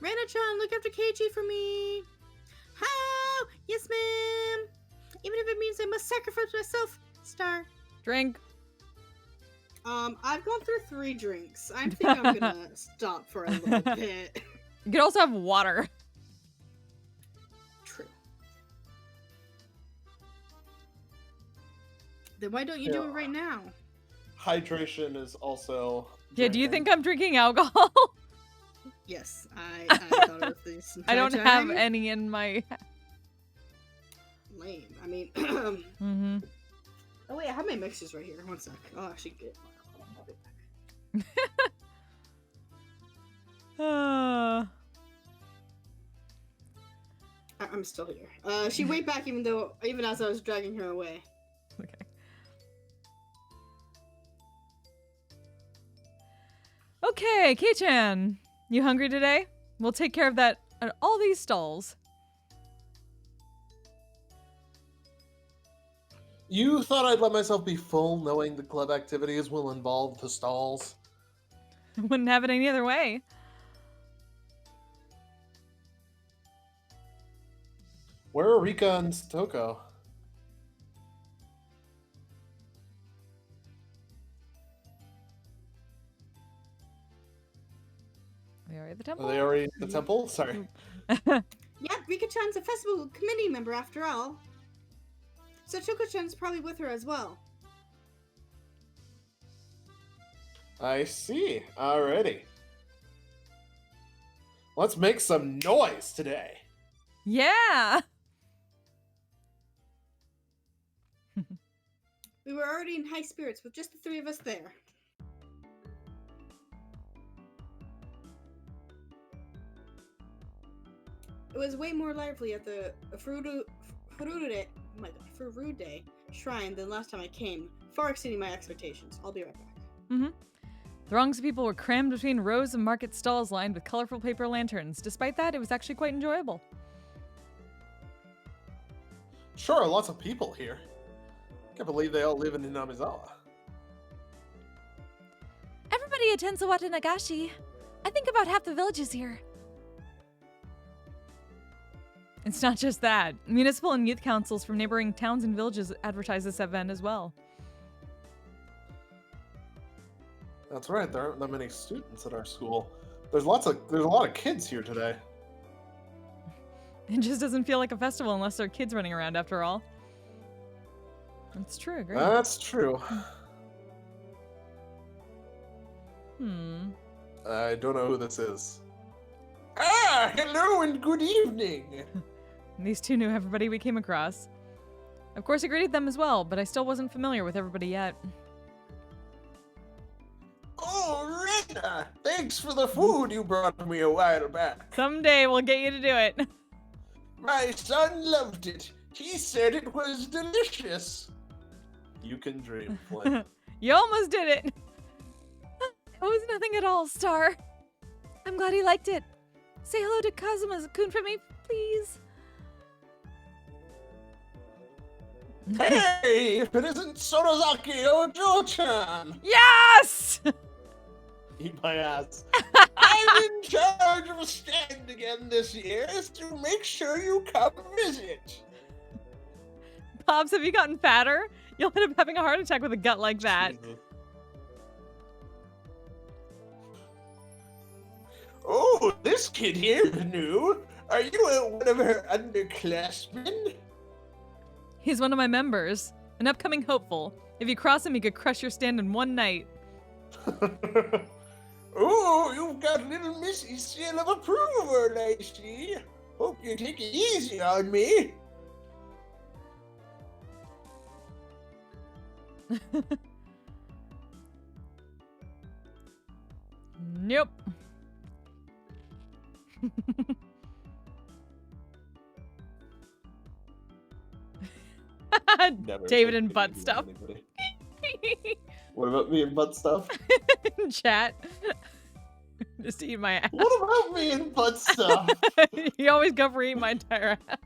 Reina-chan, look after Keiichi for me! How? Yes, ma'am! Even if it means I must sacrifice myself, Star. Drink. I've gone through 3 drinks. I think I'm gonna stop for a little bit. You could also have water. True. Then why don't you do it right now? Hydration is also. Yeah, do you drinking. think I'm drinking alcohol? Yes, I thought of this I entire don't have time. any in my... Lame. I mean, Mm-hmm. oh wait, I have my mixers right here. One sec. I'll actually get. I'll be back. I'm still here. She went back even as I was dragging her away. Okay. Okay, Kei-chan. You hungry today? We'll take care of that at all these stalls. You thought I'd let myself be full knowing the club activities will involve the stalls? Wouldn't have it any other way. Where are Rika and Stoko? Are they already at the temple? Are they already at the temple? Sorry. Yeah, Rika-chan's a festival committee member after all. So Choco-chan's probably with her as well. I see. Alrighty. Let's make some noise today. Yeah! We were already in high spirits with just the 3 of us there. It was way more lively at the Furude shrine than last time I came, far exceeding my expectations. I'll be right back. Mm-hmm. Throngs of people were crammed between rows of market stalls lined with colorful paper lanterns. Despite that, it was actually quite enjoyable. Sure, lots of people here. Can't believe they all live in Inamizawa. Everybody attends Sawata Nagashi. I think about half the village is here. It's not just that. Municipal and youth councils from neighboring towns and villages advertise this event as well. That's right, there aren't that many students at our school. There's a lot of kids here today. It just doesn't feel like a festival unless there are kids running around after all. That's true, great. That's true. I don't know who this is. Ah, hello and good evening. These two knew everybody we came across. Of course, I greeted them as well, but I still wasn't familiar with everybody yet. Oh, Rena! Thanks for the food you brought me a while back. Someday we'll get you to do it. My son loved it. He said it was delicious. You can dream, Flynn. You almost did it. It was nothing at all, Star. I'm glad he liked it. Say hello to Kazuma-kun for me, please. Hey, if it isn't Sorozaki Ojo-chan! Yes! Eat my ass. I'm in charge of a stand again this year, so make sure you come visit. Pops, have you gotten fatter? You'll end up having a heart attack with a gut like that. Jesus. Oh, this kid here is new. Are you one of her underclassmen? He's one of my members, an upcoming hopeful. If you cross him, he could crush your stand in one night. Oh, you've got little Missy's seal of approval, I see. Hope you take it easy on me. Nope. Never David said and butt anything to stuff. anybody. What about me and butt stuff? Chat. Just eat my ass. What about me and butt stuff? You always go for eating my entire ass.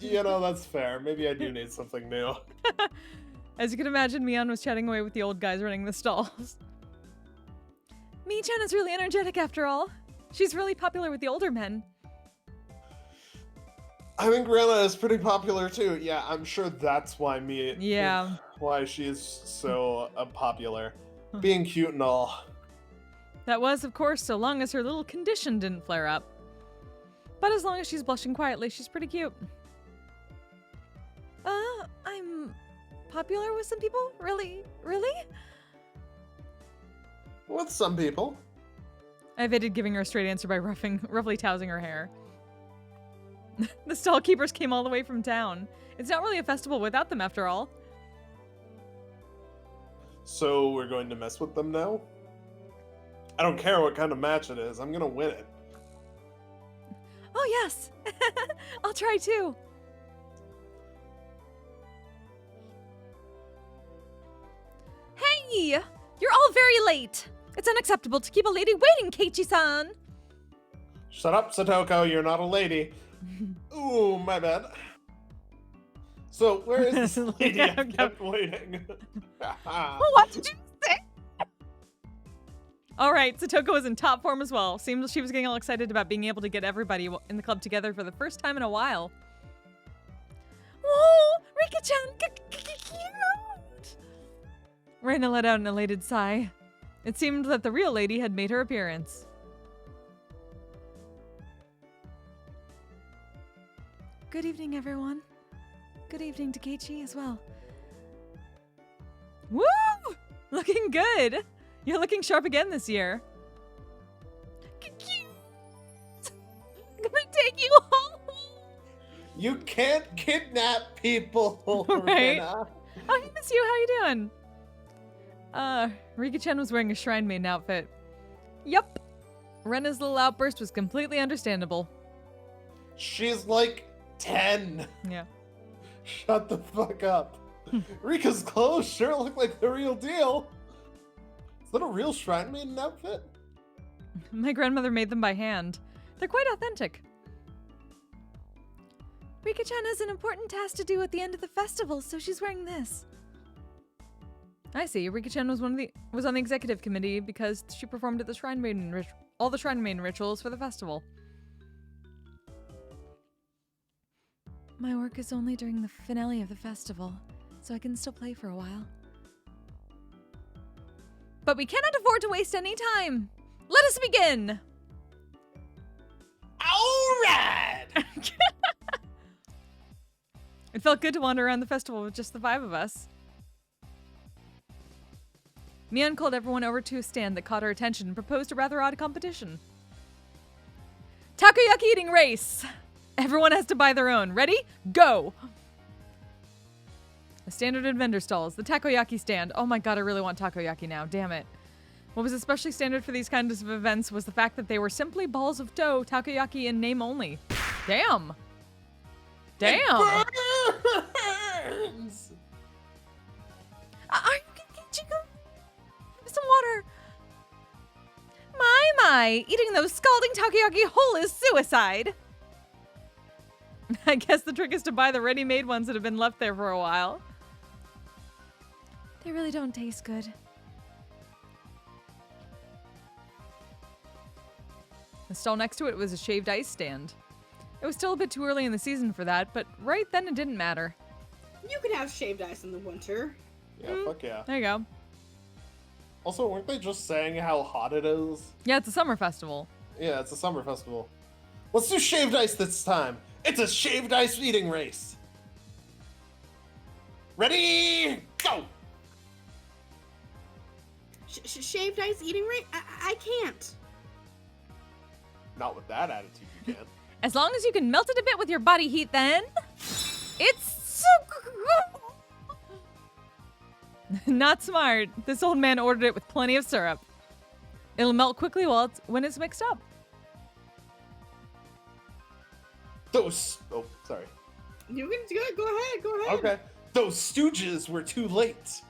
You know, that's fair. Maybe I do need something new. As you can imagine, Mion was chatting away with the old guys running the stalls. Mi-chan is really energetic after all. She's really popular with the older men. I think Rihanna is pretty popular too. Yeah, I'm sure that's why why she's so popular. Being cute and all. That was, of course, so long as her little condition didn't flare up. But as long as she's blushing quietly, she's pretty cute. I'm popular with some people? Really? Really? With some people. I evaded giving her a straight answer by roughly tousing her hair. The stall keepers came all the way from town. It's not really a festival without them, after all. So we're going to mess with them now? I don't care what kind of match it is. I'm gonna win it. Oh, yes. I'll try too. Hey! You're all very late. It's unacceptable to keep a lady waiting, Keiichi-san. Shut up, Satoko. You're not a lady. Ooh, my bad. So, where is this lady? I kept waiting. What did you say? All right, Satoko was in top form as well. Seems she was getting all excited about being able to get everybody in the club together for the first time in a while. Whoa, Rika-chan, cute! Reina let out an elated sigh. It seemed that the real lady had made her appearance. Good evening, everyone. Good evening to Keiichi as well. Woo! Looking good. You're looking sharp again this year. I'm gonna take you home. You can't kidnap people, Right? Rena. Oh, I miss you. How you doing? Rika-chan was wearing a shrine maiden outfit. Yup. Rena's little outburst was completely understandable. She's like 10. Yeah. Shut the fuck up. Rika's clothes sure look like the real deal. Is that a real shrine maiden outfit? My grandmother made them by hand. They're quite authentic. Rika-chan has an important task to do at the end of the festival, so she's wearing this. I see. Rika-chan was on the executive committee because she performed at the shrine maiden all the shrine maiden rituals for the festival. My work is only during the finale of the festival, so I can still play for a while. But we cannot afford to waste any time. Let us begin. All right. It felt good to wander around the festival with just the 5 of us. Mion called everyone over to a stand that caught her attention and proposed a rather odd competition. Takoyaki eating race! Everyone has to buy their own. Ready? Go! The standard and vendor stalls. The takoyaki stand. Oh my god, I really want takoyaki now. Damn it. What was especially standard for these kinds of events was the fact that they were simply balls of dough, takoyaki in name only. Damn! Damn! It burns. Are you Chico? Some water. My, eating those scalding takoyaki whole is suicide. I guess the trick is to buy the ready-made ones that have been left there for a while. They really don't taste good. The stall next to it was a shaved ice stand. It was still a bit too early in the season for that, but right then it didn't matter. You can have shaved ice in the winter. Yeah, fuck yeah. There you go. Also, weren't they just saying how hot it is? Yeah, it's a summer festival. Yeah, it's a summer festival. Let's do shaved ice this time. It's a shaved ice eating race. Ready, go! Shaved ice eating rate? I can't. Not with that attitude, you can't. As long as you can melt it a bit with your body heat, then it's so good. Not smart. This old man ordered it with plenty of syrup. It'll melt quickly when it's mixed up. Those. Oh, sorry. You can go ahead. Okay. Those stooges were too late.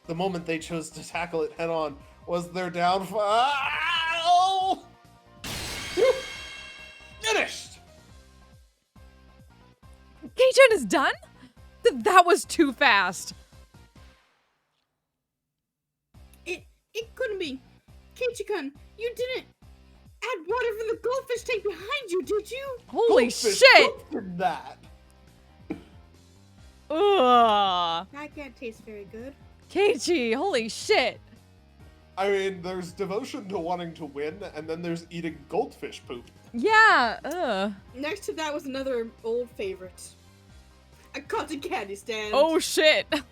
The moment they chose to tackle it head on was their downfall. Finished. Kei-chan is done? That was too fast. It couldn't be. Keiichi-kun, you didn't add water from the goldfish tank behind you, did you? Holy Goldfish shit! cooked in that. Ugh. That can't taste very good. Keiichi, holy shit. I mean, there's devotion to wanting to win, and then there's eating goldfish poop. Yeah, ugh. Next to that was another old favorite. A cotton candy stand. Oh shit. Why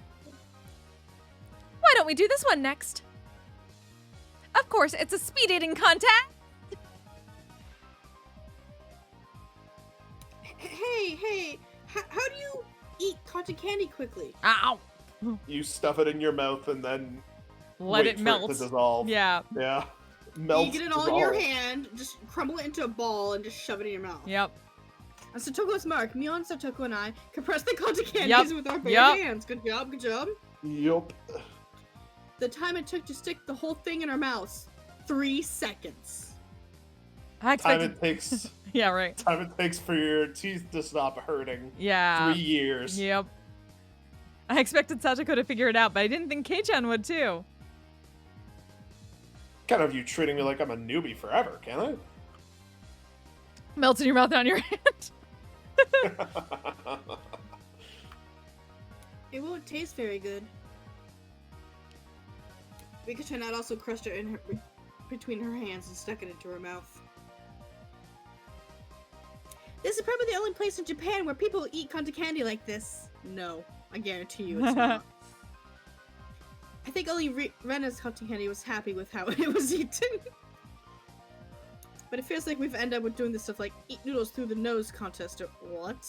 don't we do this one next? Of course, it's a speed eating contest. Hey, how do you eat cotton candy quickly? Ow. You stuff it in your mouth and then Let wait it for melt. It to dissolve. Yeah. Yeah. Melt. You get it all in your dissolve. hand, just crumble it into a ball and just shove it in your mouth. Yep. And Satoko's mark, Mion, Satoko, and I compress the cotton candies Yep. with our bare Yep. hands. Good job. Yup. The time it took to stick the whole thing in our mouths, 3 seconds. I Time expected. it takes. Yeah, right. Time it takes for your teeth to stop hurting. Yeah. 3 years. Yep. I expected Satoko to figure it out, but I didn't think Kei-chan would too. Kind of you treating me like I'm a newbie forever, can I? Melts in your mouth on your hand. It won't taste very good. Rika-chan also crushed it in between her hands and stuck it into her mouth. This is probably the only place in Japan where people eat cotton candy like this. No, I guarantee you it's not. I think only Rena's cotton candy was happy with how it was eaten. But it feels like we've ended up with doing this stuff like eat noodles through the nose contest or what?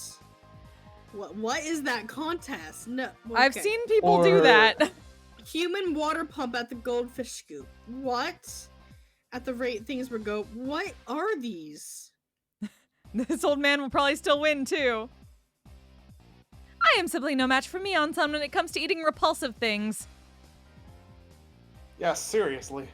What is that contest? No. I've okay. seen people do Or- that. Human water pump at the goldfish scoop. What? At the rate things would go, what are these? This old man will probably still win too. I am simply no match for Mion-san when it comes to eating repulsive things. Yeah, seriously.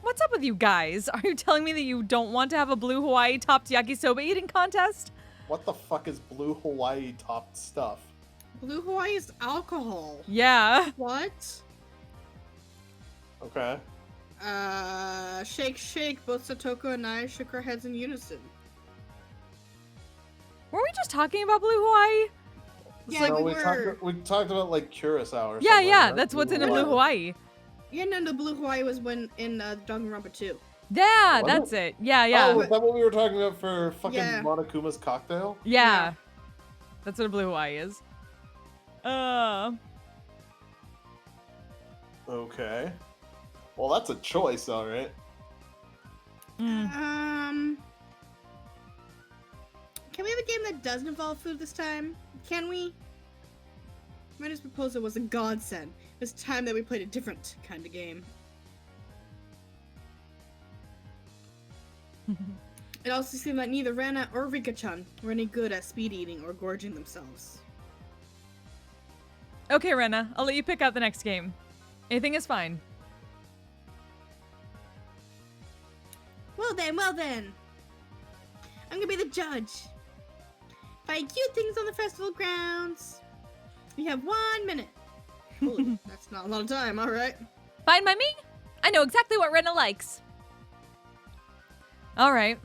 What's up with you guys? Are you telling me that you don't want to have a blue Hawaii topped yakisoba eating contest? What the fuck is blue Hawaii topped stuff? Blue Hawaii is alcohol. Yeah. What? Okay. Shake. Both Satoko and I shook our heads in unison. Were we just talking about blue Hawaii? Yeah, No, we we were. talked about like Curacao or Yeah, something. yeah. right? That's what's in a blue Hawaii. Hawaii. Yeah, no, the Blue Hawaii was when in Danganronpa 2. Yeah, What? that's it. Yeah, Oh, yeah. is that what we were talking about for fucking Yeah. Monokuma's cocktail? Yeah. That's what a blue Hawaii is. Okay. Well, that's a choice, alright. Mm. Can we have a game that doesn't involve food this time? Can we? Renner's proposal was a godsend. It's time that we played a different kind of game. It also seemed like neither Rana or Rika-chan were any good at speed eating or gorging themselves. Okay, Rena, I'll let you pick out the next game. Anything is fine. Well then. I'm gonna be the judge. Find cute things on the festival grounds. We have 1 minute. Holy, that's not a lot of time, alright. Fine by me? I know exactly what Rena likes. All right.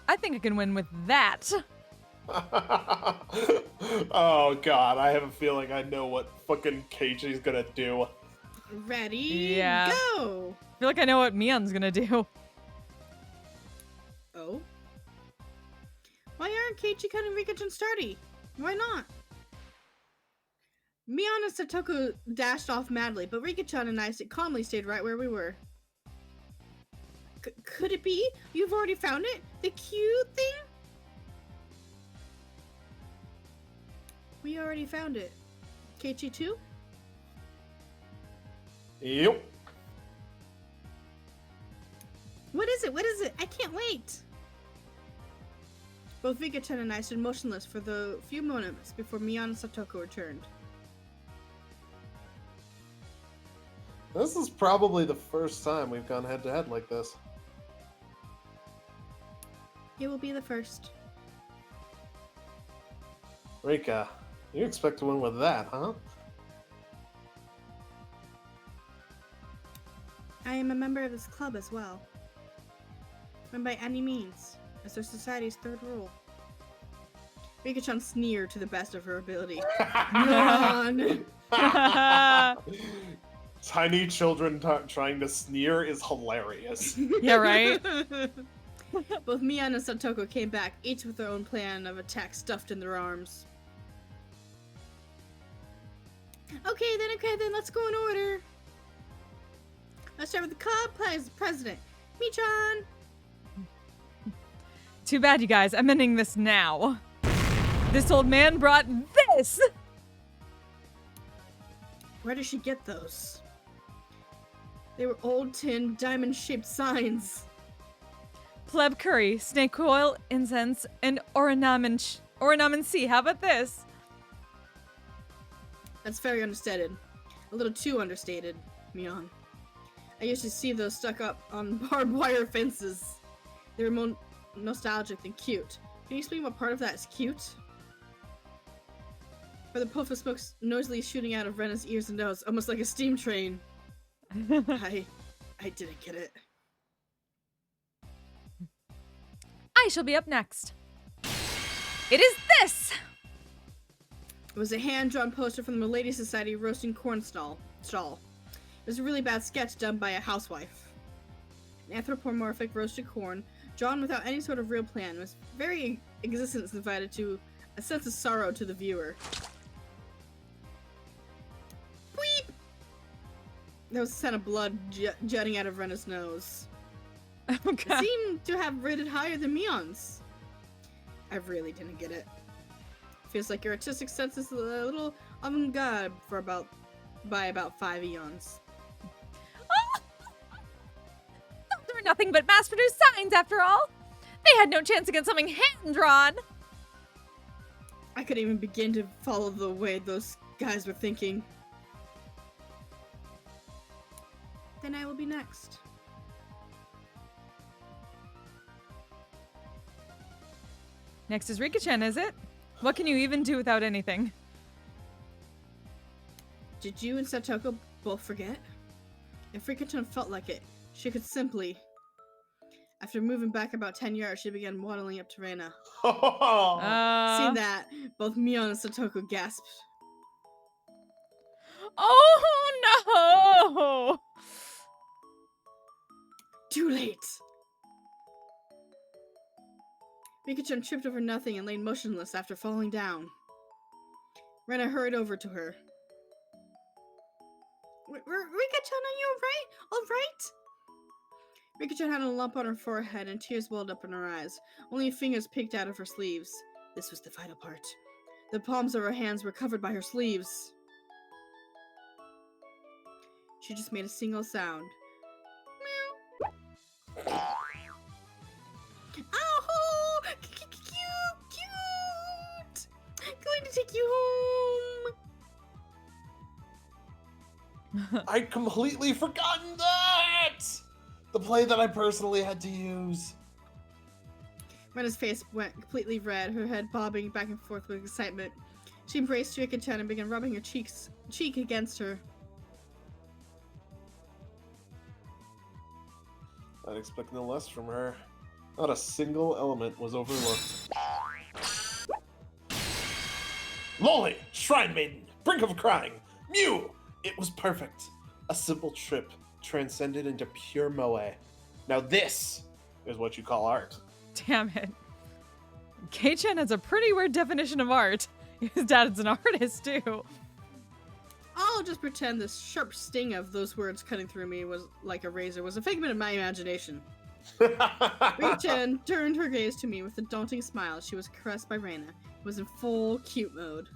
I think I can win with that. Oh god, I have a feeling I know what fucking Keiichi's gonna do. Ready? Yeah. Go! I feel like I know what Mion's gonna do. Oh? Why aren't Keiichi and Rika-chan sturdy? Why not? Mion and Satoko dashed off madly, but Rika-chan and I calmly stayed right where we were. Could it be? You've already found it? The cute thing? We already found it. Keiichi too? Yep. What is it? What is it? I can't wait! Both Rika-chan and I stood motionless for the few moments before Mion and Satoko returned. This is probably the first time we've gone head to head like this. It will be the first. Rika, you expect to win with that, huh? I am a member of this club as well. And by any means, as their society's third rule. Rika-chan sneered to the best of her ability. Yawn! Tiny children trying to sneer is hilarious. Yeah, right? Both Mion and Satoko came back, each with their own plan of attack stuffed in their arms. Okay then, let's go in order. Let's start with the club president, Michan. Too bad, you guys. I'm ending this now. This old man brought this! Where did she get those? They were old tin, diamond-shaped signs. Pleb curry, snake oil, incense, and ornamency. How about this? That's very understated. A little too understated, Mion. I used to see those stuck up on barbed wire fences. They were more nostalgic than cute. Can you explain what part of that is cute? Or the puff of smoke noisily shooting out of Rena's ears and nose, almost like a steam train. I didn't get it. I shall be up next. It is this! It was a hand-drawn poster from the Milady Society roasting corn stall. It was a really bad sketch done by a housewife. An anthropomorphic roasted corn, drawn without any sort of real plan, was very existence invited to a sense of sorrow to the viewer. Bleep! There was a scent of blood jutting out of Rena's nose. Oh, It God. seemed to have rated higher than Mion's. I really didn't get it. Feels like your artistic sense is a little avant-garde by about 5 eons. Those were nothing but mass-produced signs, after all. They had no chance against something hand-drawn. I couldn't even begin to follow the way those guys were thinking. Then I will be next. Next is Rika-chan, is it? What can you even do without anything? Did you and Satoko both forget? If Rika-chan felt like it, she could simply... After moving back about 10 yards, she began waddling up to Reina. Seeing that, both Mion and Satoko gasped. Oh, no! Too late! Rika-chan tripped over nothing and lay motionless after falling down. Reina hurried over to her. Rika-chan, are you alright? Rika-chan had a lump on her forehead and tears welled up in her eyes. Only fingers peeked out of her sleeves. This was the vital part. The palms of her hands were covered by her sleeves. She just made a single sound. Meow. Oh, cute! Going to take you home. I'd completely forgotten that! The play that I personally had to use. Rena's face went completely red, her head bobbing back and forth with excitement. She embraced Rika-chan and began rubbing her cheek against her. I'd expect no less from her. Not a single element was overlooked. Loli, Shrine Maiden, Brink of Crying, Mew! It was perfect. A simple trip transcended into pure moe. Now this is what you call art. Damn it. Kei-chan has a pretty weird definition of art. His dad's an artist, too. I'll just pretend the sharp sting of those words cutting through me was like a razor was a figment of my imagination. Rei-chan turned her gaze to me with a daunting smile. She was caressed by Reina. Was in full cute mode.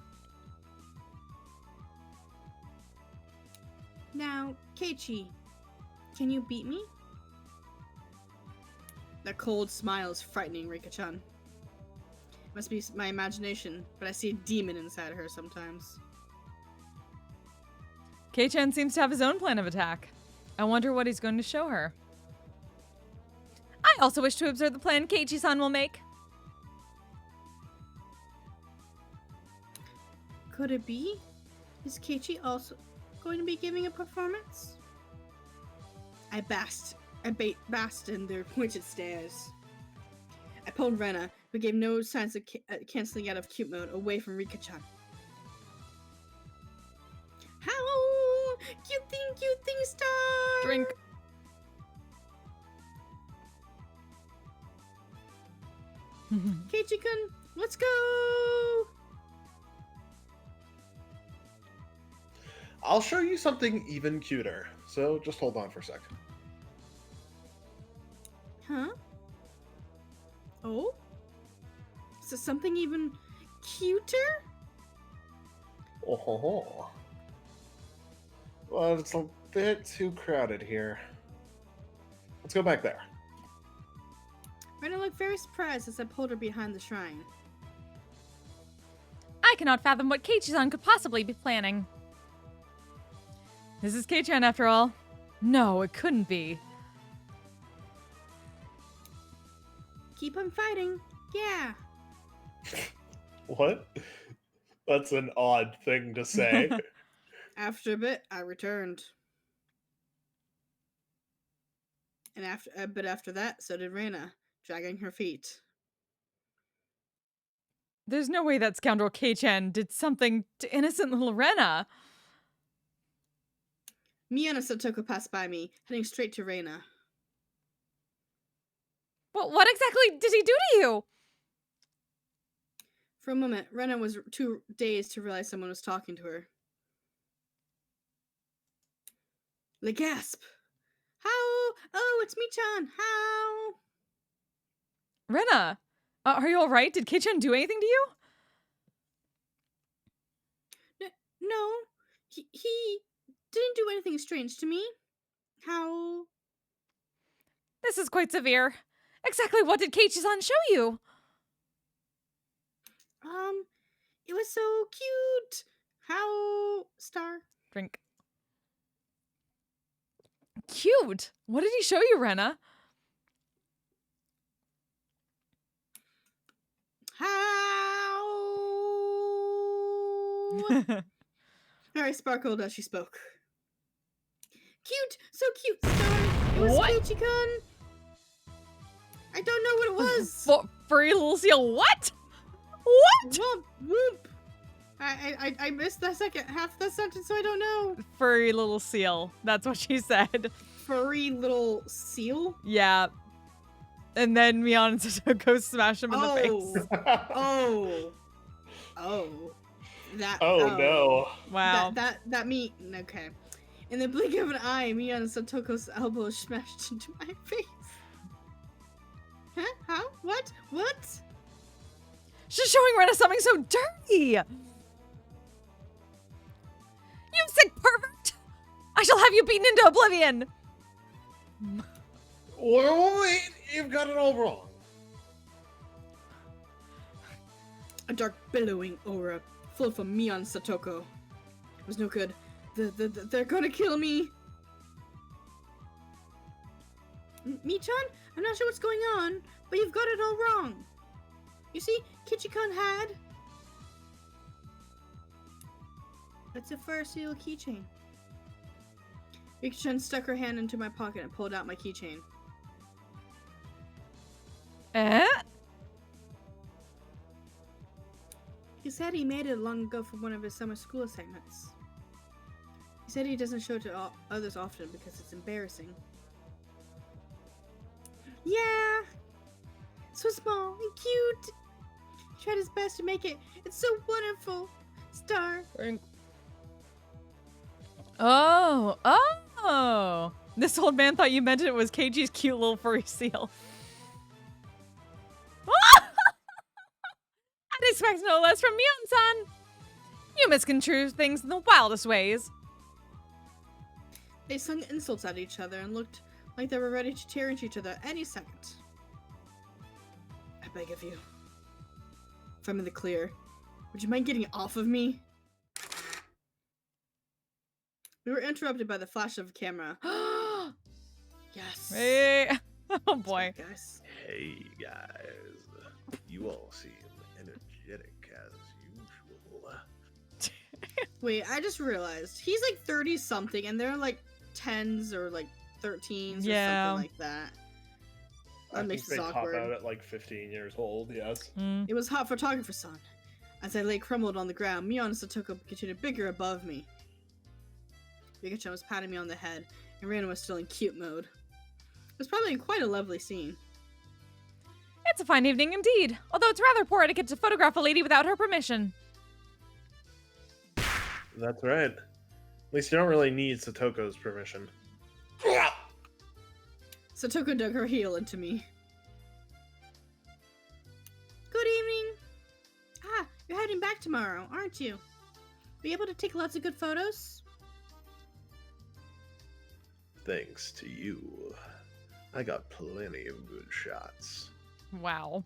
Now, Keiichi, can you beat me? That cold smile is frightening, Rika-chan. Must be my imagination, but I see a demon inside her sometimes. Kei-chan seems to have his own plan of attack. I wonder what he's going to show her. I also wish to observe the plan Keiichi-san will make. Could it be? Is Keiichi also going to be giving a performance? I basked in their pointed stares. I pulled Rena, but gave no signs of canceling out of cute mode, away from Rika-chan. How? Cute thing, star! Drink. Keiichi-kun, let's go! I'll show you something even cuter, so just hold on for a sec. Huh? Oh? So something even cuter? Oh, well, it's a bit too crowded here. Let's go back there. Rena looked very surprised as I pulled her behind the shrine. I cannot fathom what Keiichi-san could possibly be planning. This is Kei-chan after all. No, it couldn't be. Keep on fighting. Yeah. What? That's an odd thing to say. After a bit, I returned. And after that, so did Rena, dragging her feet. There's no way that scoundrel Kei-chan did something to innocent little Rena. Miya and Satoko passed by me, heading straight to Rena. Well, what exactly did he do to you? For a moment, Rena was too dazed to realize someone was talking to her. The gasp! How? Oh, it's me-chan! How? Rena, are you alright? Did Kei-chan do anything to you? No, he didn't do anything strange to me. How? This is quite severe. Exactly what did Keiichi-san show you? It was so cute. How? Star? Drink. Cute. What did he show you, Rena? How? Harry sparkled as she spoke. Cute! So cute, Star! It was What? Keiichi-kun! I don't know what it was! Furry little seal. What? What? Whoop! Whoop! I missed the second half of the sentence, so I don't know. Furry little seal. That's what she said. Furry little seal? Yeah. And then Mion and Satoko smash him in the face. Oh. Oh. That. Oh no. Wow. That me. Okay. In the blink of an eye, Mion and Satoko's elbow smashed into my face. Huh? How? What? What? She's showing Rena something so dirty. You sick pervert! I shall have you beaten into oblivion! Wait, you've got it all wrong. A dark billowing aura flowed from Mion Satoko. It was no good. They're gonna kill me. Mi-chan, I'm not sure what's going on, but you've got it all wrong. You see, Keiichi-kun had... It's a fur seal keychain. Rika-chan stuck her hand into my pocket and pulled out my keychain. Eh? He said he made it long ago for one of his summer school assignments. He said he doesn't show it to others often because it's embarrassing. Yeah! So small and cute! He tried his best to make it. It's so wonderful! Star! Oh, oh. This old man thought you meant it was Keiji's cute little furry seal. I'd expect no less from Mion-san. You misconstrue things in the wildest ways. They sung insults at each other and looked like they were ready to tear into each other any second. I beg of you. If I'm in the clear, would you mind getting off of me? We were interrupted by the flash of a camera. Yes. Hey. Oh boy. Guys. Hey guys, you all seem energetic as usual. Wait, I just realized he's like 30 something and they're like 10s or like 13s or Yeah. something like that. I That think makes they it top awkward. out at like 15 years old, yes. Mm. It was hot photographer son. As I lay crumbled on the ground, Mion and Satoko continued bigger above me. Rika-chan was patting me on the head, and Rana was still in cute mode. It was probably quite a lovely scene. It's a fine evening indeed, although it's rather poor etiquette to photograph a lady without her permission. That's right. At least you don't really need Satoko's permission. Satoko dug her heel into me. Good evening. Ah, you're heading back tomorrow, aren't you? Be able to take lots of good photos? Thanks to you, I got plenty of good shots. Wow.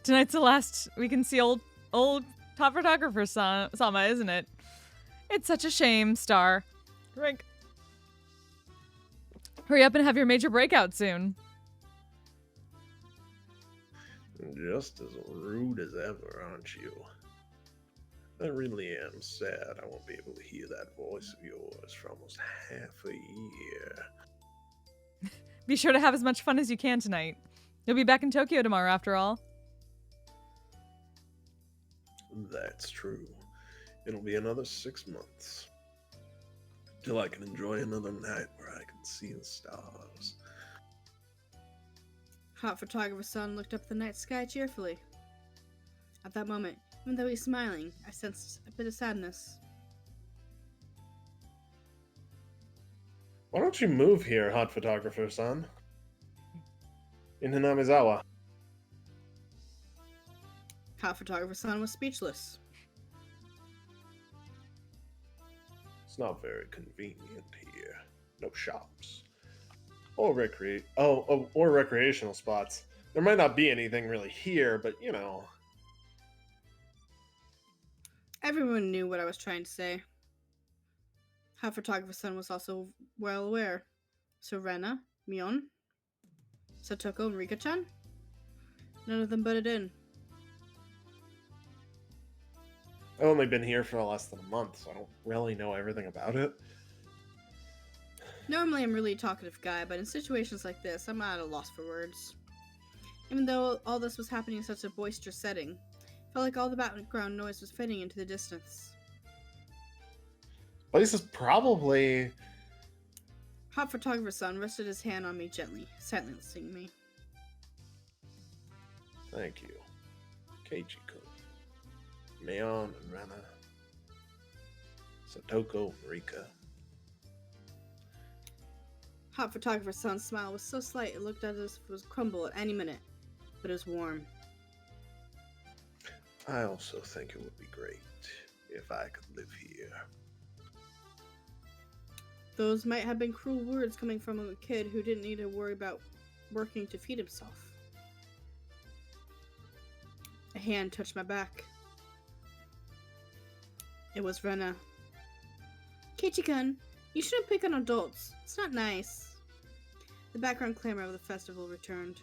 Tonight's the last we can see old top photographer Sama, isn't it? It's such a shame, Star. Rink. Hurry up and have your major breakout soon. Just as rude as ever, aren't you? I really am sad I won't be able to hear that voice of yours for almost half a year. Be sure to have as much fun as you can tonight. You'll be back in Tokyo tomorrow, after all. That's true. It'll be another 6 months. Till I can enjoy another night where I can see the stars. Hot photographer's son looked up at the night sky cheerfully. At that moment, even though he's smiling, I sensed a bit of sadness. Why don't you move here, hot photographer son? In Hinamizawa. Hot photographer's son was speechless. It's not very convenient here. No shops. Or recreational spots. There might not be anything really here, but you know. Everyone knew what I was trying to say. Hot photographer's son was also well aware. So Rena, Mion, Satoko, and Rika-chan? None of them butted in. I've only been here for less than a month, so I don't really know everything about it. Normally I'm really a talkative guy, but in situations like this, I'm at a loss for words. Even though all this was happening in such a boisterous setting, it felt like all the background noise was fading into the distance. Place is probably... Hot photographer's son rested his hand on me gently, silencing me. Thank you. Keiji-kun. Neon and Rana. Satoko and Rika. Hot photographer's son's smile was so slight it looked as if it would crumble at any minute, but it was warm. I also think it would be great if I could live here. Those might have been cruel words coming from a kid who didn't need to worry about working to feed himself. A hand touched my back. It was Rena. Keiichi-kun, you shouldn't pick on adults. It's not nice. The background clamor of the festival returned.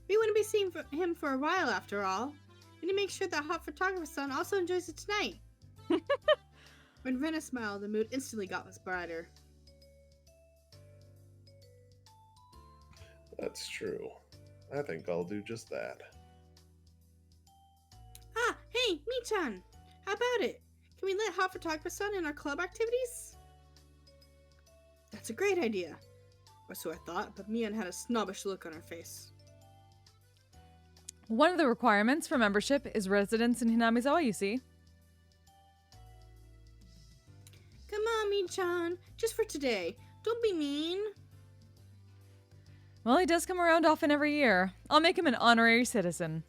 We wouldn't be seeing him for a while after all. We need to make sure that hot photographer's son also enjoys it tonight. When Rena smiled, the mood instantly got us brighter. That's true. I think I'll do just that. Ah, hey, Michan! How about it? Can we let Hot Photographer Son in our club activities? That's a great idea. Or so I thought, but Mian had a snobbish look on her face. One of the requirements for membership is residence in Hinamizawa, you see. Come on, Michan. Just for today. Don't be mean. Well, he does come around often every year. I'll make him an honorary citizen.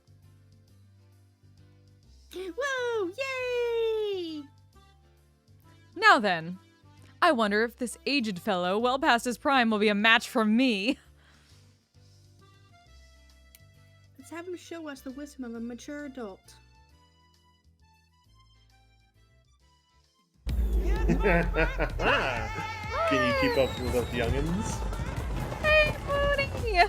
Whoa! Yay! Now then, I wonder if this aged fellow, well past his prime, will be a match for me. Let's have him show us the wisdom of a mature adult. Can you keep up with us youngins? Hey, Moody!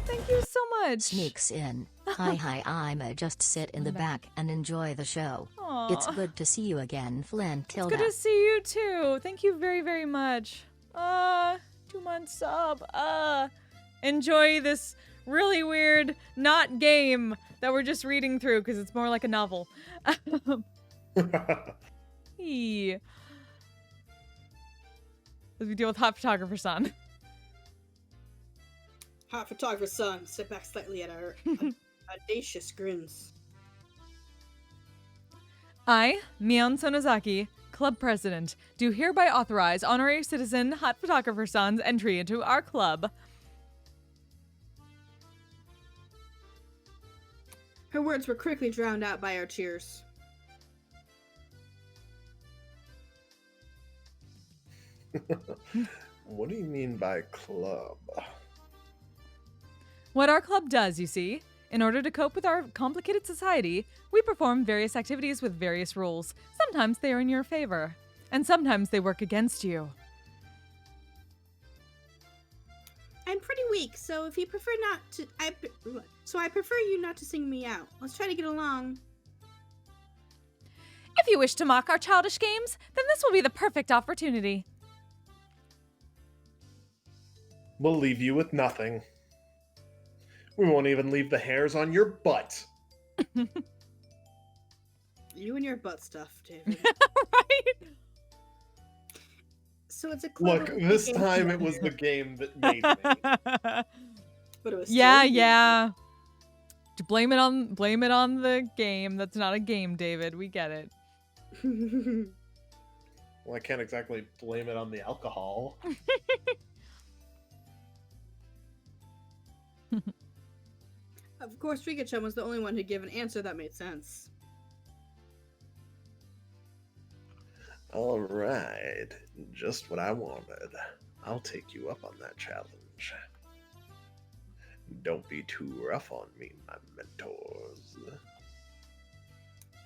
Thank you so much. Sneaks in. Hi, I'ma just sit in the back and enjoy the show. Aw. It's good to see you again, Flint Tilda. Good to see you too. Thank you very, very much. 2-month sub. Enjoy this really weird not game that we're just reading through because it's more like a novel. Hey. As we deal with Hot Photographer Son. Hot Photographer Son, sit back slightly at our audacious grins. I, Mion Sonozaki, Club President, do hereby authorize honorary citizen Hot Photographer Son's entry into our club. Her words were quickly drowned out by our cheers. What do you mean by club? What our club does, you see, in order to cope with our complicated society, we perform various activities with various rules. Sometimes they are in your favor, and sometimes they work against you. I'm pretty weak, so if you prefer not to, I prefer you not to sing me out. Let's try to get along. If you wish to mock our childish games, then this will be the perfect opportunity. We'll leave you with nothing. We won't even leave the hairs on your butt. You and your butt stuff, David. Right? So it's a clever Look, this game. time it was the game that made me. But it was Yeah, still- yeah. Blame it on the game. That's not a game, David. We get it. Well, I can't exactly blame it on the alcohol. Of course, Rika-chan was the only one who gave an answer that made sense. All right, just what I wanted. I'll take you up on that challenge. Don't be too rough on me, my mentors.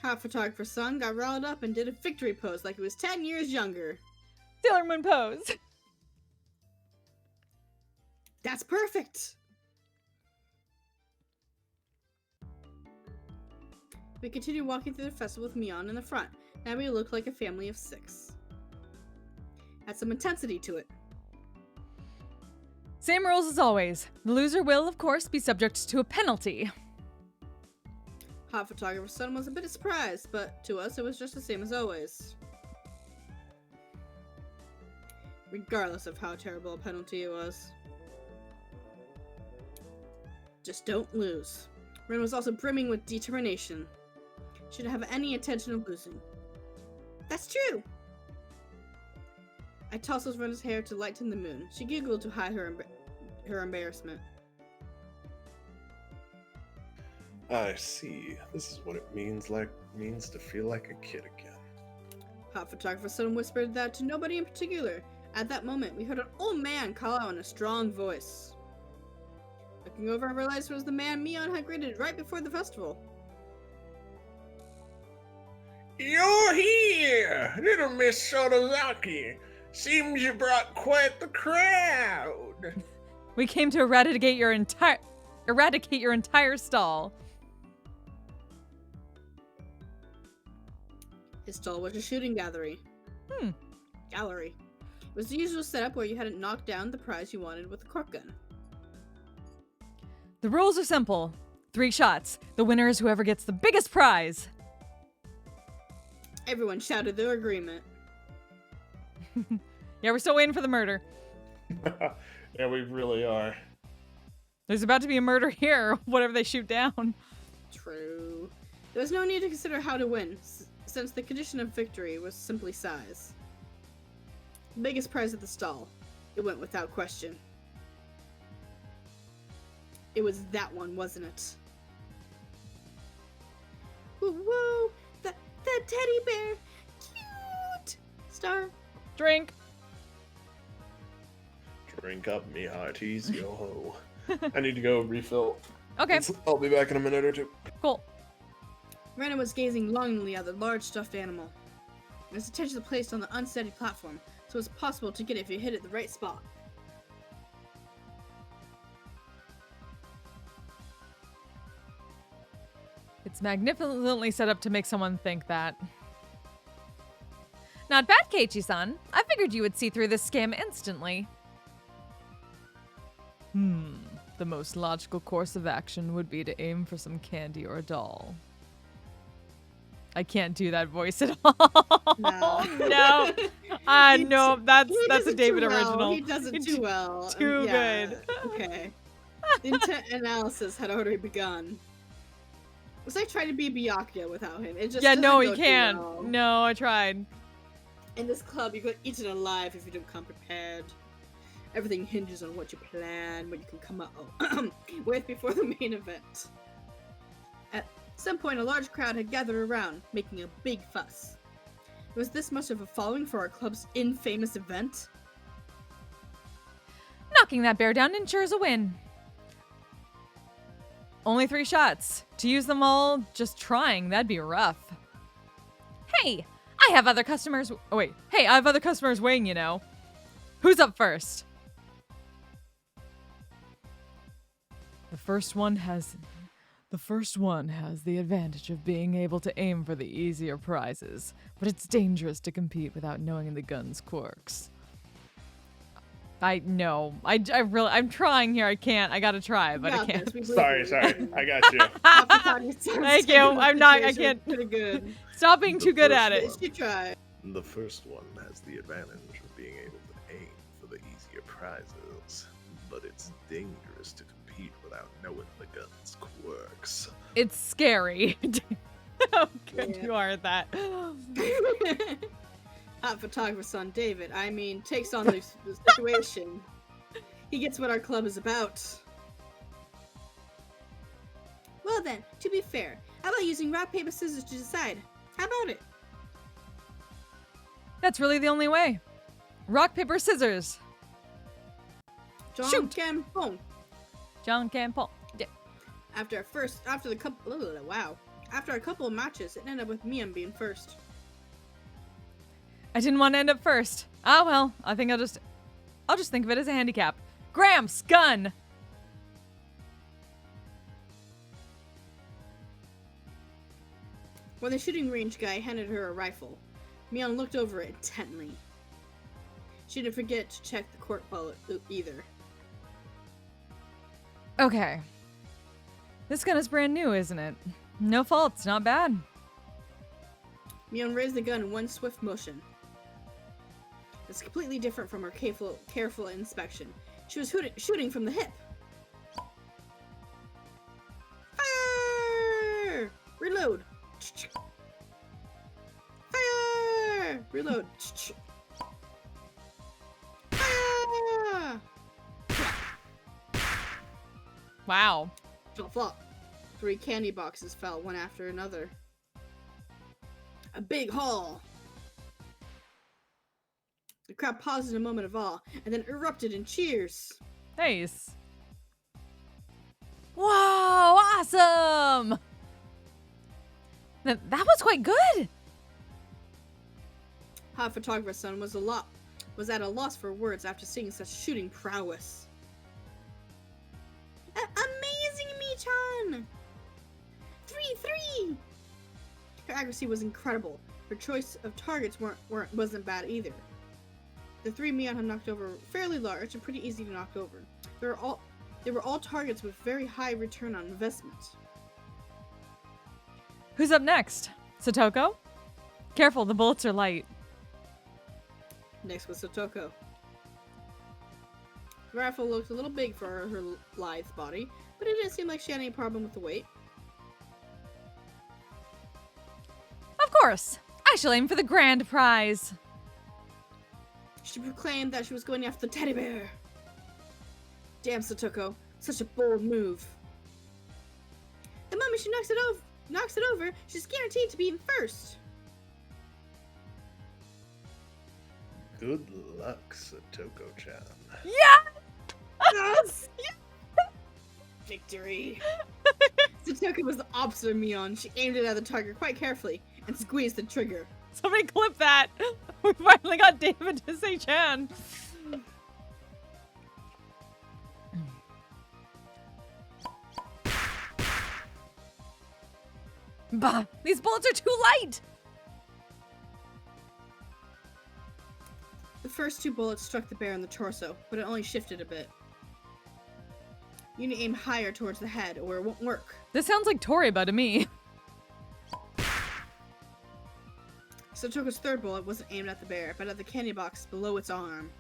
Hot Photographer Son got riled up and did a victory pose like he was 10 years younger. Sailor Moon pose. That's perfect! We continue walking through the festival with Mion in the front. Now we look like a family of 6. Had some intensity to it. Same rules as always. The loser will, of course, be subject to a penalty. Hot Photographer Son was a bit surprised, but to us it was just the same as always. Regardless of how terrible a penalty it was. Just don't lose. Ren was also brimming with determination. She didn't have any intention of losing. That's true! I tousled Ren's hair to lighten the moon. She giggled to hide her embarrassment. I see. This is what it means to feel like a kid again. Hot Photographer Son whispered that to nobody in particular. At that moment, we heard an old man call out in a strong voice. Looking over, I realized it was the man Mion had greeted right before the festival. You're here, little Miss Sotozaki. Seems you brought quite the crowd. We came to eradicate your entire stall. His stall was a shooting gallery. Gallery. It was the usual setup where you had to knock down the prize you wanted with a cork gun. The rules are simple. 3 shots. The winner is whoever gets the biggest prize. Everyone shouted their agreement. Yeah, we're still waiting for the murder. Yeah, we really are. There's about to be a murder here, whatever they shoot down. True. There was no need to consider how to win, since the condition of victory was simply size. The biggest prize at the stall. It went without question. It was that one, wasn't it? Whoa! That teddy bear! Cute! Star. Drink. Drink up, me hearties, yo ho. I need to go refill. Okay, I'll be back in a minute or two. cool. Rena was gazing longingly at the large stuffed animal. His attention was placed on the unsteady platform, so it's possible to get it if you hit it the right spot. It's magnificently set up to make someone think that. Not bad, Keiichi-san. I figured you would see through this scam instantly. The most logical course of action would be to aim for some candy or a doll. I can't do that voice at all. No. No. No, that's a David original. He does it too well. Too good. Okay. The intent analysis had already begun. It was like trying to be Byakuya without him. It just Yeah, no, doesn't he go too can't. well. No, I tried. In this club, you get eaten alive if you don't come prepared. Everything hinges on what you plan, what you can come up with before the main event. At some point, a large crowd had gathered around, making a big fuss. Was this much of a following for our club's infamous event? Knocking that bear down ensures a win. Only 3 shots. To use them all, just trying, that'd be rough. Hey, I have other customers. Oh, wait. Hey, I have other customers waiting, you know. Who's up first? The first one has the advantage of being able to aim for the easier prizes, but it's dangerous to compete without knowing the gun's quirks. I'm trying here. I can't. I gotta try, but I can't. Sorry, I got you. Thank you. I can't. Pretty good. Stop being too good at it. You try. The first one has the advantage of being able to aim for the easier prizes, but it's dangerous to compete without knowing the gun's quirks. It's scary. Oh, good. Yeah. You are at that. Hot photographer son David, takes on the situation. He gets what our club is about. Well then, to be fair, how about using rock, paper, scissors to decide? How about it? That's really the only way. Rock, paper, scissors. John Shoot. Campon. John Campbell. Yeah. After a couple of matches, it ended up with Mian being first. I didn't want to end up first. Ah, well, I think I'll just think of it as a handicap. Gramps, gun! When the shooting range guy handed her a rifle, Mian looked over it intently. She didn't forget to check the cork bullet either. Okay. This gun is brand new, isn't it? No faults, not bad. Mian raised the gun in one swift motion. It's completely different from her careful inspection. She was shooting from the hip. Fire! Reload. Fire! Reload. Fire! Wow. Flop, flop. 3 candy boxes fell one after another. A big haul. The crowd paused in a moment of awe, and then erupted in cheers. Nice. Wow, awesome! That was quite good! Hot photographer son was at a loss for words after seeing such shooting prowess. Amazing, Mi-chan! 3-3! Her accuracy was incredible. Her choice of targets wasn't bad either. The 3 Mian had knocked over were fairly large and pretty easy to knock over. They were They were all targets with very high return on investment. Who's up next? Satoko? Careful, the bullets are light. Next was Satoko. The rifle looked a little big for her lithe body, but it didn't seem like she had any problem with the weight. Of course. I shall aim for the grand prize. She proclaimed that she was going after the teddy bear. Damn, Satoko. Such a bold move. The moment she knocks it over, she's guaranteed to be in first. Good luck, Satoko-chan. Yes! Victory. Satoko was the opposite of Mion. She aimed it at the target quite carefully and squeezed the trigger. Somebody clip that. We finally got David to say Chan. Bah, these bullets are too light. The first 2 bullets struck the bear in the torso, but it only shifted a bit. You need to aim higher towards the head or it won't work. This sounds like Toriba to me. Satoko's third bullet wasn't aimed at the bear, but at the candy box below its arm.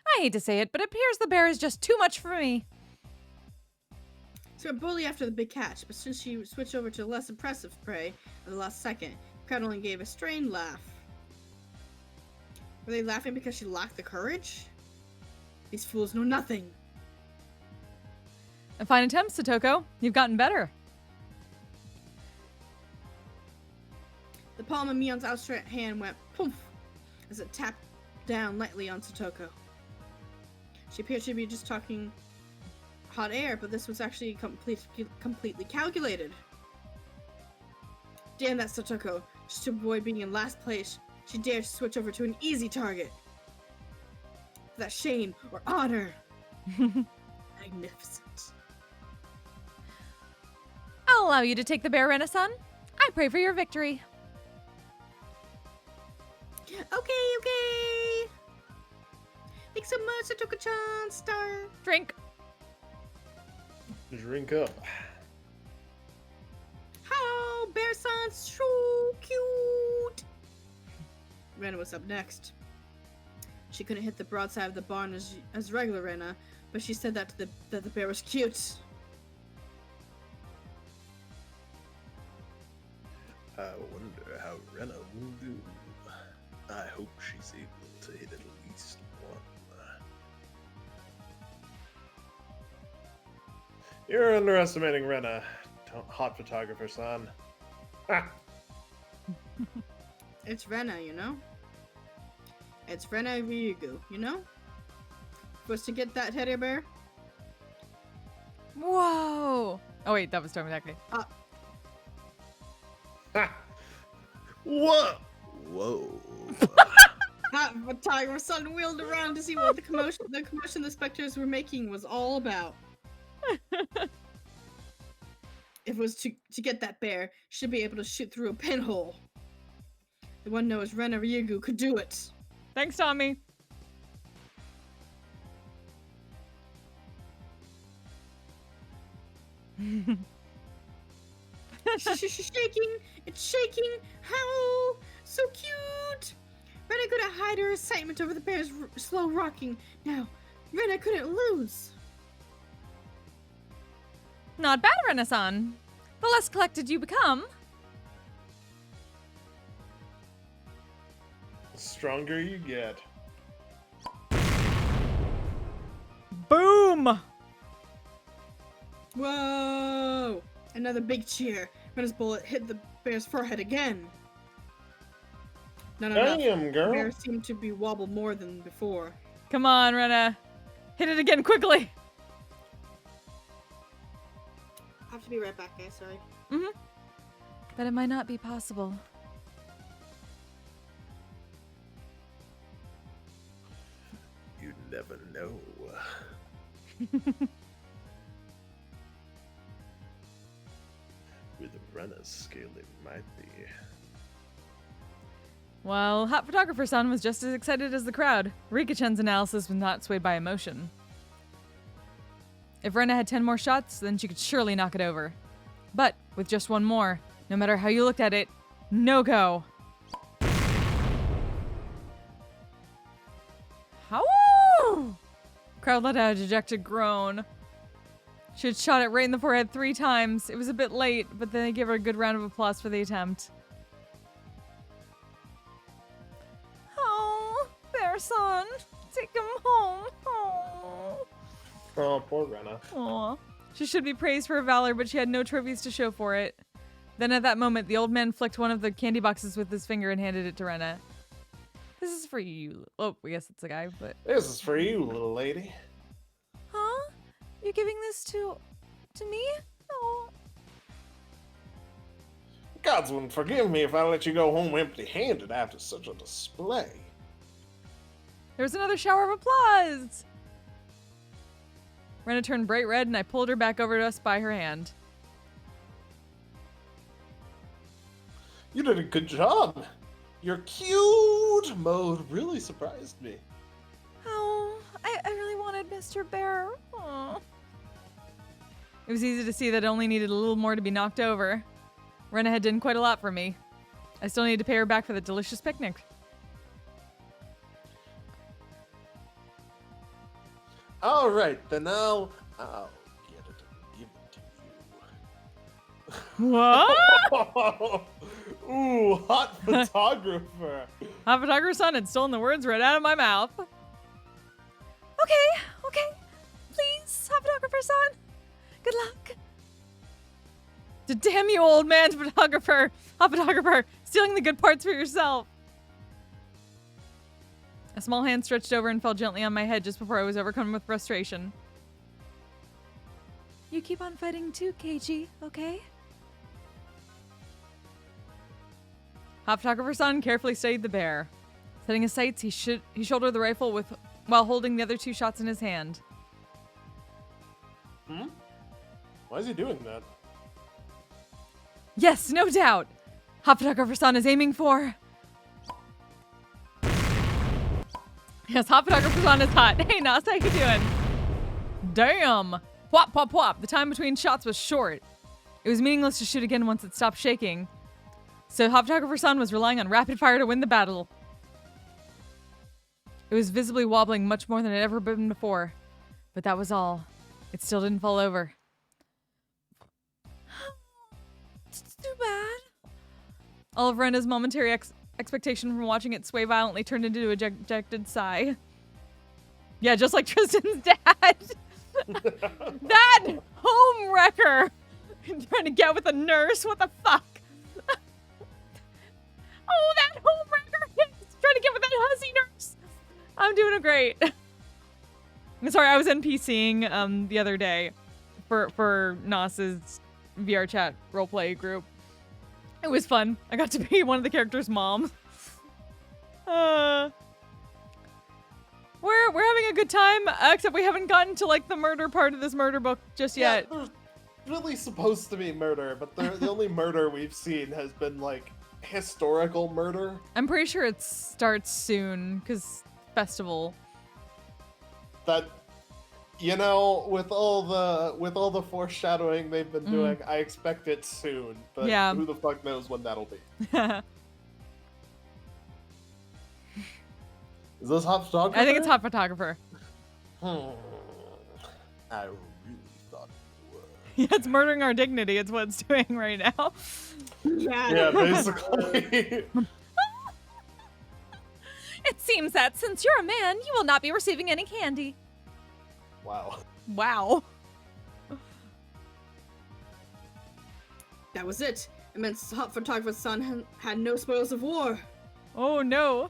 I hate to say it, but it appears the bear is just too much for me. So a bully after the big catch, but since she switched over to less impressive prey at the last second, the crowd only gave a strained laugh. Were they laughing because she lacked the courage? These fools know nothing. A fine attempt, Satoko. You've gotten better. The palm of Mion's outstretched hand went poof as it tapped down lightly on Satoko. She appeared to be just talking hot air, but this was actually completely calculated. Damn that Satoko. Just to avoid being in last place, she dared to switch over to an easy target. For that shame or honor. Magnificent. I'll allow you to take the bear, Renaissance. I pray for your victory. Okay. Thanks so much, Satoko-chan. Star. Drink. Drink up. How bear-san, so cute. Rena was up next. She couldn't hit the broadside of the barn as regular Rena, but she said that the bear was cute. I wonder how Rena will do. I hope she's able to hit at least one. You're underestimating Rena, hot photographer son. Ha! It's Rena, you know? It's Rena Ryugu, you know? Was to get that teddy bear? Whoa. Oh, wait, that was Tomodachi. Ha! Whoa! Whoa. Hot photographer son wheeled around to see what the commotion the spectators were making was all about. If it was to get that bear, she'd be able to shoot through a pinhole. The one knows Rena Ryugu could do it. Thanks, Tommy. Shaking, it's shaking. How so cute. Rena couldn't hide her excitement over the bear's slow rocking. Now, Rena couldn't lose. Not bad, Renaissance. The less collected you become. The stronger you get. Boom! Whoa! Another big cheer. Rena's bullet hit the bear's forehead again. Not enough. Damn, The girl. bear seemed to be wobbled more than before. Come on, Rena. Hit it again quickly. I have to be right back, guys. Sorry. But it might not be possible. You never know. With Rena's skill, it might be. While Hot Photographer-san was just as excited as the crowd, Rika-chan's analysis was not swayed by emotion. If Rena had 10 more shots, then she could surely knock it over. But with just one more, no matter how you looked at it, no go. How? Crowd let out a dejected groan. She had shot it right in the forehead 3 times. It was a bit late, but then they gave her a good round of applause for the attempt. Oh, their son. Take him home. Oh. Oh, poor Rena. Aw. She should be praised for her valor, but she had no trophies to show for it. Then at that moment, the old man flicked one of the candy boxes with his finger and handed it to Rena. This is for you. Oh, I guess it's a guy, but... This is for you, little lady. Huh? You're giving this to me? Oh. Gods wouldn't forgive me if I let you go home empty-handed after such a display. There was another shower of applause! Rena turned bright red, and I pulled her back over to us by her hand. You did a good job. Your cute mode really surprised me. Oh, I really wanted Mr. Bear. Oh. It was easy to see that it only needed a little more to be knocked over. Rena had done quite a lot for me. I still need to pay her back for the delicious picnic. All right, then I'll get it and give it to you. What? Ooh, hot photographer. Hot Photographer-san had stolen the words right out of my mouth. Okay. Please, Hot Photographer-san. Good luck. Damn you, old man photographer! Hot Photographer, stealing the good parts for yourself. A small hand stretched over and fell gently on my head just before I was overcome with frustration. You keep on fighting too, Keiji, okay? Hot Photographer-san carefully studied the bear. Setting his sights, he shouldered the rifle while holding the other 2 shots in his hand. Why is he doing that? Yes, no doubt! Hot Photographer-san is aiming for... Yes, Hot Photographer-san is hot. Hey, Nas, how you doing? Damn! Whop, whop, whop. The time between shots was short. It was meaningless to shoot again once it stopped shaking. So Hot Photographer-san was relying on rapid fire to win the battle. It was visibly wobbling much more than it had ever been before. But that was all. It still didn't fall over. It's too bad. All of Rena's momentary expectation from watching it sway violently turned into a dejected sigh. Yeah, just like Tristan's dad. That home wrecker! Trying to get with a nurse, what the fuck? Oh, that home wrecker! Trying to get with that hussy nurse! I'm doing great. I'm sorry, I was NPCing the other day for Nas's VR chat roleplay group. It was fun. I got to be one of the characters' mom. We're having a good time, except we haven't gotten to like the murder part of this murder book just yet. Yeah, there's really supposed to be murder, but the only murder we've seen has been like historical murder. I'm pretty sure it starts soon, because festival. That, you know, with all the foreshadowing they've been doing, I expect it soon. But Yeah. who the fuck knows when that'll be? Is this Hot Photographer? I think it's Hot Photographer. I really thought it was. Yeah, it's murdering our dignity. It's what it's doing right now. Yeah, basically. It seems that since you're a man, you will not be receiving any candy. Wow. Wow. That was it. It meant Hot Photographer's son had no spoils of war. Oh no.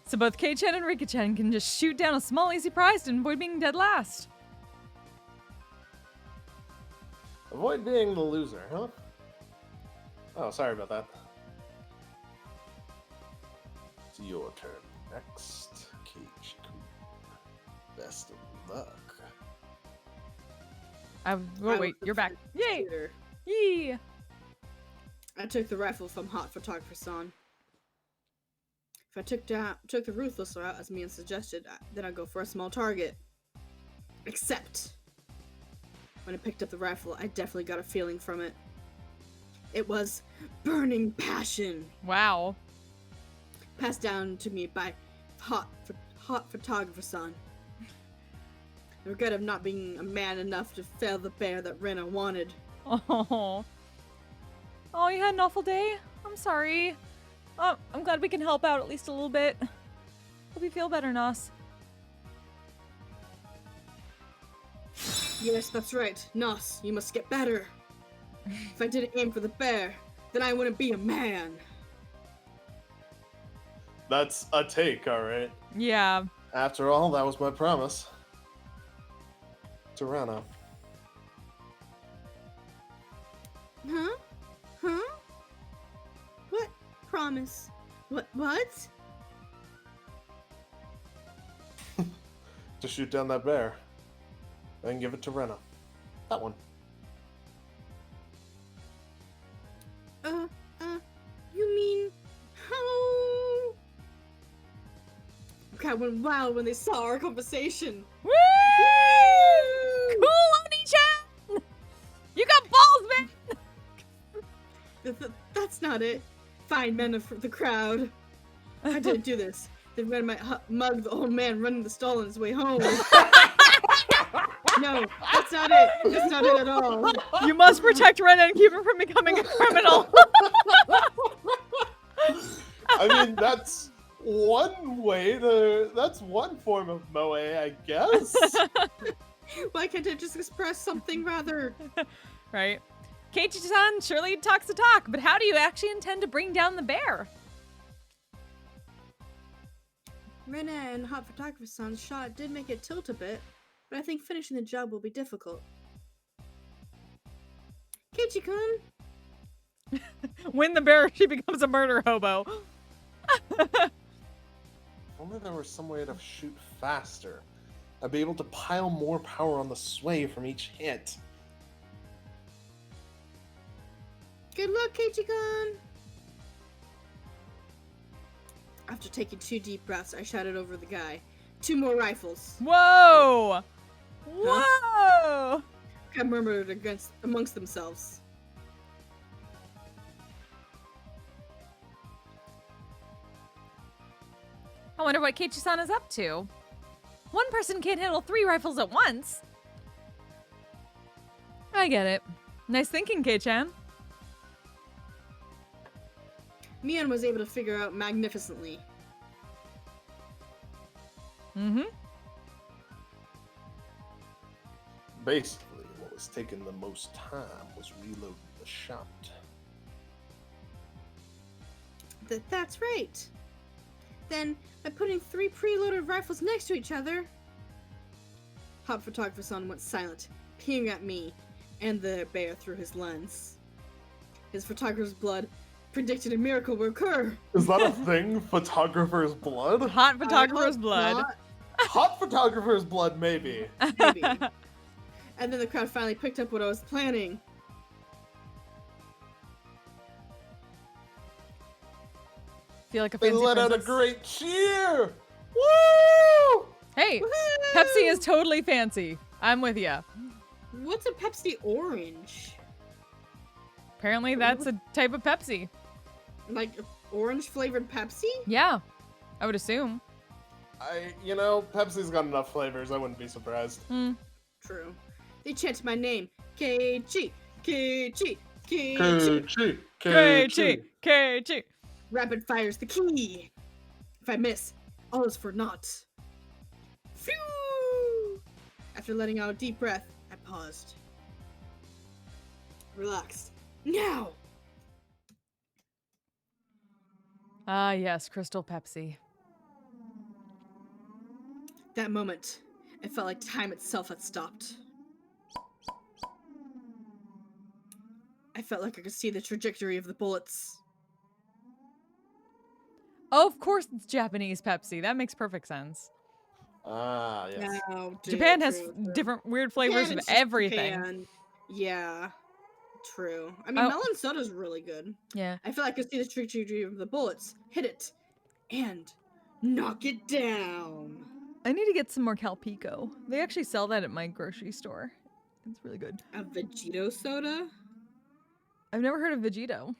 So both Kei-chan and Rika-chan can just shoot down a small easy prize and avoid being dead last. Avoid being the loser, huh? Oh, sorry about that. It's your turn next, Keiichi-kun. Best of luck. Oh wait, you're back. Yay! Shooter. Yee! I took the rifle from Hot Photographer's son. If I took the ruthless route, as Mian suggested, then I'd go for a small target. Except, when I picked up the rifle, I definitely got a feeling from it. It was burning passion, Wow. passed down to me by hot photographer son. The regret of not being a man enough to fell the bear that Rena wanted. Oh. Oh, you had an awful day? I'm sorry. Oh, I'm glad we can help out at least a little bit. Hope you feel better, Nos. Yes, that's right. Nos, you must get better. If I didn't aim for the bear, then I wouldn't be a man. That's a take, alright. Yeah. After all, that was my promise. To Rana. Huh? Huh? What promise? What? To shoot down that bear. Then give it to Rena. That one. You mean how? Okay, I went wild when they saw our conversation. Woo! Cool, Oni-chan! You got balls, man! That's not it. Fine men of the crowd. I didn't do this. Then Ren might mug the old man running the stall on his way home. No, that's not it. That's not it at all. You must protect Rena and keep her from becoming a criminal. I mean, that's one way to. That's one form of moe, I guess. Why can't I just express something rather? Right. Keiichi-san surely talks the talk, but how do you actually intend to bring down the bear? Rena and Hot Photographer Son's shot did make it tilt a bit, but I think finishing the job will be difficult. Keiichi-kun! When the bear, she becomes a murder hobo. If only there was some way to shoot faster. I'd be able to pile more power on the sway from each hit. Good luck, Keiichi-kun! After taking 2 deep breaths, I shouted over the guy. 2 more rifles. Whoa! Whoa! I murmured amongst themselves. I wonder what Keiichi-san is up to. One person can't handle 3 rifles at once. I get it. Nice thinking, Kei-chan. Mian was able to figure out magnificently. Mm-hmm. Basically, what was taking the most time was reloading the shot. That's right. Then, by putting 3 preloaded rifles next to each other... Hot Photographer Son went silent, peering at me and the bear through his lens. His photographer's blood predicted a miracle will occur. Is that a thing? Photographer's blood? Hot photographer's I hope blood. not. Hot photographer's blood, maybe. Maybe. And then the crowd finally picked up what I was planning. Feel like a They fancy let out a princess. great cheer! Woo! Hey, Woohoo! Pepsi is totally fancy. I'm with ya. What's a Pepsi Orange? Apparently that's a type of Pepsi. Like orange flavored Pepsi? Yeah, I would assume. Pepsi's got enough flavors, I wouldn't be surprised. True. They chanted my name. Keiichi, Keiichi, Keiichi. Keiichi, Keiichi, Keiichi. Rapid fire's the key. If I miss, all is for naught. Phew! After letting out a deep breath, I paused. Relaxed. Now! Ah, yes, Crystal Pepsi. That moment, it felt like time itself had stopped. I felt like I could see the trajectory of the bullets. Oh, of course it's Japanese Pepsi. That makes perfect sense. Ah, yes. Now, Japan has true. different weird flavors Japan, of it's just everything. Japan. Yeah, true. I mean, Oh. melon soda's really good. Yeah. I feel like I could see the trajectory of the bullets. Hit it. and knock it down. I need to get some more Calpico. They actually sell that at my grocery store. It's really good. A Vegito soda? I've never heard of Vegito.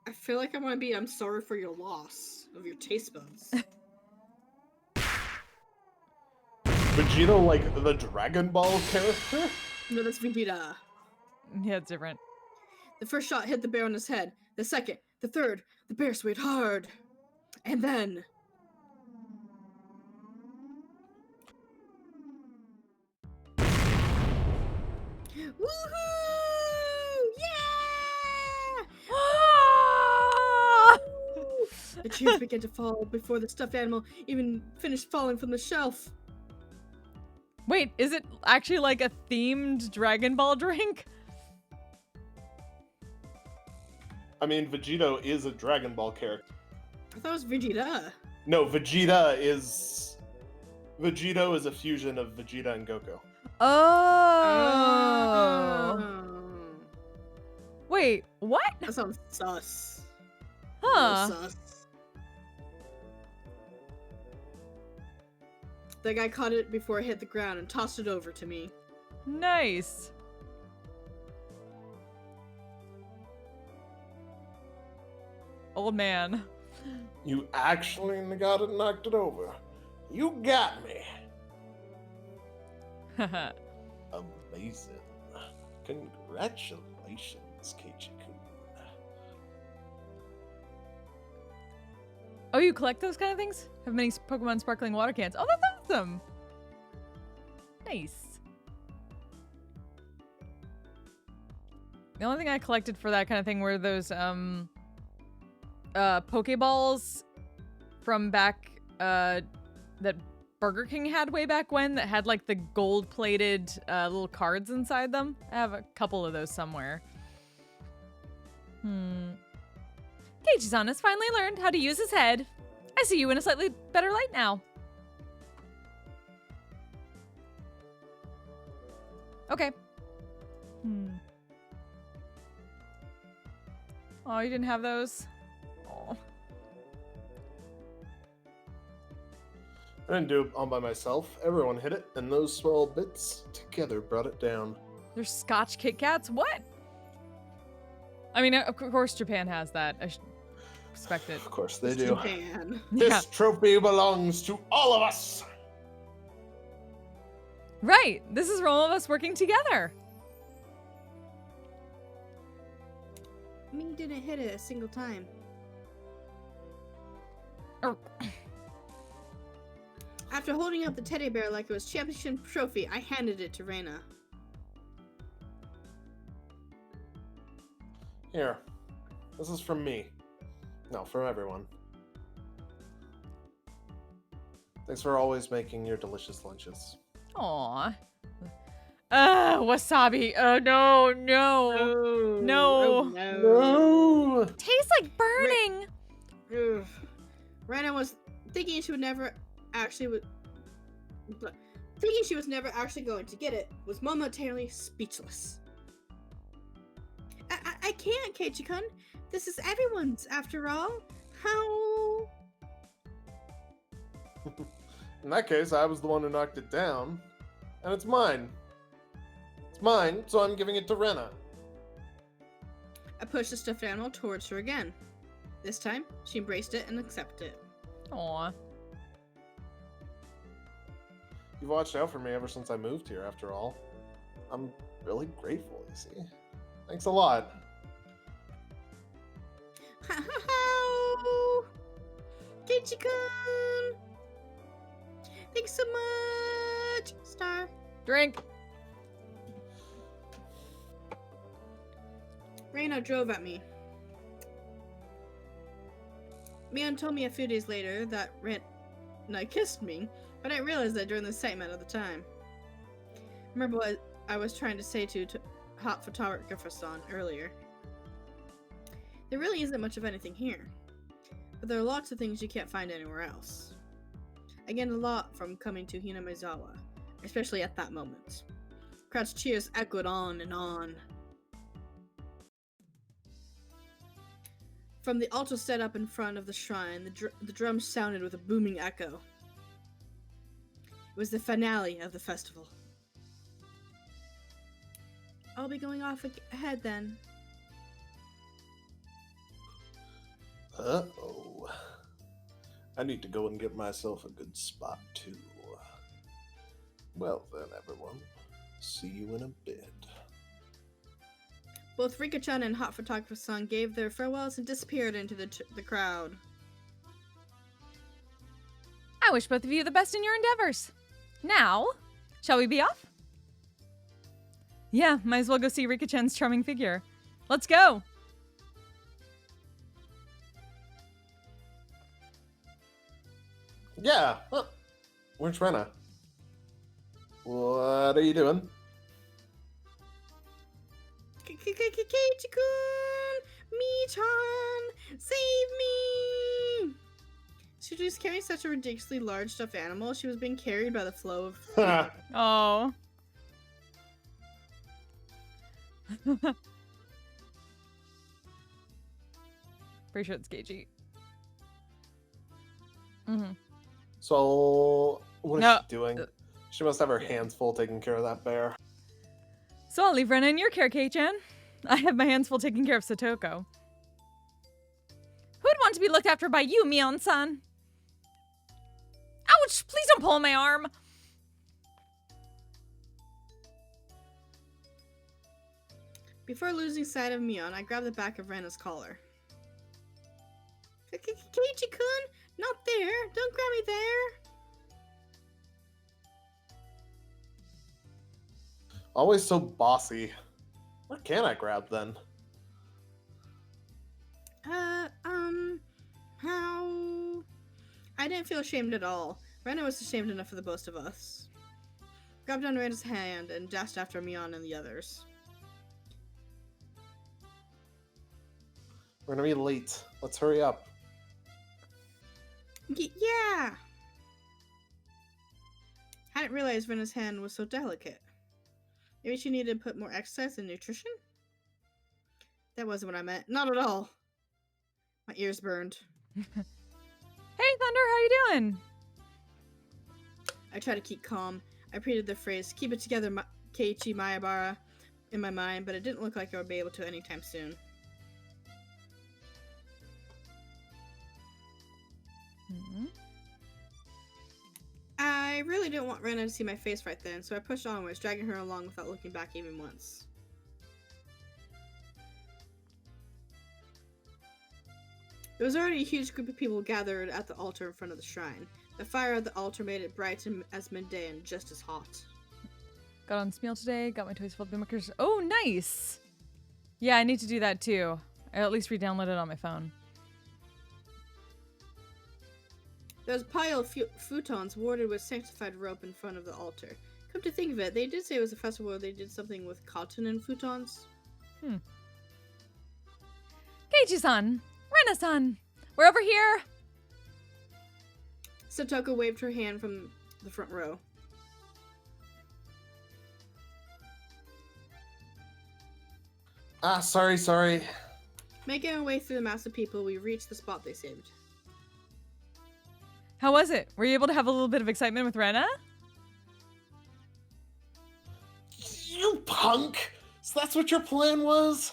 I feel like I want to be I'm sorry for your loss of your taste buds. Vegito, like the Dragon Ball character? No, that's Vegeta. Yeah, it's different. The first shot hit the bear on his head. The second, the third, the bear swayed hard. And then... Woohoo! Yeah! The cheers began to fall before the stuffed animal even finished falling from the shelf. Wait, is it actually like a themed Dragon Ball drink? I mean, Vegito is a Dragon Ball character. I thought it was Vegeta. No, Vegito is a fusion of Vegeta and Goku. Oh. Wait, what? That sounds sus. Huh. Real sus. The guy caught it before it hit the ground and tossed it over to me. Nice. Old man. You actually got it, knocked it over. You got me. Haha. Amazing. Congratulations, Keiichi-kun. Oh, you collect those kind of things? Have many Pokemon sparkling water cans. Oh, that's awesome. Nice. The only thing I collected for that kind of thing were those Pokeballs from back that Burger King had way back when that had like the gold-plated little cards inside them. I have a couple of those somewhere. Keiichi-san has finally learned how to use his head. I see you in a slightly better light now. Okay. Oh, you didn't have those? Oh. I didn't do it all by myself. Everyone hit it, and those small bits together brought it down. There's Scotch Kit Kats? What? I mean, of course Japan has that. I should expect it. Of course they It's do. Japan. This Yeah. trophy belongs to all of us. Right. This is for all of us working together. Me didn't hit it a single time. Er, After holding up the teddy bear like it was championship trophy, I handed it to Reina. Here. This is from me. No, from everyone. Thanks for always making your delicious lunches. Aw. Wasabi. Oh, no, no. No. Oh, no. No! Tastes like burning. Ugh. Reina was thinking she was never actually going to get it, was momentarily speechless. I can't, Keiichi-kun. This is everyone's, after all. How? In that case, I was the one who knocked it down. And it's mine. It's mine, so I'm giving it to Rena. I pushed the stuffed animal towards her again. This time, she embraced it and accepted it. Aw. You've watched out for me ever since I moved here, after all. I'm really grateful, you see. Thanks a lot. Keiichi-kun! Thanks so much! Star. Drink. Reina drove at me. Mion told me a few days later that Reina kissed me, but I realized that during the excitement of the time. Remember what I was trying to say to Hot Photographer-san earlier. There really isn't much of anything here, but there are lots of things you can't find anywhere else. I gained a lot from coming to Hinamizawa, especially at that moment. Crowd's cheers echoed on and on. From the altar set up in front of the shrine, the drums sounded with a booming echo. It was the finale of the festival. I'll be going off ahead then. Uh-oh. I need to go and get myself a good spot, too. Well then, everyone. See you in a bit. Both Rika-chan and Hot Photographer-san gave their farewells and disappeared into the crowd. I wish both of you the best in your endeavors. Now, shall we be off? Yeah, might as well go see Rika-chan's charming figure. Let's go! Yeah. Oh, where's Rena? What are you doing? Keiichi-kun! Mi-chan! Save me! She was carrying such a ridiculously large stuffed animal. She was being carried by the flow of... Oh. Pretty sure it's Gagey. Mm-hmm. So, what is No. she doing? She must have her hands full taking care of that bear. So I'll leave Rena in your care, Kei-chan. I have my hands full taking care of Satoko. Who'd want to be looked after by you, Mion-san? Ouch! Please don't pull my arm! Before losing sight of Mion, I grabbed the back of Rena's collar. Keiichi-kun! Not there! Don't grab me there! Always so bossy. What can I grab then? How? I didn't feel ashamed at all. Rena was ashamed enough for the both of us. Grabbed on Rena's hand and dashed after Mion and the others. We're gonna be late. Let's hurry up. Yeah! Hadn't realized Rena's hand was so delicate. Maybe she needed to put more exercise and nutrition? That wasn't what I meant. Not at all. My ears burned. Hey, Thunder, how you doing? I tried to keep calm. I repeated the phrase, keep it together, Keiichi Maebara, in my mind, but it didn't look like I would be able to anytime soon. Mm-hmm. I really didn't want Rena to see my face right then, so I pushed onwards, dragging her along without looking back even once. There was already a huge group of people gathered at the altar in front of the shrine. The fire of the altar made it bright as midday and just as hot. Got on Smeal today, got my toys filled with markers. Oh, nice! Yeah, I need to do that too. I'll at least re-download it on my phone. There was a pile of futons warded with sanctified rope in front of the altar. Come to think of it, they did say it was a festival where they did something with cotton and futons. Keiichi-san! Rena-san! We're over here! Satoko waved her hand from the front row. Ah, sorry. Making our way through the mass of people, we reached the spot they saved. How was it? Were you able to have a little bit of excitement with Rena? You punk! So that's what your plan was?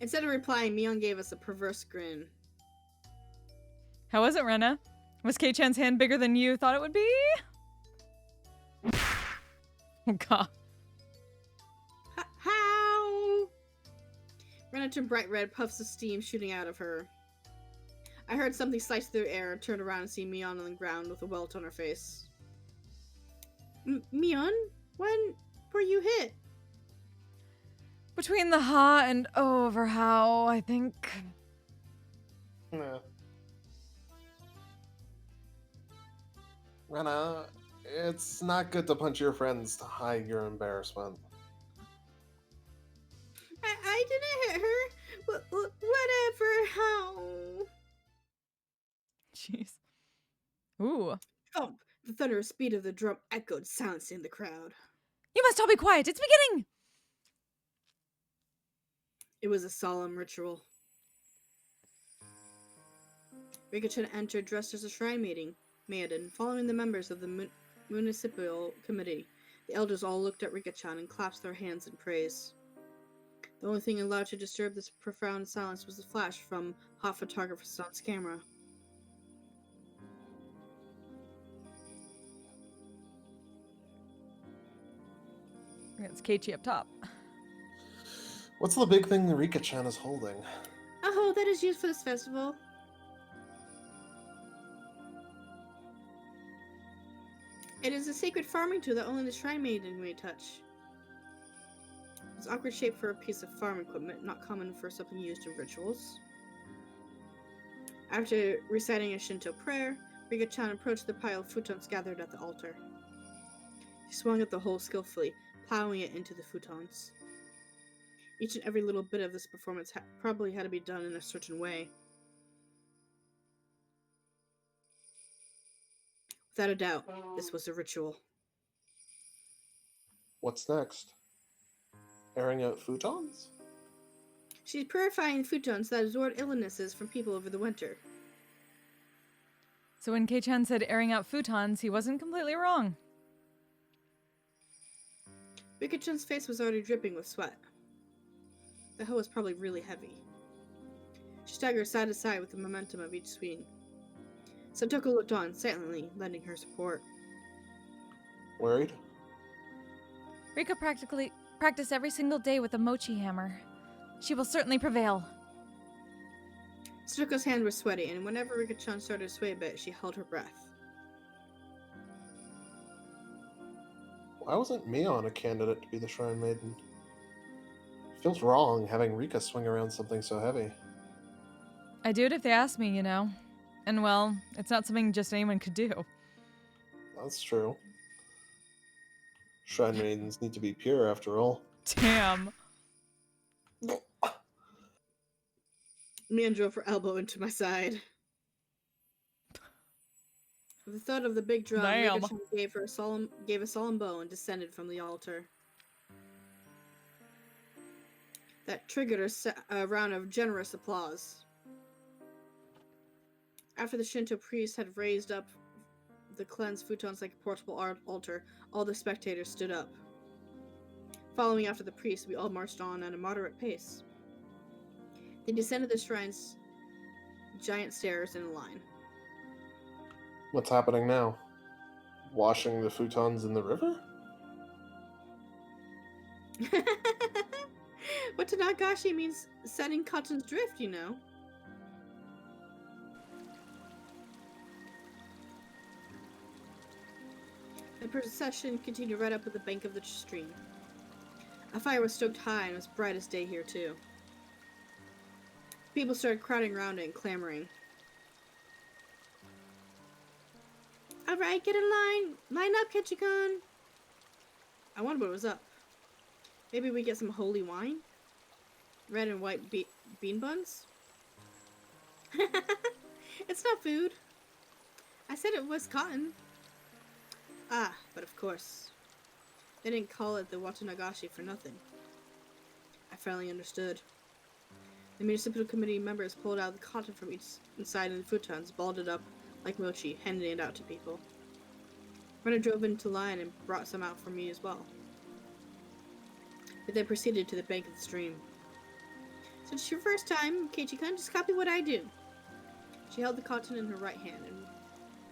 Instead of replying, Mion gave us a perverse grin. How was it, Rena? Was Kei-chan's hand bigger than you thought it would be? Oh, God. How? Rena turned bright red, puffs of steam shooting out of her. I heard something slice through the air and turned around and see Mion on the ground with a welt on her face. Mion? When were you hit? Between the ha and over how, I think. No. Rena, it's not good to punch your friends to hide your embarrassment. I didn't hit her. Whatever, how? Jeez. Ooh. Thump! The thunderous beat of the drum echoed, silencing the crowd. You must all be quiet. It's beginning! It was a solemn ritual. Rika-chan entered dressed as a shrine maiden, following the members of the municipal committee. The elders all looked at Rika-chan and clasped their hands in praise. The only thing allowed to disturb this profound silence was the flash from hot photographer's son's camera. It's Keiichi up top. What's the big thing Rika-chan is holding? A hoe that is used for this festival. It is a sacred farming tool that only the shrine maiden may touch. It's awkward shape for a piece of farm equipment, not common for something used in rituals. After reciting a Shinto prayer, Rika-chan approached the pile of futons gathered at the altar. She swung at the hole skillfully, plowing it into the futons. Each and every little bit of this performance probably had to be done in a certain way. Without a doubt, this was a ritual. What's next? Airing out futons? She's purifying futons that absorb illnesses from people over the winter. So when Kei-chan said airing out futons, he wasn't completely wrong. Rika-chan's face was already dripping with sweat. The hoe was probably really heavy. She staggered side to side with the momentum of each swing. Satoko looked on, silently, lending her support. Worried? Rika practiced every single day with a mochi hammer. She will certainly prevail. Satoko's hands were sweaty, and whenever Rika-chan started to sway a bit, she held her breath. Why wasn't Mion a candidate to be the Shrine Maiden? Feels wrong having Rika swing around something so heavy. I do it if they ask me, you know. And well, it's not something just anyone could do. That's true. Shrine Maidens need to be pure after all. Damn. Mian drove her elbow into my side. With the thud of the big drum, Damn. Rika-chan gave a solemn bow and descended from the altar. That triggered a round of generous applause. After the Shinto priest had raised up the cleansed futons like a portable altar, all the spectators stood up. Following after the priest, we all marched on at a moderate pace. They descended the shrine's giant stairs in a line. What's happening now? Washing the futons in the river? Watanagashi means setting cotton's drift, you know. The procession continued right up to the bank of the stream. A fire was stoked high and it was bright as day here too. People started crowding around it and clamoring. Alright, get in line! Line up, Ketchikan! I wonder what was up. Maybe we get some holy wine? Red and white bean buns? It's not food. I said it was cotton. Ah, but of course. They didn't call it the Watanagashi for nothing. I finally understood. The municipal committee members pulled out the cotton from each side of the futons, balled it up like mochi, handing it out to people. Renner drove into line and brought some out for me as well. They then proceeded to the bank of the stream. So it's your first time, Keiichi-kun, just copy what I do. She held the cotton in her right hand and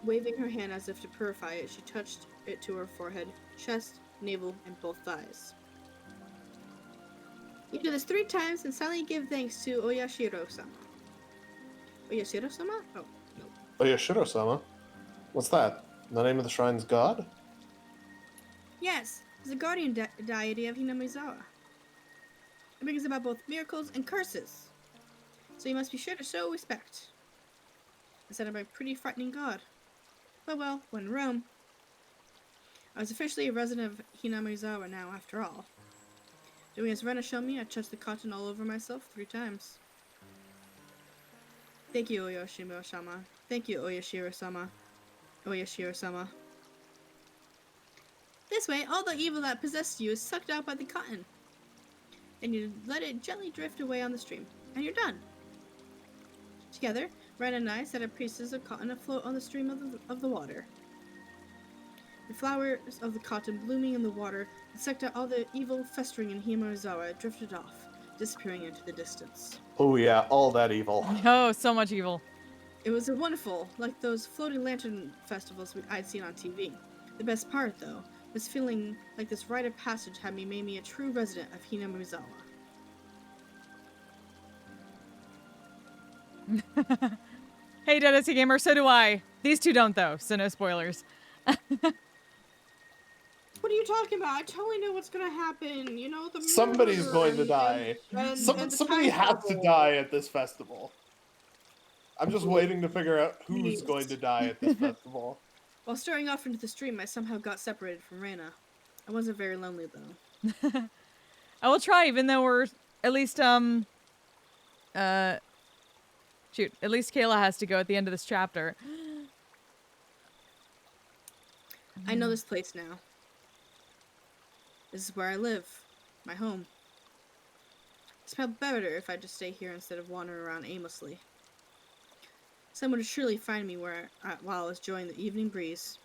waving her hand as if to purify it, she touched it to her forehead, chest, navel, and both thighs. You do this 3 times and silently give thanks to Oyashiro-sama. Oyashiro-sama? Oh, no. Oyashiro-sama? What's that? The name of the shrine's god? Yes, he's the guardian deity of Hinamizawa. It brings about both miracles and curses. So you must be sure to show respect. Instead of a pretty frightening god. But well, when in Rome. I was officially a resident of Hinamizawa now, after all. Doing as Rena showed me, I touched the cotton all over myself 3 times. Thank you, Oyashiro-sama. Thank you, Oyashiro-sama. Oyashiro-sama. This way, all the evil that possessed you is sucked out by the cotton. And you let it gently drift away on the stream, and you're done. Together, Ren and I set up pieces of cotton afloat on the stream of the water. The flowers of the cotton blooming in the water that sucked out all the evil festering in Himarizawa drifted off, disappearing into the distance. Oh yeah, all that evil. Oh, so much evil. It was wonderful, like those floating lantern festivals I'd seen on TV. The best part, though, was feeling like this rite of passage had made me a true resident of Hinamizawa. Hey, Dennis Gamer, so do I. These two don't, though, so no spoilers. What are you talking about? I totally know what's gonna happen. You know, the Somebody's murder going to and- die. and Somebody the has to time die at this festival. I'm just waiting to figure out who's Please. going to die at this festival. While staring off into the stream, I somehow got separated from Reina. I wasn't very lonely, though. I will try, even though we're at least, shoot, at least Kayla has to go at the end of this chapter. I know this place now. This is where I live. My home. It's probably better if I just stay here instead of wandering around aimlessly. Someone would surely find me while I was enjoying the evening breeze.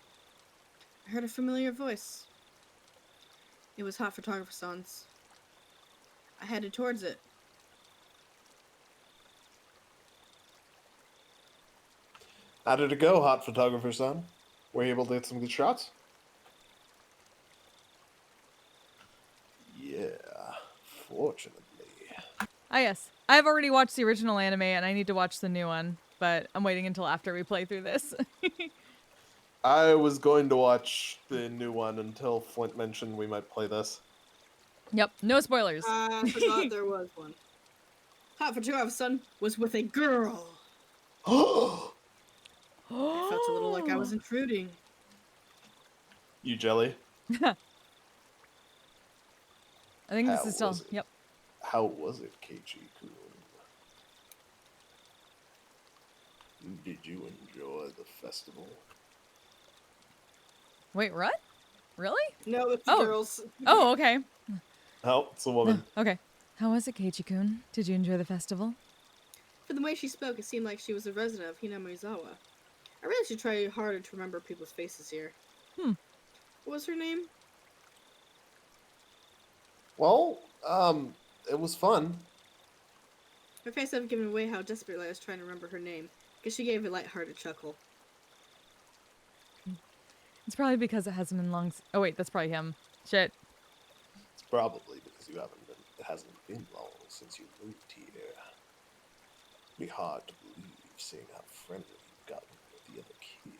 I heard a familiar voice. It was Hot Photographer Son's. I headed towards it. How did it go, Hot Photographer Son? Were you able to get some good shots? Yeah, fortunately. Ah, yes. I've already watched the original anime, and I need to watch the new one, but I'm waiting until after we play through this. I was going to watch the new one until Flint mentioned we might play this. Yep, no spoilers. I forgot there was one. Hot Photographer Son was with a girl. I felt a little like I was intruding. You jelly? I think this How is still, was it? yep. How was it, Keiichi-kun? Did you enjoy the festival? Wait, what? Really? No, it's the Oh. girls. Oh, okay. Oh, it's a woman. Okay. How was it, Keiichi-kun? Did you enjoy the festival? From the way she spoke, it seemed like she was a resident of Hinamizawa. I really should try harder to remember people's faces here. Hmm. What was her name? Well, it was fun. My face had given away how desperately I was trying to remember her name, because she gave a lighthearted chuckle. It's probably because it hasn't been long. Oh wait, that's probably him. Shit. It's probably because it hasn't been long since you moved here. It'd be hard to believe seeing how friendly you've gotten with the other kids.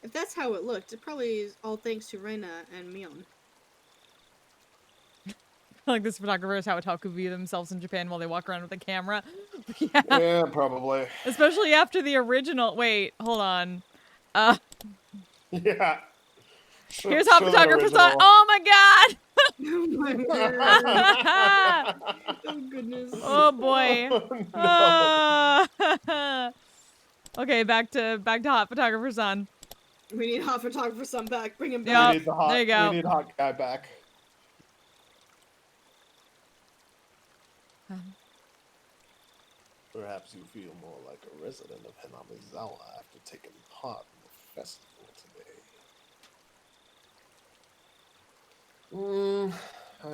If that's how it looked, it probably is all thanks to Reina and Mion. Like this photographer is how otaku view themselves in Japan while they walk around with a camera. Yeah. Yeah, probably. Especially after the original. Wait, hold on. Yeah. Here's Hot Photographer's on. Oh my god! Oh my god! Oh goodness. Oh boy. No. Okay, back to Hot Photographer's on. We need Hot Photographer Son back. Bring him Yep. back. We need the hot, there you go. We need hot guy back. Perhaps you feel more like a resident of Hinamizawa after taking part in the festival today.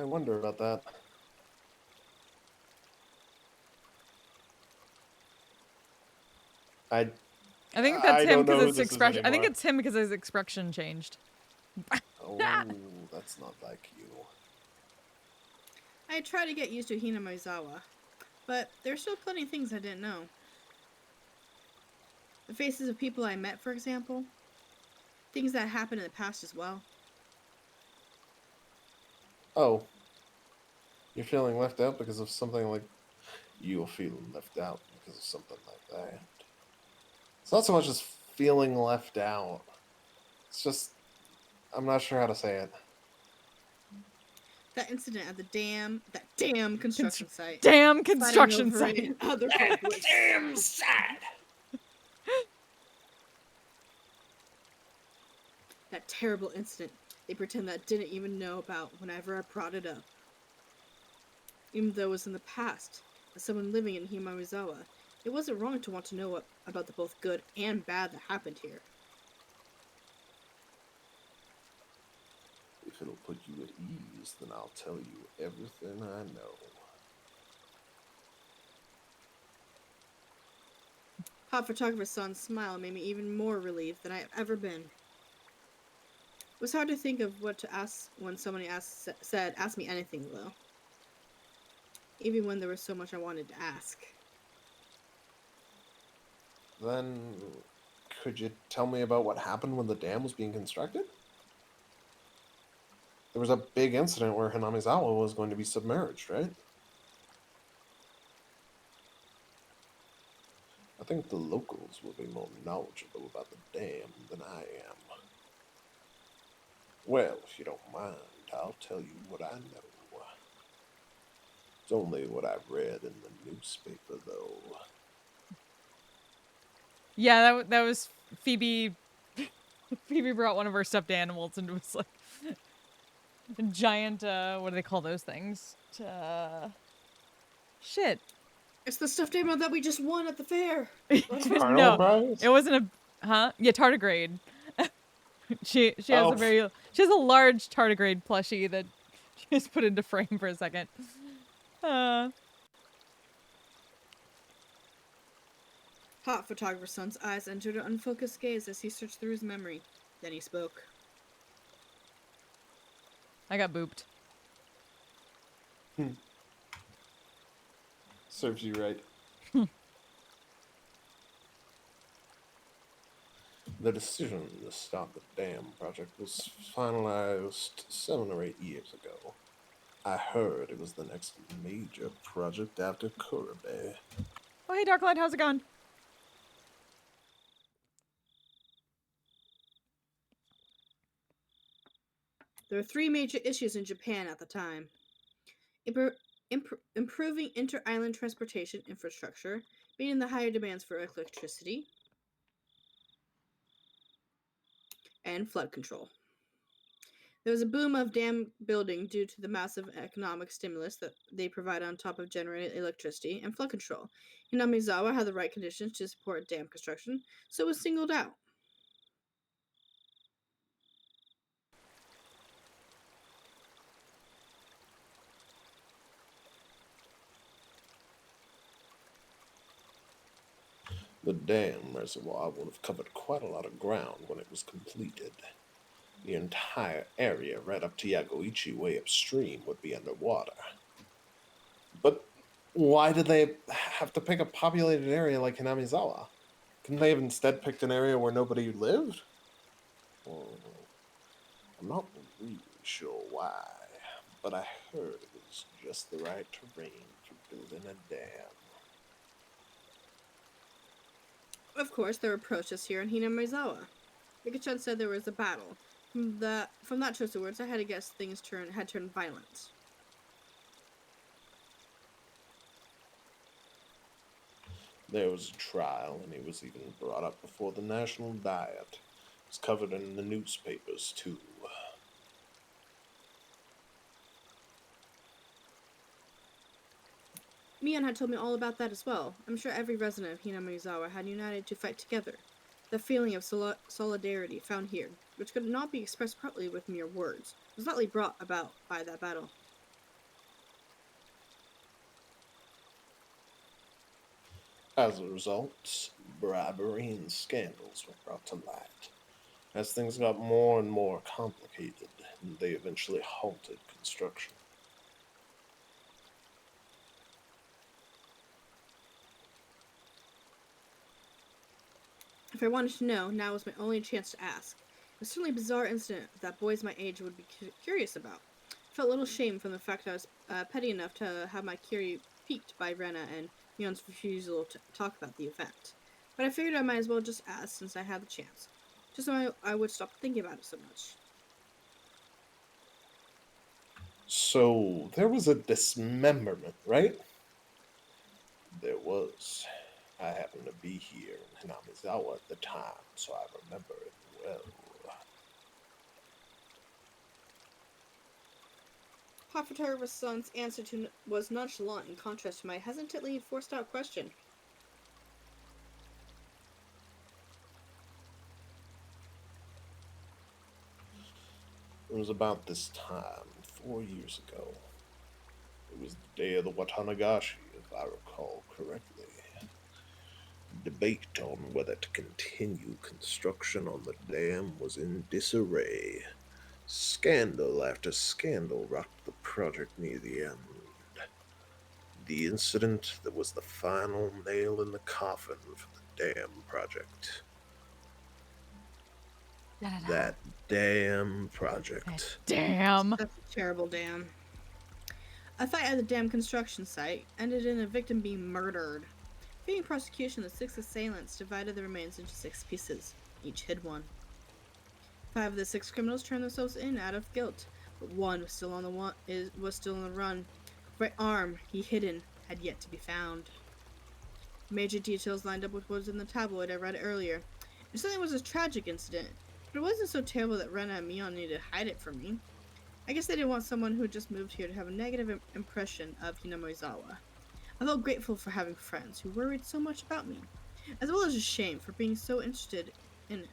I wonder about that. I think I that's him don't know because who his this is expression. I think anymore. it's him because his expression changed. Oh, that's not like you. I tried to get used to Hinamizawa, but there's still plenty of things I didn't know. The faces of people I met, for example. Things that happened in the past as well. Oh. You're feeling left out because of something like... You're feeling left out because of something like that. It's not so much as feeling left out. It's just... I'm not sure how to say it. That incident at the that damn construction site. Damn Fighting construction over site. Other people's. Damn sad! That terrible incident they pretend that didn't even know about whenever I brought it up. Even though it was in the past, as someone living in Himamizawa, it wasn't wrong to want to know about the both good and bad that happened here. If it'll put you at ease, then I'll tell you everything I know. Hot photographer's son's smile made me even more relieved than I have ever been. It was hard to think of what to ask when someone said, "Ask me anything," though. Even when there was so much I wanted to ask. Then, could you tell me about what happened when the dam was being constructed? There was a big incident where Hinamizawa was going to be submerged, right? I think the locals will be more knowledgeable about the dam than I am. Well, if you don't mind, I'll tell you what I know. It's only what I read in the newspaper, though. Yeah, that was Phoebe. Phoebe brought one of her stuffed animals and it was like a giant, what do they call those things? Shit. It's the stuffed animal that we just won at the fair. Carnival No, prize? it wasn't a, huh? Yeah, tardigrade. She has Oh. she has a large tardigrade plushie that she just put into frame for a second. Hot photographer's son's eyes entered an unfocused gaze as he searched through his memory. Then he spoke. I got booped. Serves you right. The decision to start the dam project was finalized 7 or 8 years ago. I heard it was the next major project after Kurabe. Oh, hey, Darklight, how's it going? There were 3 major issues in Japan at the time. Improving inter-island transportation infrastructure, meeting the higher demands for electricity, and flood control. There was a boom of dam building due to the massive economic stimulus that they provide on top of generated electricity and flood control. Hinamizawa had the right conditions to support dam construction, so it was singled out. The dam reservoir would have covered quite a lot of ground when it was completed. The entire area right up to Yagoichi way upstream would be underwater. But why did they have to pick a populated area like Hinamizawa? Couldn't they have instead picked an area where nobody lived? Well, I'm not really sure why, but I heard it was just the right terrain for building a dam. Of course, there were protests here in Hinamizawa. Mika-chan said there was a battle. From that choice of words, I had to guess things had turned violent. There was a trial, and he was even brought up before the National Diet. It was covered in the newspapers, too. Mion had told me all about that as well. I'm sure every resident of Hinamizawa had united to fight together. The feeling of solidarity found here, which could not be expressed partly with mere words, was lightly brought about by that battle. As a result, bribery and scandals were brought to light. As things got more and more complicated, they eventually halted construction. If I wanted to know, now was my only chance to ask. It was certainly a bizarre incident that boys my age would be curious about. I felt a little shame from the fact I was petty enough to have my curiosity piqued by Rena and Mion's refusal to talk about the event. But I figured I might as well just ask since I had the chance, just so I would stop thinking about it so much. So, there was a dismemberment, right? There was. I happened to be here in Hinamizawa at the time, so I remember it well. Hot Photographer's son's answer was nonchalant in contrast to my hesitantly forced out question. It was about this time, 4 years ago. It was the day of the Watanagashi, if I recall correctly. Debate on whether to continue construction on the dam was in disarray. Scandal after scandal rocked the project near the end. The incident that was the final nail in the coffin for the dam project. That damn project. Damn. That's a terrible dam. A fight at the dam construction site ended in a victim being murdered. Fearing prosecution, the 6 assailants divided the remains into 6 pieces. Each hid one. 5 of the 6 criminals turned themselves in out of guilt, but one was still on the run. The right arm he hidden had yet to be found. Major details lined up with what was in the tabloid I read earlier. It certainly was a tragic incident, but it wasn't so terrible that Rena and Mion needed to hide it from me. I guess they didn't want someone who had just moved here to have a negative impression of Hinamorizawa. I felt grateful for having friends who worried so much about me, as well as ashamed for being so interested in it.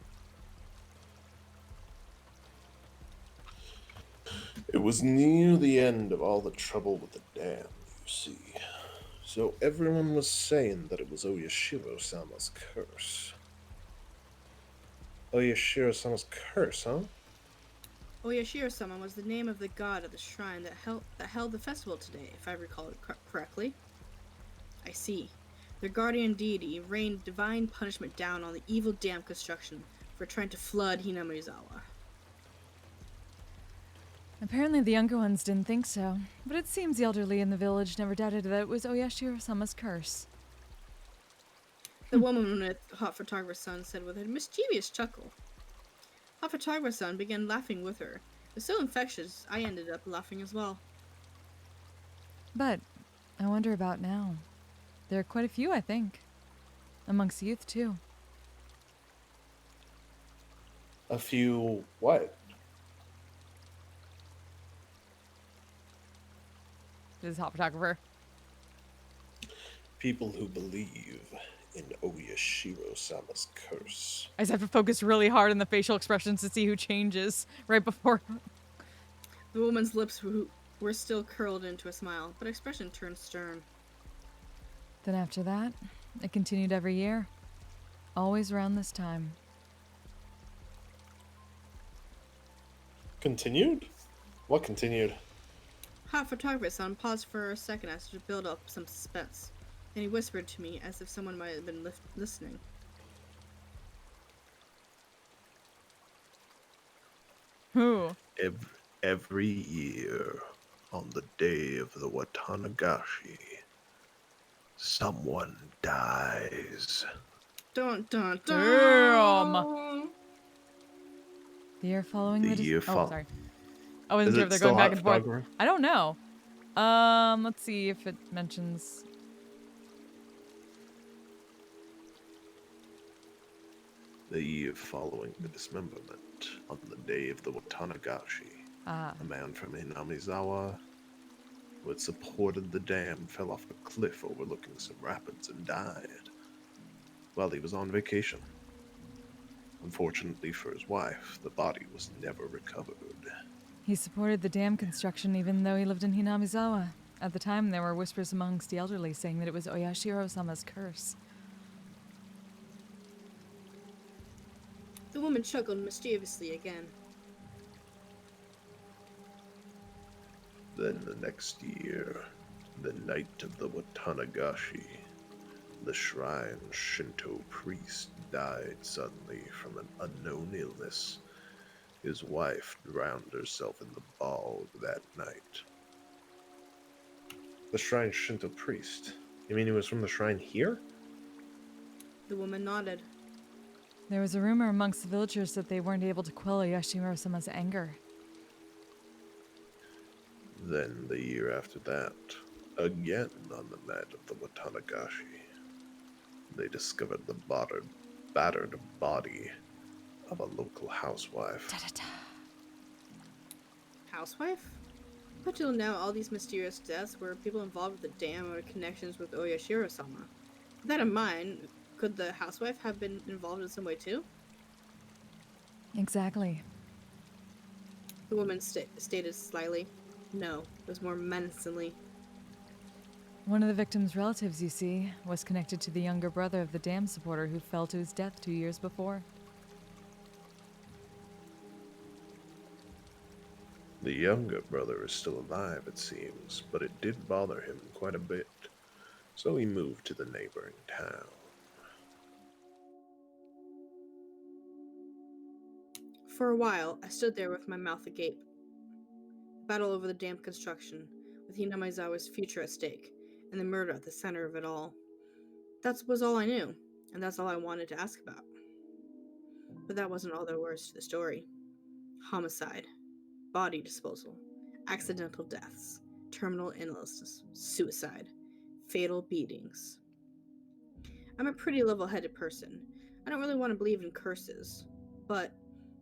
It was near the end of all the trouble with the dam, you see. So everyone was saying that it was Oyashiro-sama's curse. Oyashiro-sama's curse, huh? Oyashiro-sama was the name of the god at the shrine that held the festival today, if I recall it correctly. I see. Their guardian deity rained divine punishment down on the evil dam construction for trying to flood Hinamorizawa. Apparently the younger ones didn't think so, but it seems the elderly in the village never doubted that it was Oyashiro-sama's curse. The woman with Hot Photographer's son said with a mischievous chuckle. Hot Photographer's son began laughing with her. It was so infectious, I ended up laughing as well. But I wonder about now. There are quite a few, I think. Amongst the youth, too. A few what? This is Hot Photographer. People who believe in Oyashiro-sama's curse. I just have to focus really hard on the facial expressions to see who changes right before. The woman's lips were still curled into a smile, but expression turned stern. Then after that, it continued every year. Always around this time. Continued? What continued? Hot Photographer's son paused for a second as to build up some suspense. Then he whispered to me as if someone might have been listening. Who? Every year, on the day of the Watanagashi, someone dies. Dun dun dun! Damn! The year following The the year Oh, sorry. I wasn't Is sure it if they're still going back Hot and forth. Photographer? I don't know. Let's see if it mentions. The year following the dismemberment, on the day of the Watanagashi, Ah. a man from Hinamizawa who had supported the dam fell off a cliff overlooking some rapids and died while he was on vacation. Unfortunately for his wife, the body was never recovered. He supported the dam construction even though he lived in Hinamizawa. At the time, there were whispers amongst the elderly saying that it was Oyashiro-sama's curse. The woman chuckled mischievously again. Then the next year, the night of the Watanagashi, the shrine Shinto priest died suddenly from an unknown illness. His wife drowned herself in the bog that night. The shrine Shinto priest? You mean he was from the shrine here? The woman nodded. There was a rumor amongst the villagers that they weren't able to quell Oyashiro-sama's anger. Then the year after that, again on the night of the Watanagashi, they discovered the battered body of a local housewife. Housewife? Up until now, all these mysterious deaths were people involved with the dam or connections with Oyashiro-sama. With that in mind, could the housewife have been involved in some way too? Exactly. The woman stated slyly. No, it was more menacingly. One of the victim's relatives, you see, was connected to the younger brother of the dam supporter who fell to his death 2 years before. The younger brother is still alive, it seems, but it did bother him quite a bit, so he moved to the neighboring town. For a while, I stood there with my mouth agape. The battle over the dam construction, with Hinamizawa's future at stake, and the murder at the center of it all. That was all I knew, and that's all I wanted to ask about. But that wasn't all there was to the story. Homicide, body disposal, accidental deaths, terminal illness, suicide, fatal beatings. I'm a pretty level-headed person. I don't really want to believe in curses, but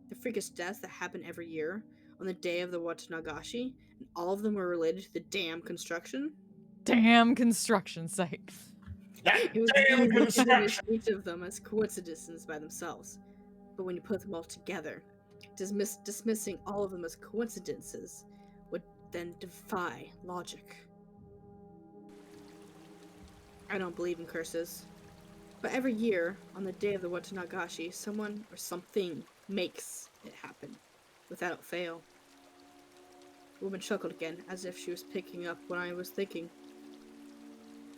the freakish deaths that happen every year on the day of the Watanagashi, and all of them were related to the dam construction. Damn construction site. It was easy to dismiss each of them as coincidences by themselves, but when you put them all together, dismissing all of them as coincidences would then defy logic. I don't believe in curses, but every year, on the day of the Watanagashi, someone or something makes it happen, without fail. The woman chuckled again, as if she was picking up what I was thinking.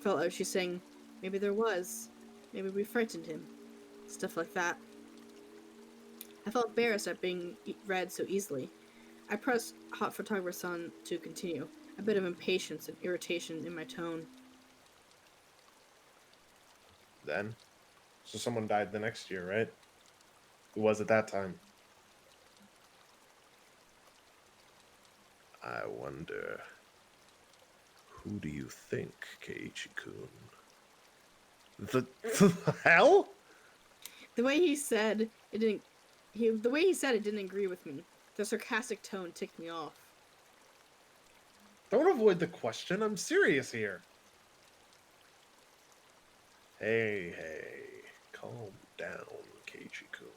Felt like she's saying, maybe there was, maybe we frightened him, stuff like that. I felt embarrassed at being read so easily. I pressed Hot Photographer-san to continue, a bit of impatience and irritation in my tone. Then? So someone died the next year, right? Who was at that time? I wonder, who do you think, Keiichi-kun? The hell? The way he said it didn't. The way he said it didn't agree with me. The sarcastic tone ticked me off. Don't avoid the question. I'm serious here. Hey, calm down, Keiichi-kun.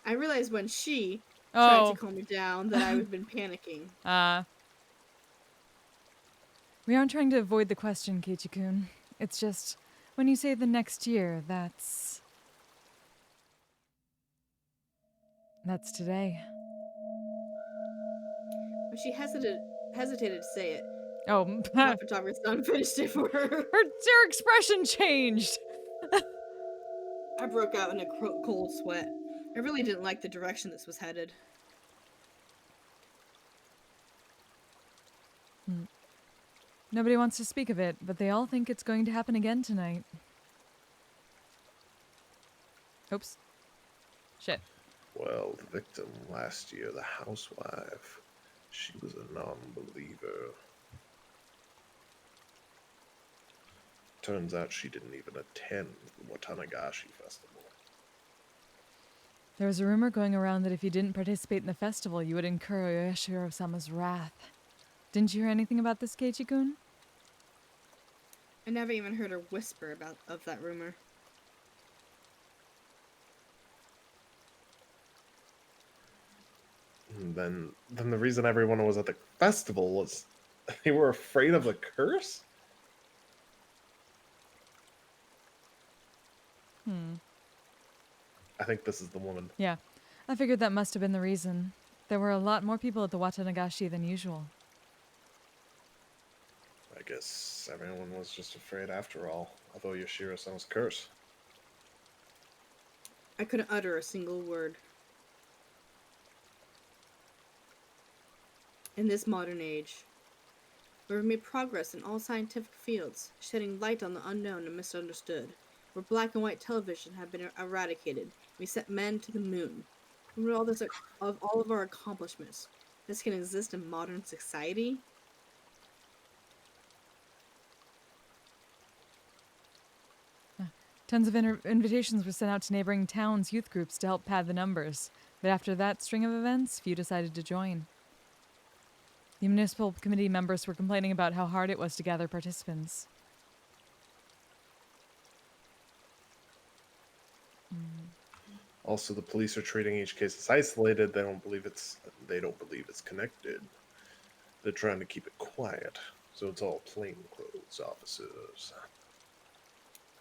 I realized when she tried Oh. to calm me down that I've been panicking. We aren't trying to avoid the question, Keiichi-kun. It's just, when you say the next year, that's today. But she hesitated to say it. Oh, Hot Photographer-san finished it for her. her expression changed. I broke out in a cold sweat. I really didn't like the direction this was headed. Nobody wants to speak of it, but they all think it's going to happen again tonight. Oops. Shit. Well, the victim last year, the housewife, she was a non-believer. Turns out she didn't even attend the Watanagashi festival. There was a rumor going around that if you didn't participate in the festival, you would incur Oyashiro-sama's wrath. Didn't you hear anything about this, Keiichi-kun? I never even heard her whisper of that rumor. Then the reason everyone was at the festival was they were afraid of the curse? I think this is the woman. Yeah. I figured that must have been the reason. There were a lot more people at the Watanagashi than usual. I guess everyone was just afraid after all, although Yoshiro-san's curse. I couldn't utter a single word. In this modern age, where we've made progress in all scientific fields, shedding light on the unknown and misunderstood, where black and white television have been eradicated, we sent men to the moon. And with all of our accomplishments, this can exist in modern society? Tons of invitations were sent out to neighboring towns' youth groups to help pad the numbers. But after that string of events, few decided to join. The municipal committee members were complaining about how hard it was to gather participants. Also, the police are treating each case as isolated. They don't believe it's connected. They're trying to keep it quiet, so it's all plainclothes officers.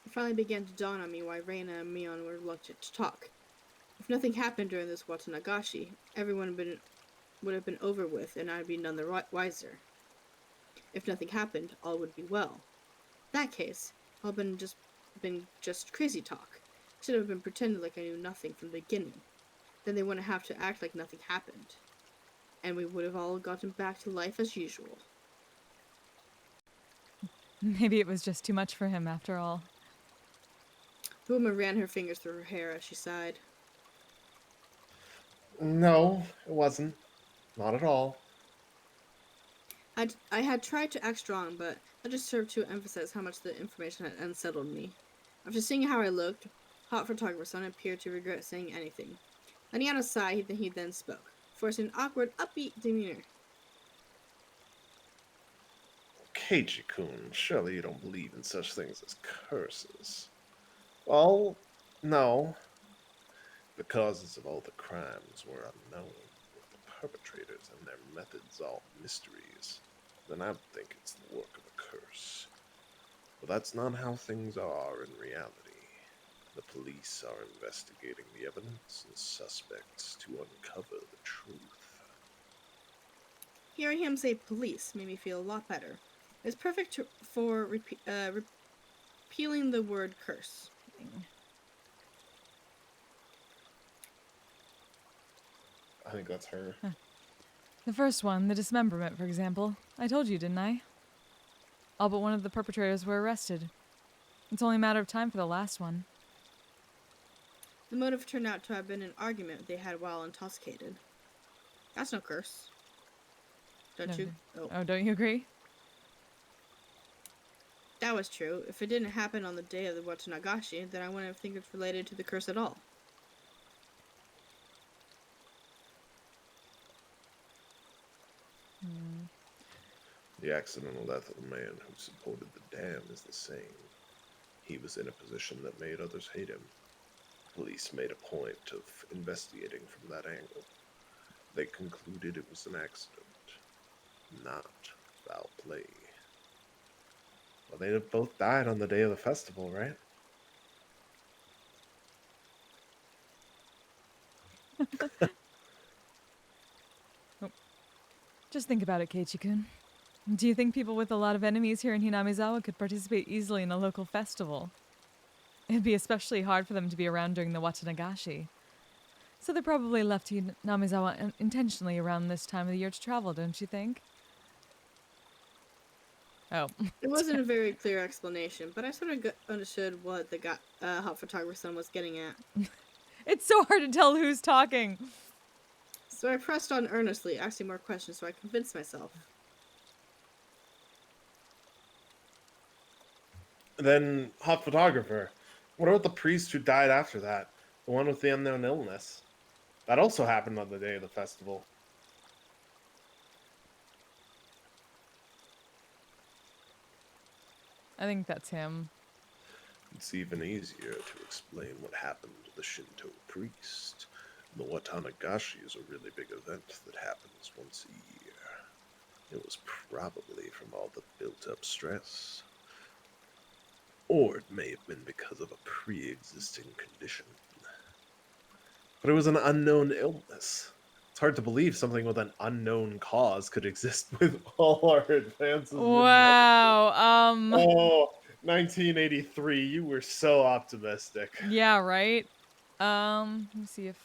It finally began to dawn on me why Reina and Mion were reluctant to talk. If nothing happened during this Watanagashi, everyone would have been over with, and I'd be none the wiser. If nothing happened, all would be well. In that case, all been just crazy talk. Should have been pretending like I knew nothing from the beginning. Then they wouldn't have to act like nothing happened, and we would have all gotten back to life as usual. Maybe it was just too much for him after all. The woman ran her fingers through her hair as she sighed. No, it wasn't. Not at all. I had tried to act strong, but that just served to emphasize how much the information had unsettled me. After seeing how I looked, Hot Photographer's son appeared to regret saying anything. Letting out a sigh, he then spoke, forcing an awkward, upbeat demeanor. Keiji-kun, surely you don't believe in such things as curses. Well, no. The causes of all the crimes were unknown, with the perpetrators and their methods all mysteries. Then I would think it's the work of a curse. But that's not how things are in reality. The police are investigating the evidence and suspects to uncover the truth. Hearing him say police made me feel a lot better. It's perfect for repealing the word curse. I think that's her. The first one, the dismemberment, for example. I told you, didn't I? All but one of the perpetrators were arrested. It's only a matter of time for the last one. The motive turned out to have been an argument they had while intoxicated. That's no curse. Don't you? Oh, don't you agree? That was true. If it didn't happen on the day of the Watanagashi, then I wouldn't think it's related to the curse at all. The accidental death of the man who supported the dam is the same. He was in a position that made others hate him. Police made a point of investigating from that angle. They concluded it was an accident, not foul play. Well, they'd have both died on the day of the festival, right? Just think about it, Keiichi-kun. Do you think people with a lot of enemies here in Hinamizawa could participate easily in a local festival? It'd be especially hard for them to be around during the Watanagashi. So they probably left Hinamizawa intentionally around this time of the year to travel, don't you think? Oh. It wasn't a very clear explanation, but I sort of understood what the hot photographer's son was getting at. It's so hard to tell who's talking. So I pressed on earnestly, asking more questions so I convinced myself. Then, hot photographer. What about the priest who died after that? The one with the unknown illness? That also happened on the day of the festival. I think that's him. It's even easier to explain what happened to the Shinto priest. The Watanagashi is a really big event that happens once a year. It was probably from all the built-up stress. Or it may have been because of a pre-existing condition. But it was an unknown illness. It's hard to believe something with an unknown cause could exist with all our advances. Wow. Oh, 1983. You were so optimistic. Yeah, right? Let me see if...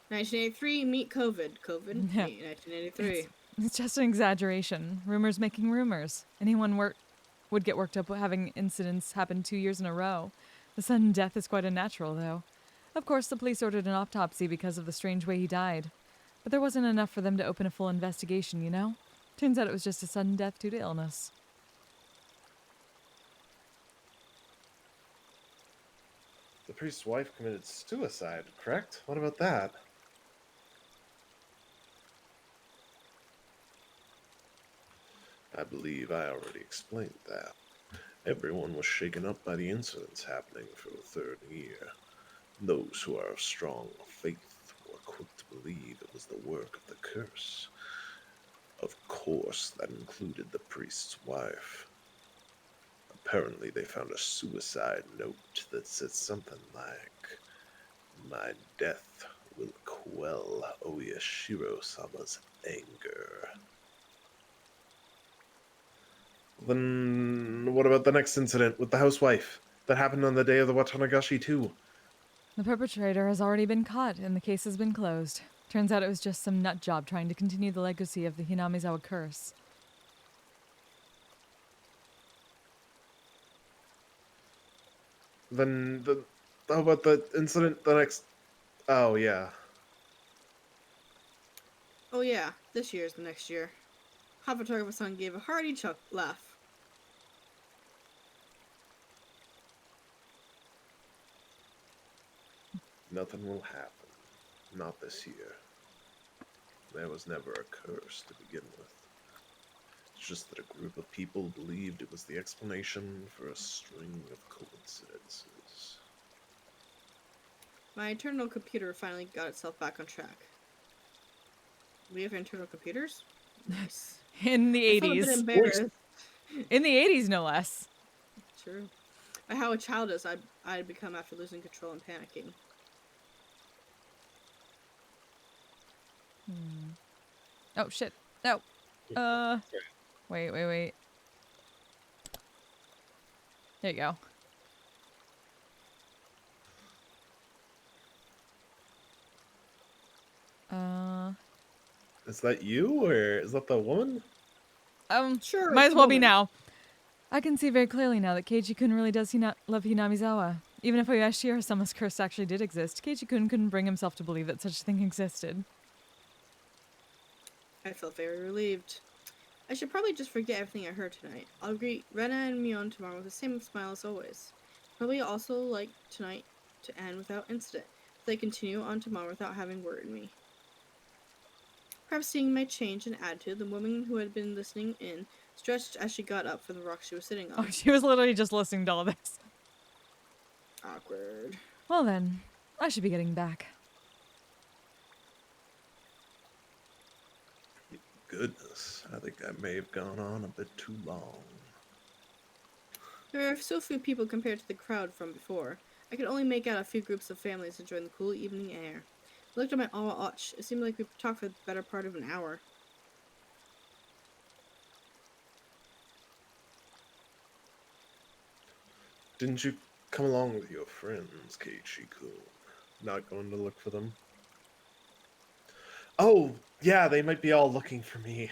1983, meet COVID. COVID, Yeah. meet 1983. It's just an exaggeration. Rumors making rumors. Anyone would get worked up having incidents happen 2 years in a row. The sudden death is quite unnatural, though. Of course, the police ordered an autopsy because of the strange way he died. But there wasn't enough for them to open a full investigation, you know? Turns out it was just a sudden death due to illness. The priest's wife committed suicide, correct? What about that? I believe I already explained that. Everyone was shaken up by the incidents happening for the third year. Those who are of strong faith were quick to believe it was the work of the curse. Of course, that included the priest's wife. Apparently, they found a suicide note that said something like, "My death will quell Oyashiro-sama's anger." Then, what about the next incident with the housewife? That happened on the day of the Watanagashi, too. The perpetrator has already been caught and the case has been closed. Turns out it was just some nut job trying to continue the legacy of the Hinamizawa curse. Then, how about the incident the next... Oh, yeah. Oh yeah, this year is the next year. Hot Photographer-san gave a hearty laugh. Nothing will happen. Not this year. There was never a curse to begin with. It's just that a group of people believed it was the explanation for a string of coincidences. My internal computer finally got itself back on track. We have internal computers? Nice. In the I felt a bit 80s. embarrassed. In the 80s, no less. True. By how childish I'd become after losing control and panicking. Oh, shit. No. Wait. There you go. Is that you, or is that the woman? Sure, Might it's as a well be woman. now. I can see very clearly now that Keiji-kun really does love Hinamizawa. Even if Oyashiro-sama's curse actually did exist, Keiji-kun couldn't bring himself to believe that such a thing existed. I felt very relieved. I should probably just forget everything I heard tonight. I'll greet Rena and Mion tomorrow with the same smile as always. Probably also like tonight to end without incident. They continue on tomorrow without having worried me. Perhaps seeing my change in attitude, the woman who had been listening in stretched as she got up from the rock she was sitting Oh, on. she was literally just listening to all this. Awkward. Well then, I should be getting back. Goodness, I think I may have gone on a bit too long. There are so few people compared to the crowd from before. I could only make out a few groups of families enjoying the cool evening air. I looked at my watch. It seemed like we talked for the better part of an hour. Didn't you come along with your friends, Keiichi-kun? Not going to look for them? Oh, yeah, they might be all looking for me.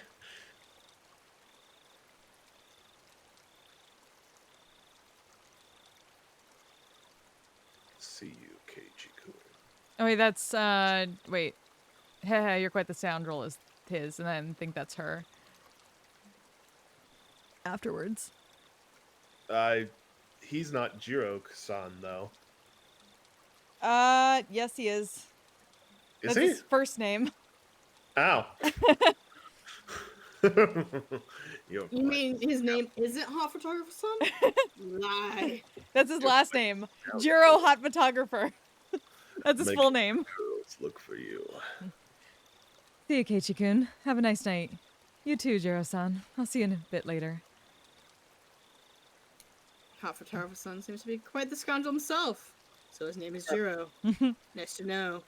See you, Keiichi-kun. Oh wait, that's wait. Heh, you're quite the scoundrel is his, and then think that's her. Afterwards. He's not Jiro-san, though. Yes he is. Is That's he? his first name. Ow. You mean his name isn't Hot Photographer Son? Lie. That's his last name. Jiro Hot Photographer. That's his Make full name. girls look for you. See you, Keiichi-kun. Have a nice night. You too, Jiro-san. I'll see you in a bit later. Hot Photographer Son seems to be quite the scoundrel himself. So his name is Jiro. Nice to know.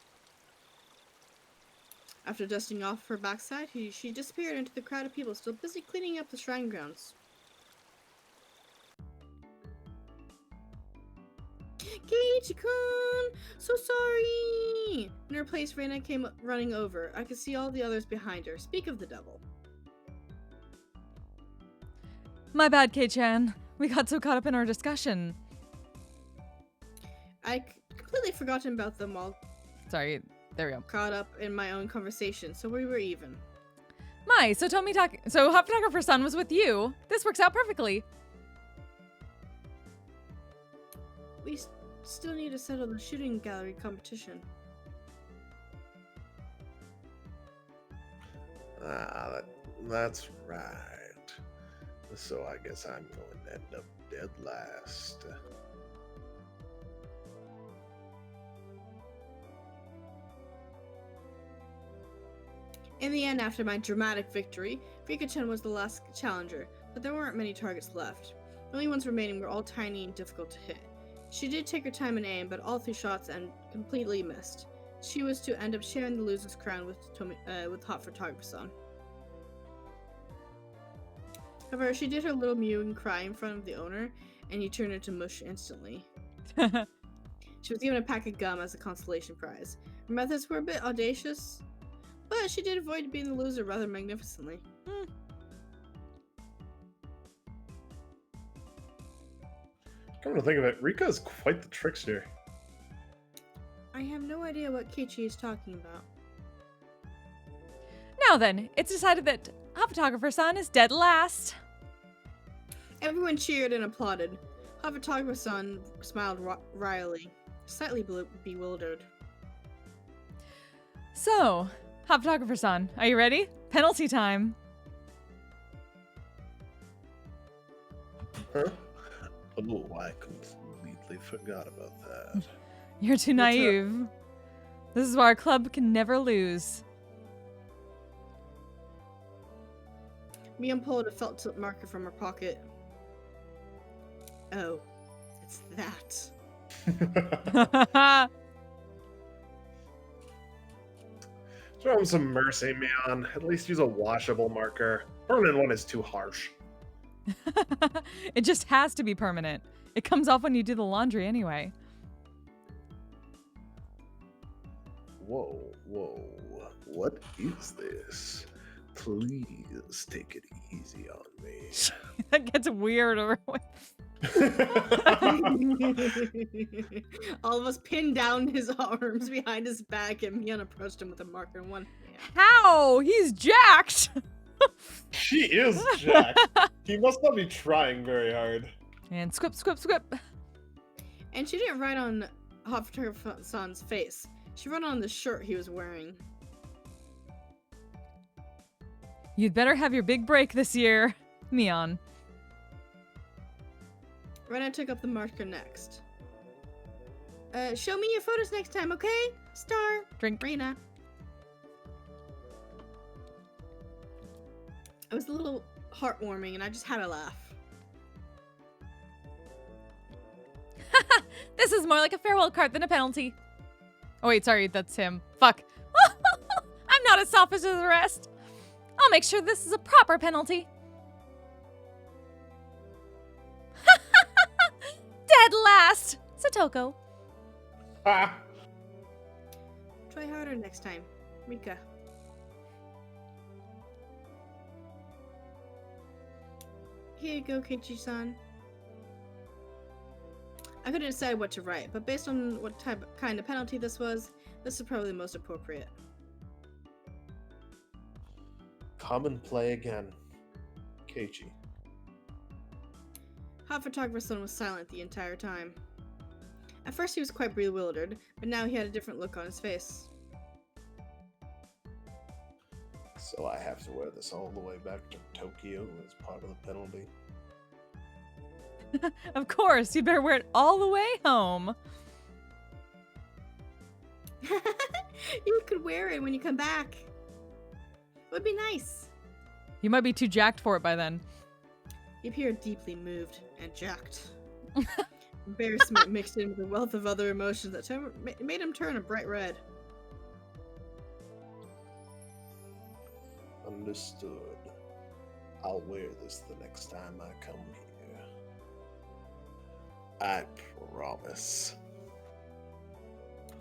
After dusting off her backside, she disappeared into the crowd of people still busy cleaning up the shrine grounds. Keiichi-kun! So sorry! In her place, Reina came running over. I could see all the others behind her. Speak of the devil. My bad, Kei-chan. We got so caught up in our discussion. I completely forgotten about them all, Sorry, there we go. caught up in my own conversation, so we were even. So Hot Photographer Son was with you. This works out perfectly. We still need to settle the shooting gallery competition. That's right. So I guess I'm going to end up dead last. In the end, after my dramatic victory, Rika-chan was the last challenger, but there weren't many targets left. The only ones remaining were all tiny and difficult to hit. She did take her time and aim, but all 3 shots and completely missed. She was to end up sharing the loser's crown with Hot Photographer-san. However, she did her little mew and cry in front of the owner, and he turned into mush instantly. She was given a pack of gum as a consolation prize. Her methods were a bit audacious, but she did avoid being the loser rather magnificently. Come to think of it, Rika is quite the trickster. I have no idea what Kichi is talking about. Now then, it's decided that Hot Photographer-san is dead last. Everyone cheered and applauded. Hot Photographer-san smiled wryly, slightly bewildered. So, Hot Photographer-san, are you ready? Penalty time. Huh? Oh, I completely forgot about that. You're too naive. This is why our club can never lose. Mian pulled a felt tip marker from her pocket. Oh, it's that. Show him some mercy, man. At least use a washable marker. Permanent one is too harsh. It just has to be permanent. It comes off when you do the laundry anyway. Whoa, whoa. What is this? Please take it easy on me. That gets weirder. All of us pinned down his arms behind his back, and Mian approached him with a marker in one hand. How? He's jacked. She is jacked. He must not be trying very hard. And squip, squip, squip. And she didn't write on Hot Photographer-san's face. She wrote on the shirt he was wearing. You'd better have your big break this year, Mian. Rena took up the marker next. Show me your photos next time, okay? Star. Drink. Rena. It was a little heartwarming, and I just had a laugh. This is more like a farewell card than a penalty. Oh wait, sorry, that's him. Fuck. I'm not as selfish as the rest. I'll make sure this is a proper penalty. Dead last, Satoko. Ha! Try harder next time, Rika. Here you go, Keiichi-san. I couldn't decide what to write, but based on what kind of penalty this was, this is probably the most appropriate. Come and play again. Keiichi. Hot Photographer-san was silent the entire time. At first he was quite bewildered, but now he had a different look on his face. So I have to wear this all the way back to Tokyo as part of the penalty? Of course, you'd better wear it all the way home. You could wear it when you come back. It would be nice. You might be too jacked for it by then. He appeared deeply moved and jacked. Embarrassment mixed in with a wealth of other emotions that made him turn a bright red. Understood. I'll wear this the next time I come here. I promise.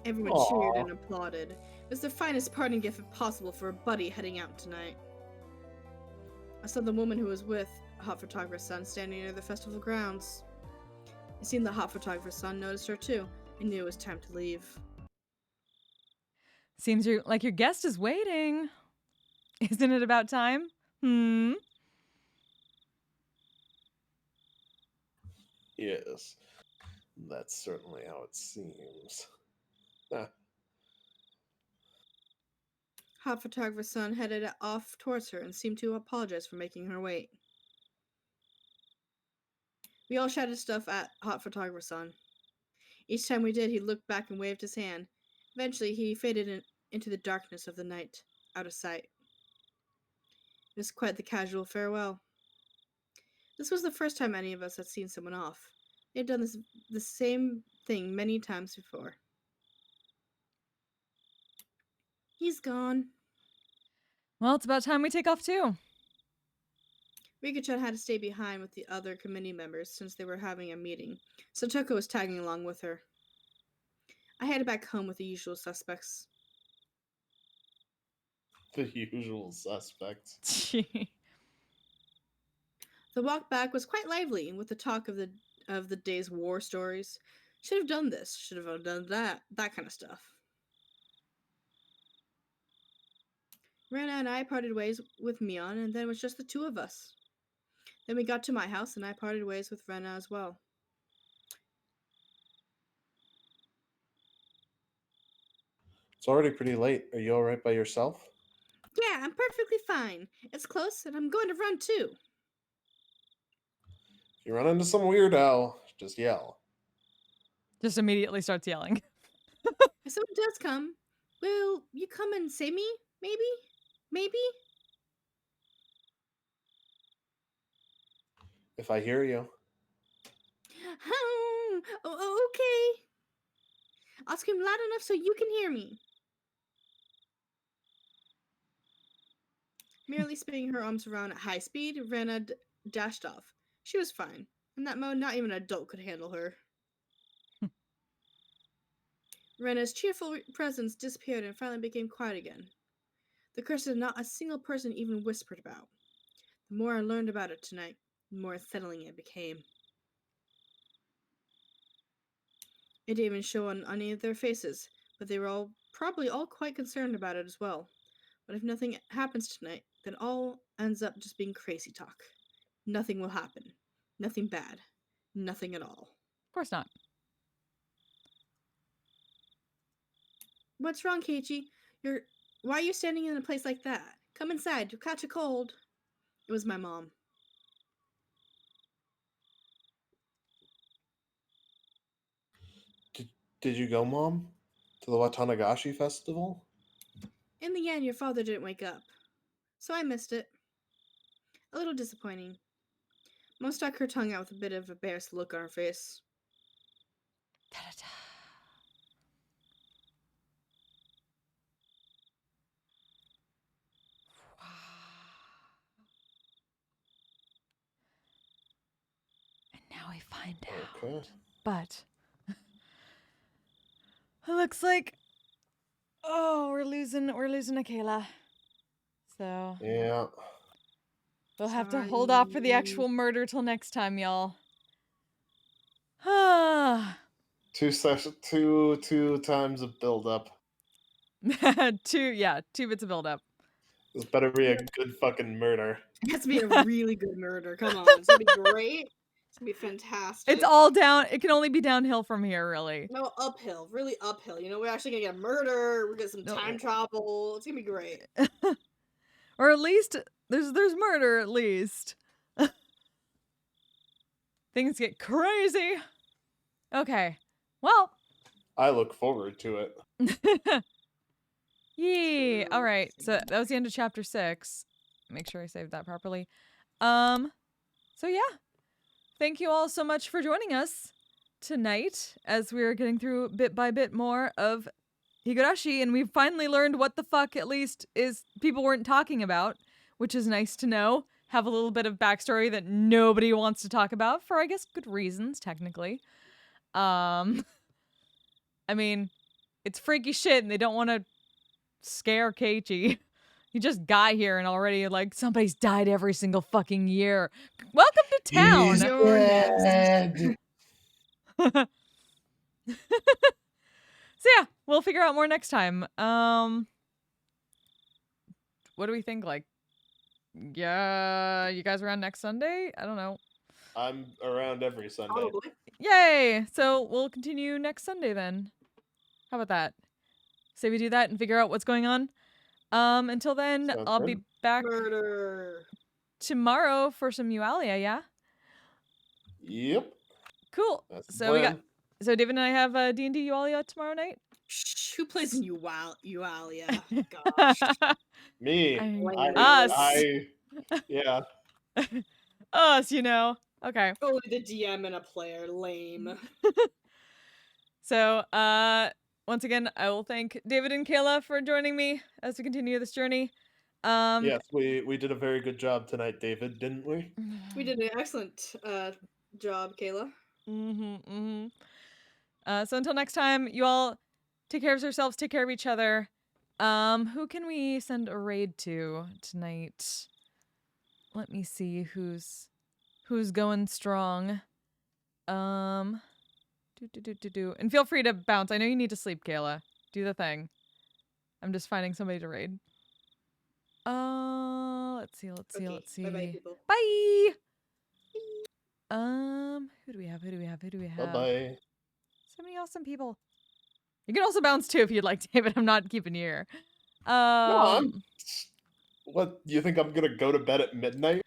Everyone Aw. cheered and applauded. It was the finest parting gift possible for a buddy heading out tonight. I saw the woman who was with Hot Photographer-san standing near the festival grounds. It seemed the Hot Photographer-san noticed her too and knew it was time to leave. Seems like your guest is waiting. Isn't it about time? Yes, that's certainly how it seems. Ah, Hot Photographer-san headed off towards her and seemed to apologize for making her wait. We all shouted stuff at Hot Photographer Son. Each time we did, he looked back and waved his hand. Eventually, he faded into the darkness of the night, out of sight. It was quite the casual farewell. This was the first time any of us had seen someone off. They had done the same thing many times before. He's gone. Well, it's about time we take off too. Rika-chan had to stay behind with the other committee members since they were having a meeting, so Toko was tagging along with her. I headed back home with the usual suspects. The usual suspects. The walk back was quite lively, with the talk of the day's war stories. Should have done this, should have done that kind of stuff. Rena and I parted ways with Mion, and then it was just the two of us. Then we got to my house, and I parted ways with Rena as well. It's already pretty late. Are you alright by yourself? Yeah, I'm perfectly fine. It's close, and I'm going to run too. If you run into some weirdo, just yell. Just immediately starts yelling. If someone does come, will you come and save me? Maybe? Maybe? If I hear you. Okay. I'll scream loud enough so you can hear me. Merely spinning her arms around at high speed, Rena dashed off. She was fine. In that mode, not even an adult could handle her. Rena's cheerful presence disappeared and finally became quiet again. The curse that not a single person even whispered about. The more I learned about it tonight, the more unsettling it became. It didn't even show on any of their faces, but they were probably all quite concerned about it as well. But if nothing happens tonight, then all ends up just being crazy talk. Nothing will happen. Nothing bad. Nothing at all. Of course not. What's wrong, Keiichi? Why are you standing in a place like that? Come inside, you'll catch a cold. It was my mom. Did you go, Mom? To the Watanagashi festival? In the end, your father didn't wake up. So I missed it. A little disappointing. Mom stuck her tongue out with a bit of a embarrassed look on her face. Da-da-da. And now we find out. Okay. But it looks like we're losing Akela. So Yeah. we'll have to hold off for the actual murder till next time, y'all. Ah. Two times of build up. two bits of build up. This better be a good fucking murder. It has to be a really good murder. Come on. It's going to be great. It's going to be fantastic. It's all down. It can only be downhill from here, really. No, uphill. Really uphill. You know, we're actually going to get a murder. We're going to get some time travel. It's going to be great. Or at least there's murder, at least. Things get crazy. Okay. Well. I look forward to it. Yee. All right. So that was the end of chapter 6. Make sure I saved that properly. So yeah. Thank you all so much for joining us tonight as we're getting through bit by bit more of Higurashi, and we've finally learned what the fuck at least is people weren't talking about, which is nice to know. Have a little bit of backstory that nobody wants to talk about for, I guess, good reasons, technically. I mean, it's freaky shit and they don't want to scare Keiichi. He just got here and already, like, somebody's died every single fucking year. Welcome to town! He's dead. So yeah, we'll figure out more next time. What do we think? Like, yeah, you guys around next Sunday? I don't know. I'm around every Sunday. Probably. Yay! So we'll continue next Sunday then. How about that? Say we do that and figure out what's going on. Until then, Sounds I'll good. be back Murder. tomorrow for some Eualia, yeah? Yep. Cool. That's the So we got. plan. So David and I have D&D Eualia tomorrow night. Shh, who plays in Eualia? Gosh. Me. Us. Yeah. Us, you know. Okay. Only the DM and a player. Lame. So, once again, I will thank David and Kayla for joining me as we continue this journey. Yes, we did a very good job tonight, David, didn't we? We did an excellent job, Kayla. So until next time, you all take care of yourselves, take care of each other. Who can we send a raid to tonight? Let me see who's going strong. And feel free to bounce. I know you need to sleep, Kayla. Do the thing. I'm just finding somebody to raid. Let's see. Okay, bye-bye, people. Bye. Who do we have? Bye-bye. So many awesome people. You can also bounce too if you'd like, David. I'm not keeping you here. No, what, you think I'm gonna go to bed at midnight?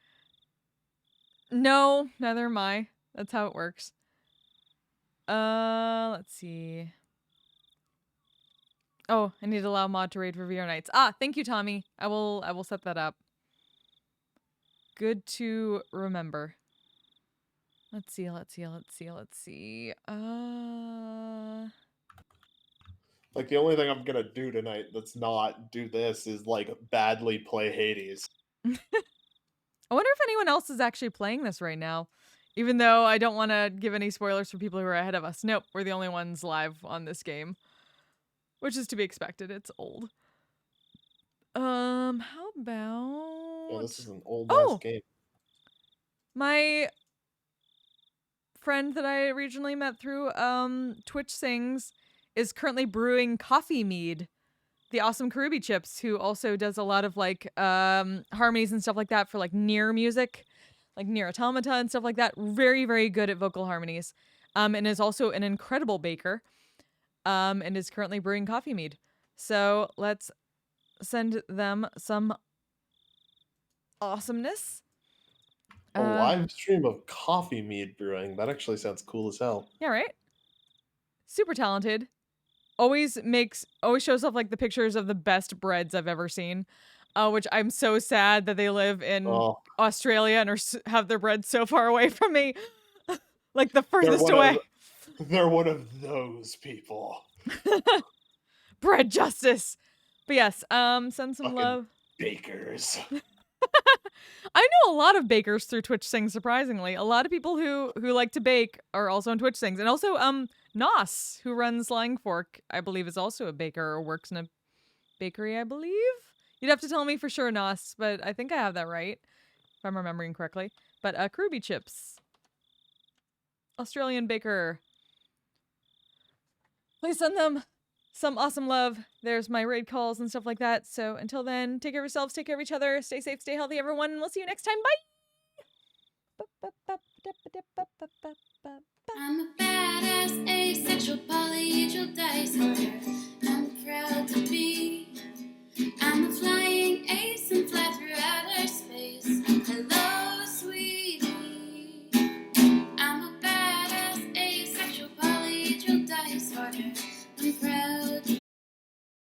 No, neither am I. That's how it works. Let's see. Oh, I need to allow mod to raid for VR nights. Thank you, Tommy. I will set that up. Good to remember. Let's see. Like, the only thing I'm gonna do tonight that's not do this is, like, badly play Hades. I wonder if anyone else is actually playing this right now. Even though I don't want to give any spoilers for people who are ahead of us. Nope, we're the only ones live on this game. Which is to be expected. It's old. How about... Yeah, this is an old-ass game. My friend that I originally met through Twitch Sings is currently brewing coffee mead. The awesome Karubi Chips, who also does a lot of like harmonies and stuff like that for like Nier music, like Nier Automata and stuff like that. Very, very good at vocal harmonies. And is also an incredible baker. And is currently brewing coffee mead. So let's send them some awesomeness. A live stream of coffee mead brewing. That actually sounds cool as hell. Yeah, right? Super talented. Always shows off like the pictures of the best breads I've ever seen. Which I'm so sad that they live in Australia and have their bread so far away from me. Like the furthest away. They're one of those people. Bread justice. But yes, send some Fucking love. Bakers. I know a lot of bakers through Twitch Sings, surprisingly. A lot of people who like to bake are also on Twitch Sings. And also, Nos, who runs Lying Fork, I believe is also a baker or works in a bakery, I believe. You'd have to tell me for sure, Nos, but I think I have that right, if I'm remembering correctly. But Karubi Chips. Australian baker. Please send them some awesome love. There's my raid calls and stuff like that. So until then, take care of yourselves, take care of each other, stay safe, stay healthy, everyone, and we'll see you next time. Bye! I'm a